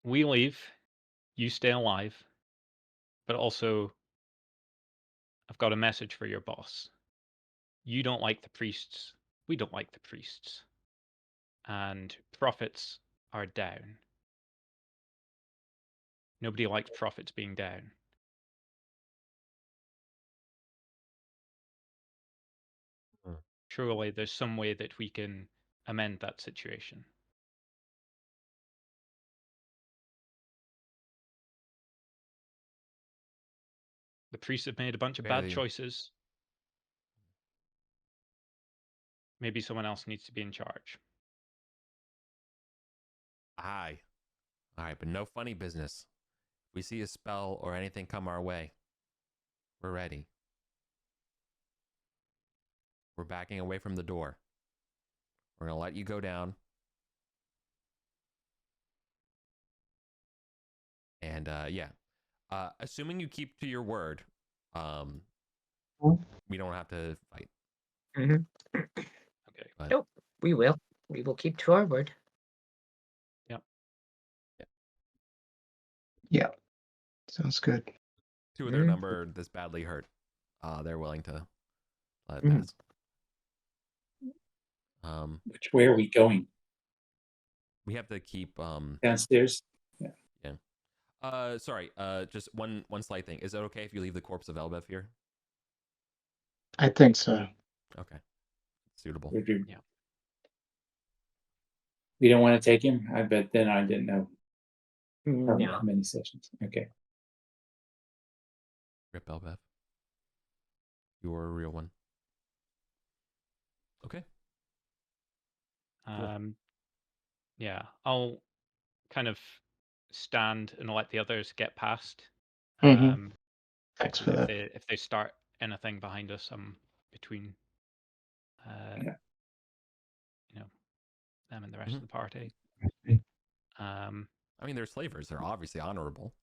We leave. You stay alive. But also, I've got a message for your boss. You don't like the priests. We don't like the priests. And profits are down. Nobody likes profits being down. Surely there's some way that we can amend that situation. The priests have made a bunch of bad choices. Maybe someone else needs to be in charge. Aye. All right, but no funny business. If we see a spell or anything come our way, we're ready. We're backing away from the door. We're going to let you go down. And yeah, assuming you keep to your word, we don't have to fight. Mm-hmm. Okay. But, nope, we will. We will keep to our word. Yep. Yeah. Sounds good. 2 of their number this badly hurt. They're willing to let it pass. Which way are we going? We have to keep downstairs. Yeah. Sorry. Just one slight thing. Is it okay if you leave the corpse of Elbev here? I think so. Okay. Suitable. Yeah. We don't want to take him. I bet then I didn't know No. how many sessions. Okay. Rip Elbev. You're a real one. Okay. Cool. Yeah, I'll kind of stand and let the others get past. Thanks for that. If they start anything behind us, I'm between. them and the rest of the party. I mean, they're slavers. They're obviously honorable.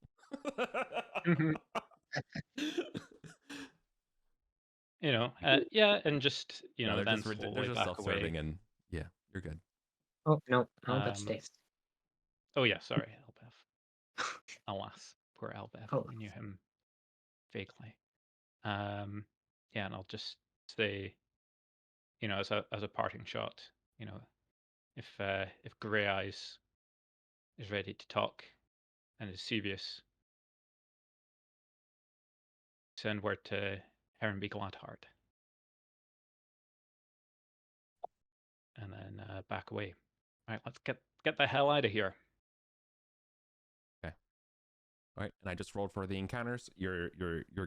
You know, yeah, and just No, they're then just they're slowly just back away. self-serving, and yeah, you're good. Oh no, that stays. Oh yeah, sorry, Elbeth. Alas, poor Elbeth. Oh. We knew him vaguely. Yeah, and I'll just say, as a parting shot, if Grey Eyes is ready to talk and is serious, send word to Herrenby Gladheart. And then back away. All right, let's get the hell out of here. Okay. All right, and I just rolled for the encounters. You're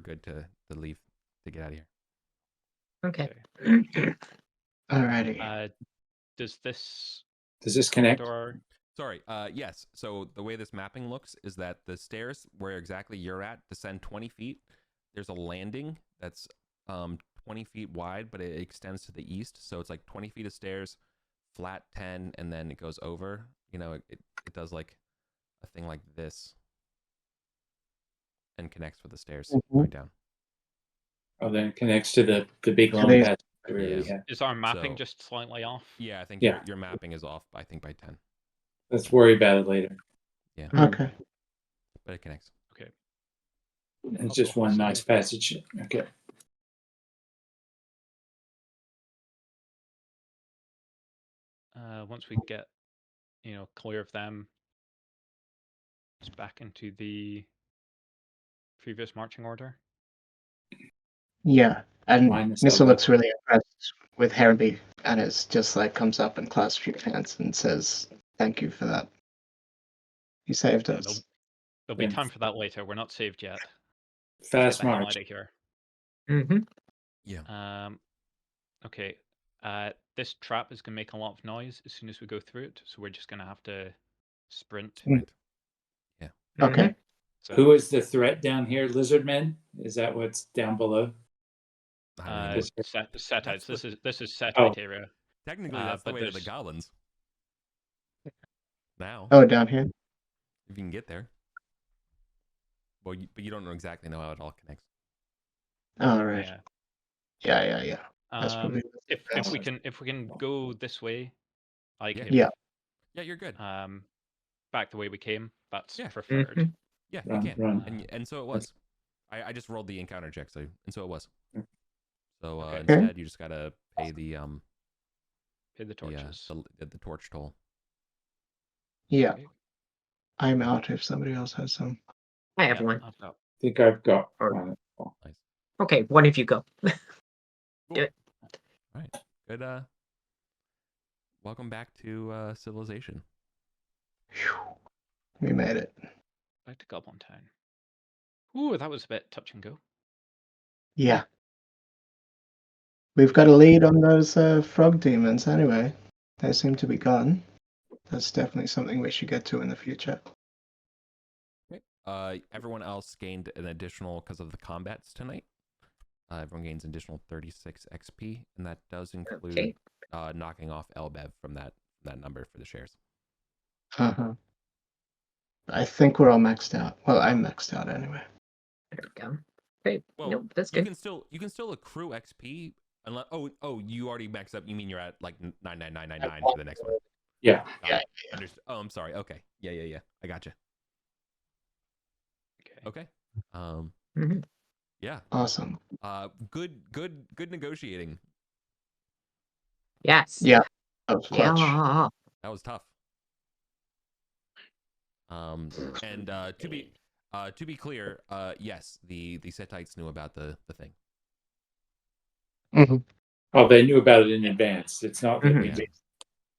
good to leave, to get out of here. Okay. Alrighty. Does this connect? corridor... Sorry. Yes. So the way this mapping looks is that the stairs where exactly you're at descend 20 feet. There's a landing that's 20 feet wide, but it extends to the east. So it's like 20 feet of stairs, flat 10, and then it goes over. It does like a thing like this and connects with the stairs going down. Oh, then it connects to the big long these- passage. Is our mapping So- just slightly off? Yeah, I think Yeah. your mapping is off, I think, by 10. Let's worry about it later. Yeah. Okay. But it connects. Okay. It's just one nice passage. Okay. Once we get, clear of them, it's back into the previous marching order. Yeah, and Minus Nissa Elba. looks really impressed with Herrenby, and is just like comes up and clasps your hands and says, "Thank you for that. You saved Yeah, us." There'll be time for that later. We're not saved yet. Fast Get the hell march. out of here. Mm-hmm. Yeah. Okay. This trap is gonna make a lot of noise as soon as we go through it, so we're just gonna have to sprint. Right. Yeah. Okay. So, Who is the threat down here? Lizard men? Is that what's down below? I don't even know. set outs. That's This is set Oh. out area. Technically, that's the but way to the there's- goblins. Now, Oh, down here. if you can get there. Well, but you don't know exactly know how it all connects. All right. Yeah. Yeah. That's probably If we can go this way, like Yeah. Yeah, you're good. back the way we came, that's Yeah. preferred. Mhm. Yeah, Run, you can. run. And so it was. I just rolled the encounter check, and so it was. So Okay. instead, you just gotta pay the Pay the torches. the torch toll. Yeah. Okay. I'm out if somebody else has some. Hi Yeah, everyone. I've got- I think I've got Or- one. Nice. Okay, one of you go. Cool. Do it. All right. Good. Welcome back to civilization. Phew. We made it. back to Goblin Town. Ooh, that was a bit touch and go. Yeah. We've got a lead on those frog demons anyway. They seem to be gone. That's definitely something we should get to in the future. Okay. Everyone else gained an additional, because of the combats tonight. Everyone gains an additional 36 XP, and that does include Okay. knocking off Elbev from that number for the shares. Uh-huh. I think we're all maxed out. Well, I'm maxed out anyway. There we go. Okay. Well, Nope, that's you good. can still accrue XP unless you already maxed up. You mean you're at like 99999 for the next one? Yeah. Yeah. Oh, I'm sorry. Okay. Yeah. I gotcha. Okay. Mhm. Yeah. Awesome. Good negotiating. Yes. Yeah. That was clutch. Yeah. That was tough. And to be clear, yes, the Setites knew about the thing. Mm-hmm. Oh, they knew about it in advance. It's not that we Yeah. just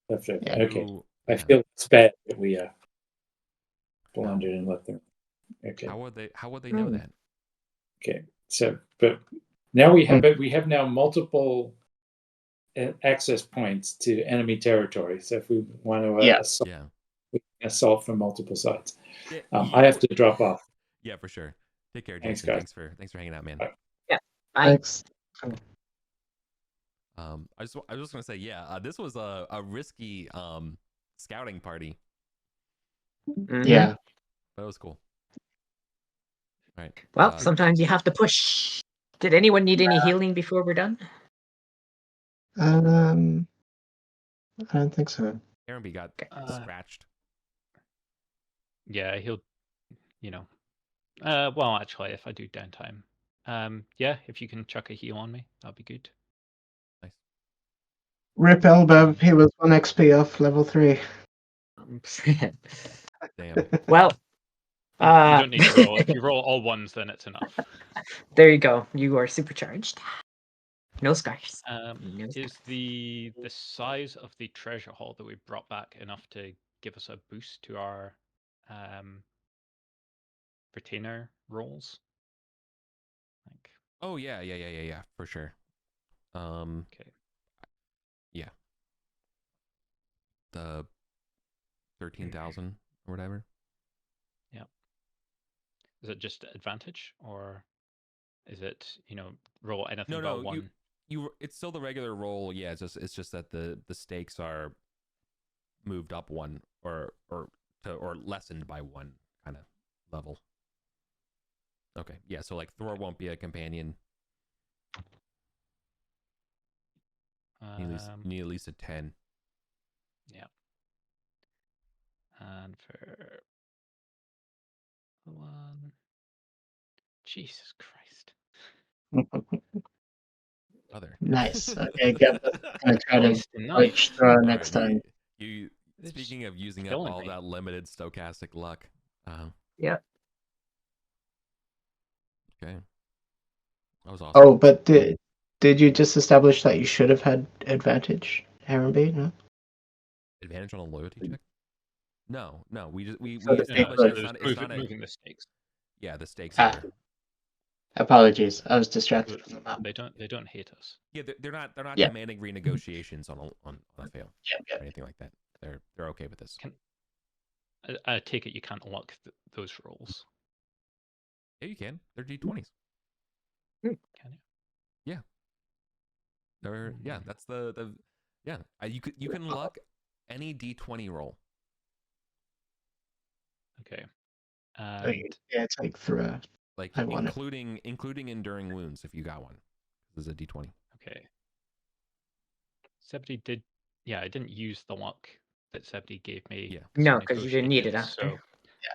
left it. Yeah. Okay. Who- I yeah. feel it's bad that we blundered and left them. Okay. How would they know Mm. that? Okay. So, but now we have now multiple access points to enemy territory. So if we want to Yeah. assault, Yeah. we can assault from multiple sides. Yeah, I have to drop off. Yeah, for sure. Take care, Thanks, Jason. guys. Thanks for hanging out, man. Bye. Bye. Thanks. I was just gonna say, yeah, this was a risky scouting party, Mhm. Yeah. but it was cool. All right. Well, sometimes you have to push. Did anyone need any healing before we're done? I don't think so. Aaron B got scratched. Yeah, he'll, well, actually, if I do downtime, yeah, if you can chuck a heal on me, that'd be good. Nice. Rip Elbow, he was 1 XP off level 3. Damn. Well, You don't need to roll. If you roll all ones, then it's enough. There you go. You are supercharged. No scars. Is the size of the treasure haul that we brought back enough to give us a boost to our retainer rolls? Like, Oh yeah, for sure. okay. Yeah. The 13,000 or whatever. Yeah. Is it just advantage, or is it roll anything but one? It's still the regular roll. Yeah, it's just that the stakes are moved up one or lessened by one kind of level. Okay, yeah. So like Thor won't be a companion. You need at least a 10. Yeah. And for one, Jesus Christ. Other. Nice. Okay, get gonna try to Nice. poach throw next time. You speaking of using up killing all me. that limited stochastic luck. Yep. Okay. That was awesome. Oh, but did you just establish that you should have had advantage, Aaron B? No? Advantage on a loyalty check? No. We So the established stakes it's not moving the stakes. Yeah, the stakes Ah. are. Apologies, I was distracted from the map. They don't hate us. Yeah, they're not Yeah. demanding renegotiations on a fail Yeah. or anything like that. They're okay with this. I take it you can't unlock those rolls. Yeah, you can. They're D20s. Can you? Yeah. That's the yeah. You can unlock any D20 roll. Okay. Yeah, it's like throughout. Like I want including enduring wounds if you got one. This is a D20. Okay. Sebedy did. Yeah, I didn't use the luck that Sebedy gave me. Yeah. No, because you didn't need it after.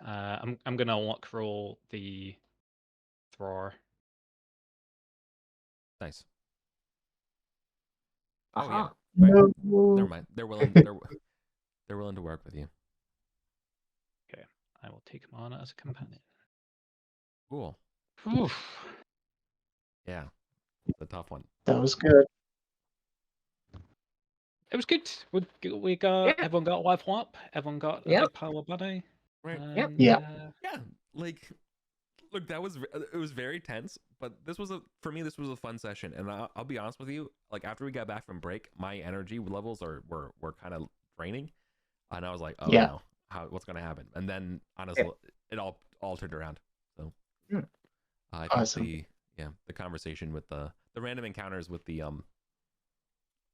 So, I'm gonna luck roll the thrower. Nice. Uh-huh. Oh yeah. No. Never mind. They're willing to work with you. Okay. I will take him on as a companion. Cool. Oof. Yeah. The tough one. That was good. It was good. We got everyone got a life up. Everyone got a big pile of money. Right. Yep. Yeah. Yeah. Like, look, it was very tense, but for me this was a fun session, and I'll be honest with you. Like after we got back from break, my energy levels were kind of draining, and I was like, oh no, what's gonna happen? And then honestly, it all turned around. So I think the conversation with the random encounters with the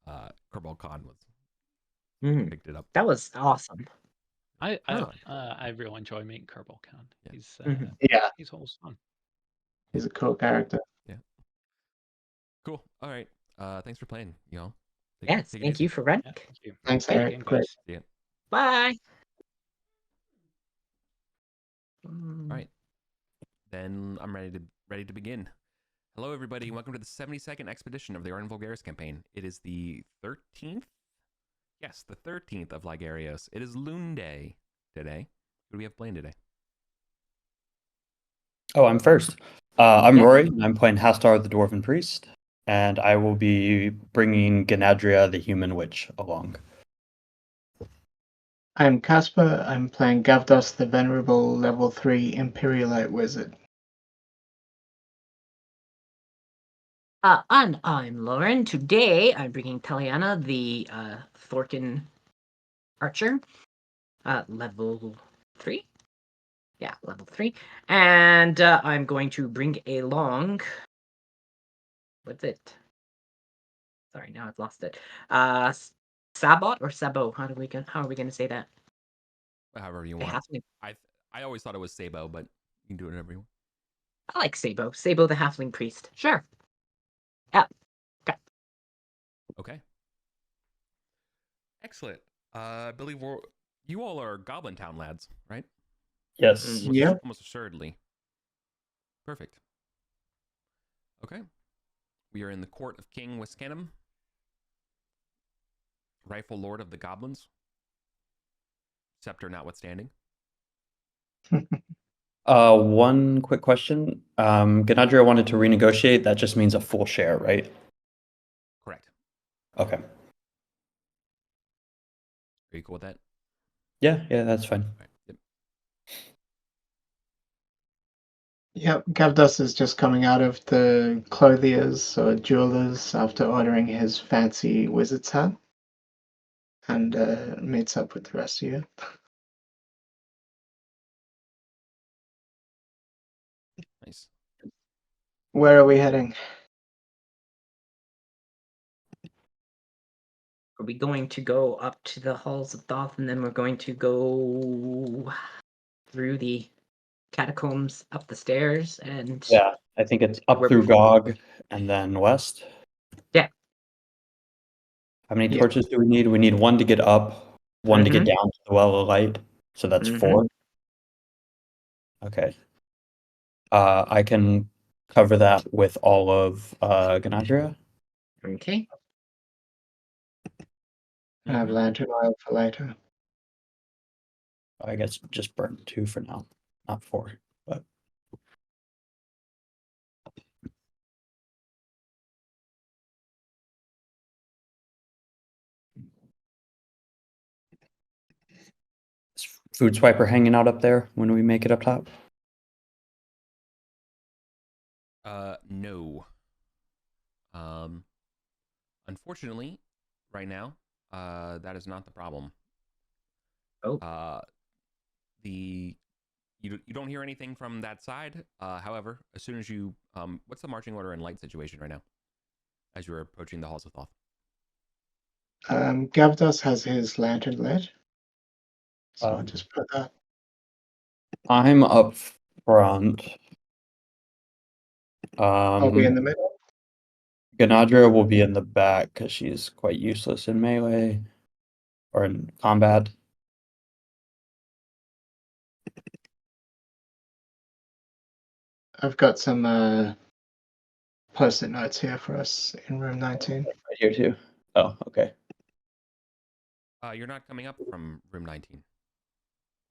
Kerbal Khan picked it up. That was awesome. I really enjoy meeting Kerbal Khan. Yeah. He's always fun. He's a cool character. Yeah. Cool. All right. Thanks for playing, y'all. Yes, thank you for running. Yeah, thank you. Thanks, Good Eric. game, Great. guys. Yeah. Bye. All right. Then I'm ready to begin. Hello, everybody. Welcome to the 72nd expedition of the Arden Vulgaris campaign. It is the 13th. Yes, the 13th of Ligarios. It is Loon Day today. Who do we have playing today? Oh, I'm first. I'm Rory. I'm playing Hastar, the Dwarven Priest, and I will be bringing Ganadria, the Human Witch, along. I'm Casper. I'm playing Gavdos, the Venerable Level 3 Imperialite Wizard. And I'm Lauren. Today I'm bringing Taliana, the Thorkin Archer, level 3. Yeah, level 3. And I'm going to bring along. What's it? Sorry, now I've lost it. Sabot or Sabo? How are we gonna say that? However you The want. halfling. I always thought it was Sabo, but you can do it however you want. I like Sabo. Sabo the halfling priest. Sure. Yeah. Okay. Okay. Excellent. I believe you all are Goblin Town lads, right? Yes. Mhm. Yep. Almost assuredly. Perfect. Okay. We are in the court of King Wiscanum, rightful lord of the goblins, scepter notwithstanding. One quick question. Ganadria wanted to renegotiate. That just means a full share, right? Correct. Okay. Are you cool with that? Yeah, that's fine. Right. Yep. Yep, Gavdas is just coming out of the clothiers or jewelers after ordering his fancy wizard's hat and meets up with the rest of you. Nice. Where are we heading? Are we going to go up to the halls of Thoth and then we're going to go through the catacombs, up the stairs, and Yeah, I think it's up Where through before? Gog and then west. Yeah. How many Yeah. torches do we need? We need one to get up, one to get Mhm. down to the well of light. So that's Mhm. 4. Okay. I can cover that with all of Ganadria. Okay. I have Mhm. lantern oil for later. I guess just burn 2 for now, not 4. But is Food Swiper hanging out up there when we make it up top? No. Unfortunately, right now, that is not the problem. Oh. You don't hear anything from that side. However, as soon as you what's the marching order and light situation right now? As you're approaching the halls of Thoth. Gavdas has his lantern lit, so I'll Um, just put that. I'm up front. I'll be in the middle. Ganadra will be in the back because she's quite useless in melee or in combat. I've got some post-it notes here for us in room 19. Right here too. Oh, okay. You're not coming up from room 19.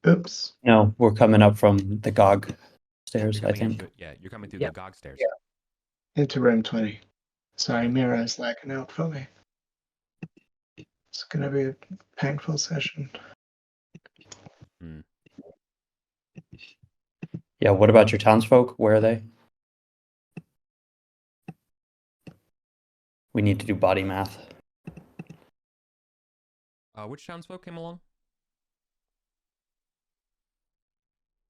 Oops. No, we're coming up from the GOG You're stairs, I coming think. into you're coming through Yeah. the GOG stairs. Yeah. Into room 20. Sorry, Okay. Mira's lacking out for me. It's going to be a painful session. Hmm. Yeah, what about your townsfolk? Where are they? We need to do body math. Which townsfolk came along?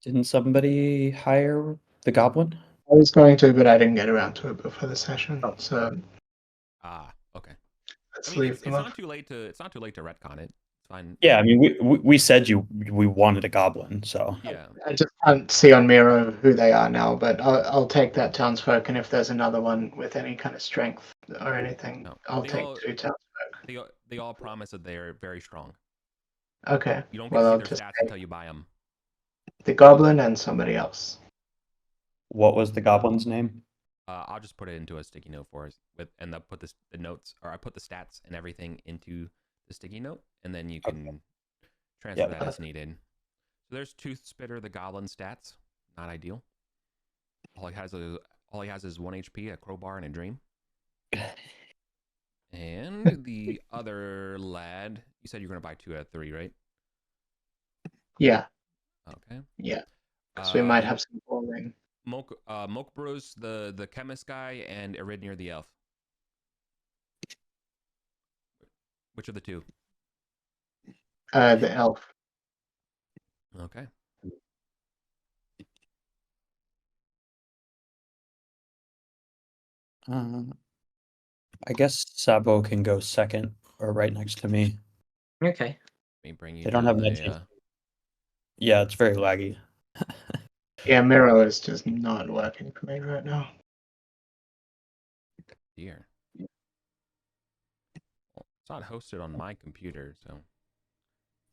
Didn't somebody hire the goblin? I was going to, but I didn't get around to it before the session. Oh. So Okay. let's I mean, leave it's them not off. too late to retcon it. It's fine. Yeah, I mean, we said we wanted a goblin, so Yeah. I just can't see on Miro who they are now, but I'll take that townsfolk, and if there's another one with any kind of strength or anything, No. I'll They take all 2 townsfolk. they all promise that they're very strong. Okay. You don't get Well, to see I'll their just stats take until you buy them. the goblin and somebody else. what was the goblin's name? I'll just put it into a sticky note for us and I'll put the notes, or I put the stats and everything into the sticky note, and then you can transfer Yep. that as needed. So there's Tooth Spitter, the goblin stats. Not ideal. All he has is 1 HP, a crowbar, and a dream. And the other lad, you said you're going to buy 2 out of 3, right? Yeah. Okay. Yeah. Because we might Uh, have some falling. Mokbros, the chemist guy, and Eridnir the elf. Which are the 2? The elf. Okay. Uh, I guess Sabo can go second or right next to me. Okay. Let me bring you They don't to have the, much. Yeah, it's very laggy. Yeah, Miro is just not working for me right now. dear. Well, it's not hosted on my computer, so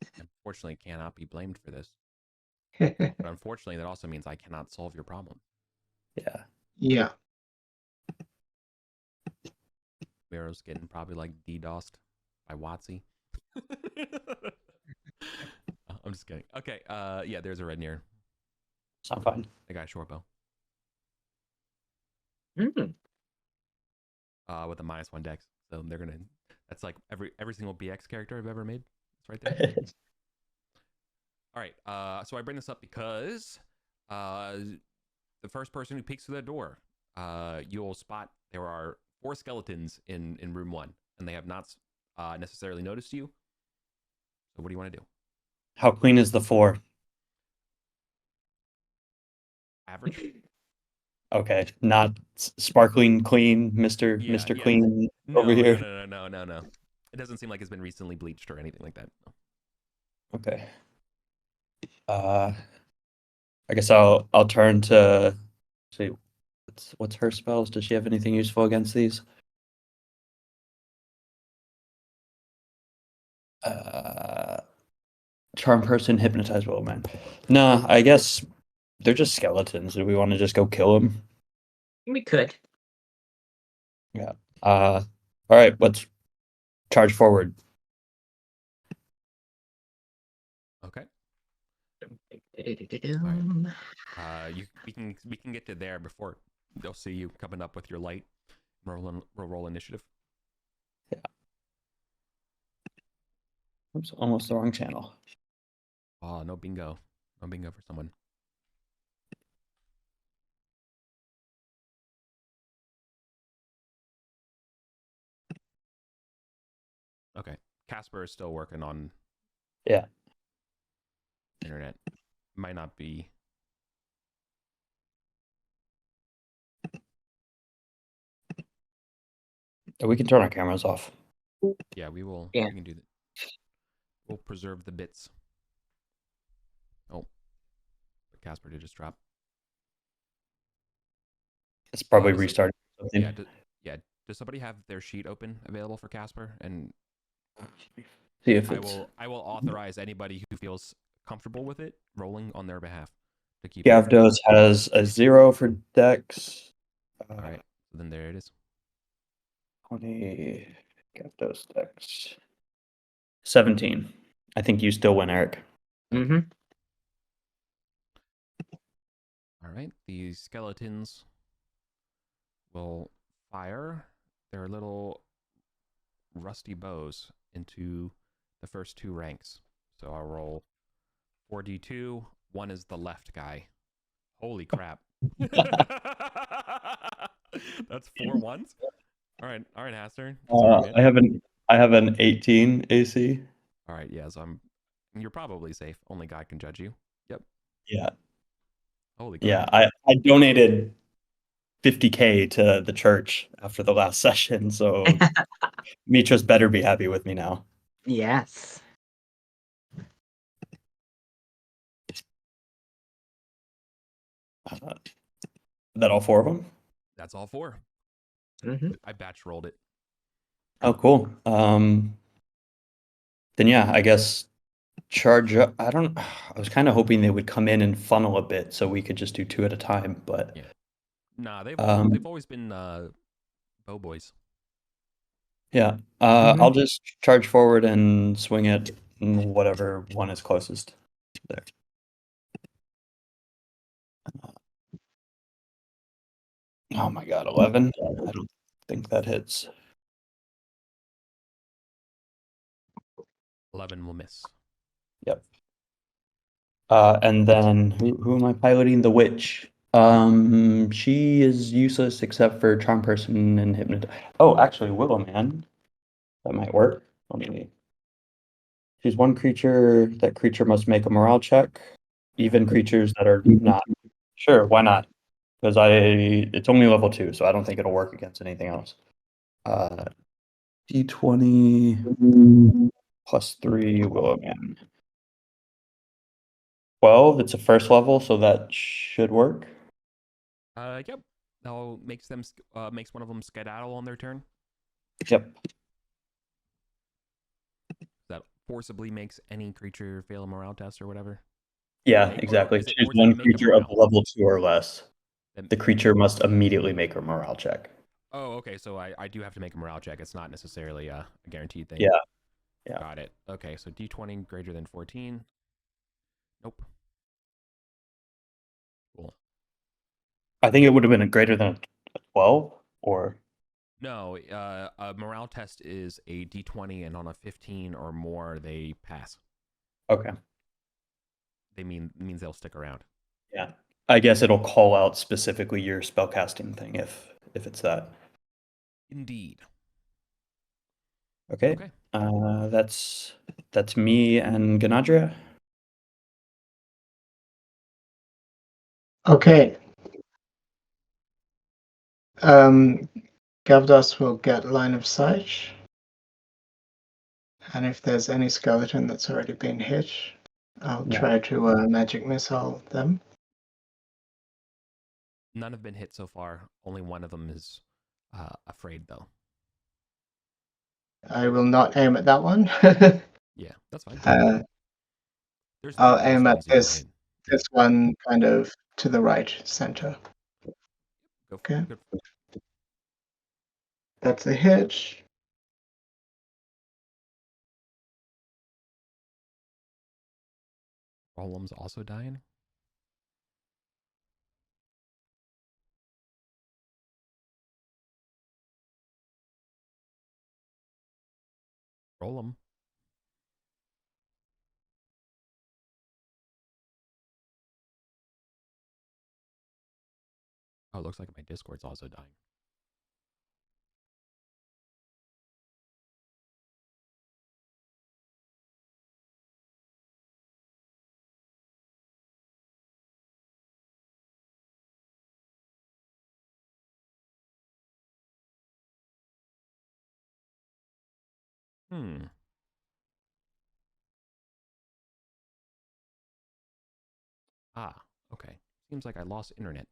I unfortunately cannot be blamed for this. But unfortunately, that also means I cannot solve your problem. Yeah. Yeah. Miro's getting probably like DDoSed by Watsy. I'm just kidding. Okay, yeah, there's a red near. Sound fine. I got a short bow. Mm. With a -1 dex. So they're gonna. That's like every single BX character I've ever made. It's right there. All right. So I bring this up because the first person who peeks through that door, you'll spot there are 4 skeletons in room 1, and they have not necessarily noticed you. So what do you want to do? How clean is the floor? Average. Okay, not sparkling clean, Mister Yeah, Mister yeah. Clean No, over here. no. It doesn't seem like it's been recently bleached or anything like that. No. Okay. I guess I'll turn to see what's her spells. Does she have anything useful against these? Charm person, hypnotize will man. Nah, I guess they're just skeletons. Do we want to just go kill them? We could. Yeah. All right, let's charge forward. Okay. Dum-dum-dum. We can get to there before they'll see you coming up with your light. Roll initiative. Yeah. Oops, almost the wrong channel. Oh, no bingo. No bingo for someone. Okay. Casper is still working on Yeah. internet. Might not be. We can turn our cameras off. Yeah, we will. Yeah. We can do that. We'll preserve the bits. Oh, Casper did just drop. It's probably does it- restarting something. Yeah. Does somebody have their sheet open available for Casper? And See if it's. I will authorize anybody who feels comfortable with it rolling on their behalf to keep. Gavdos has a 0 for Dex. All right. So then there it is. 20. Gavdos Dex. 17. I think you still win, Eric. Mm-hmm. All right. These skeletons will fire their little rusty bows into the first 2 ranks. So I'll roll 4d2. 1 is the left guy. Holy crap. That's 4 ones. All right, Haster. I have an 18 AC. All right, yeah, so you're probably safe. Only God can judge you. Yep. Yeah. Holy crap. Yeah, I donated 50K to the church after the last session, so Mitras better be happy with me now. Yes. That all 4 of them? That's all 4. Mm-hmm. I batch rolled it. Oh, cool. Then yeah, I guess charge up. I was kind of hoping they would come in and funnel a bit so we could just do 2 at a time, but Yeah. Nah, they've always been bow boys. yeah. I'll just charge forward and swing it whatever one is closest there. Oh my god, 11? I don't think that hits. 11 will miss. Yep. And then who am I piloting? The witch. She is useless except for charm person and hypnotize. Oh, actually, Willow Man. That might work. Let me. She's one creature. That creature must make a morale check. Even creatures that are not. Sure, why not? Because it's only level 2, so I don't think it'll work against anything else. D20 plus 3 Willow Man. 12. It's a first level, so that should work. Yep. That makes one of them skedaddle on their turn. Yep. That forcibly makes any creature fail a morale test or whatever. Yeah, exactly. Choose one creature of level 2 or less. The creature must immediately make a morale check. Oh, okay. So I do have to make a morale check. It's not necessarily a guaranteed thing. Yeah. Yeah. Got it. Okay, so D20 greater than 14. Nope. Cool. I think it would have been a greater than a 12 or. No, a morale test is a D20, and on a 15 or more, they pass. Okay. Means they'll stick around. Yeah. I guess it'll call out specifically your spellcasting thing if it's that. Indeed. Okay. That's me and Ganadria. Okay. Gavdos will get line of sight. And if there's any skeleton that's already been hit, I'll try to magic missile them. None have been hit so far. Only one of them is afraid, though. I will not aim at that one. Yeah, that's fine. I'll aim at this one kind of to the right center. Okay. That's a hit. Rollum's also dying. Rollum. Oh, it looks like my Discord's also dying. Ah, okay. Seems like I lost internet.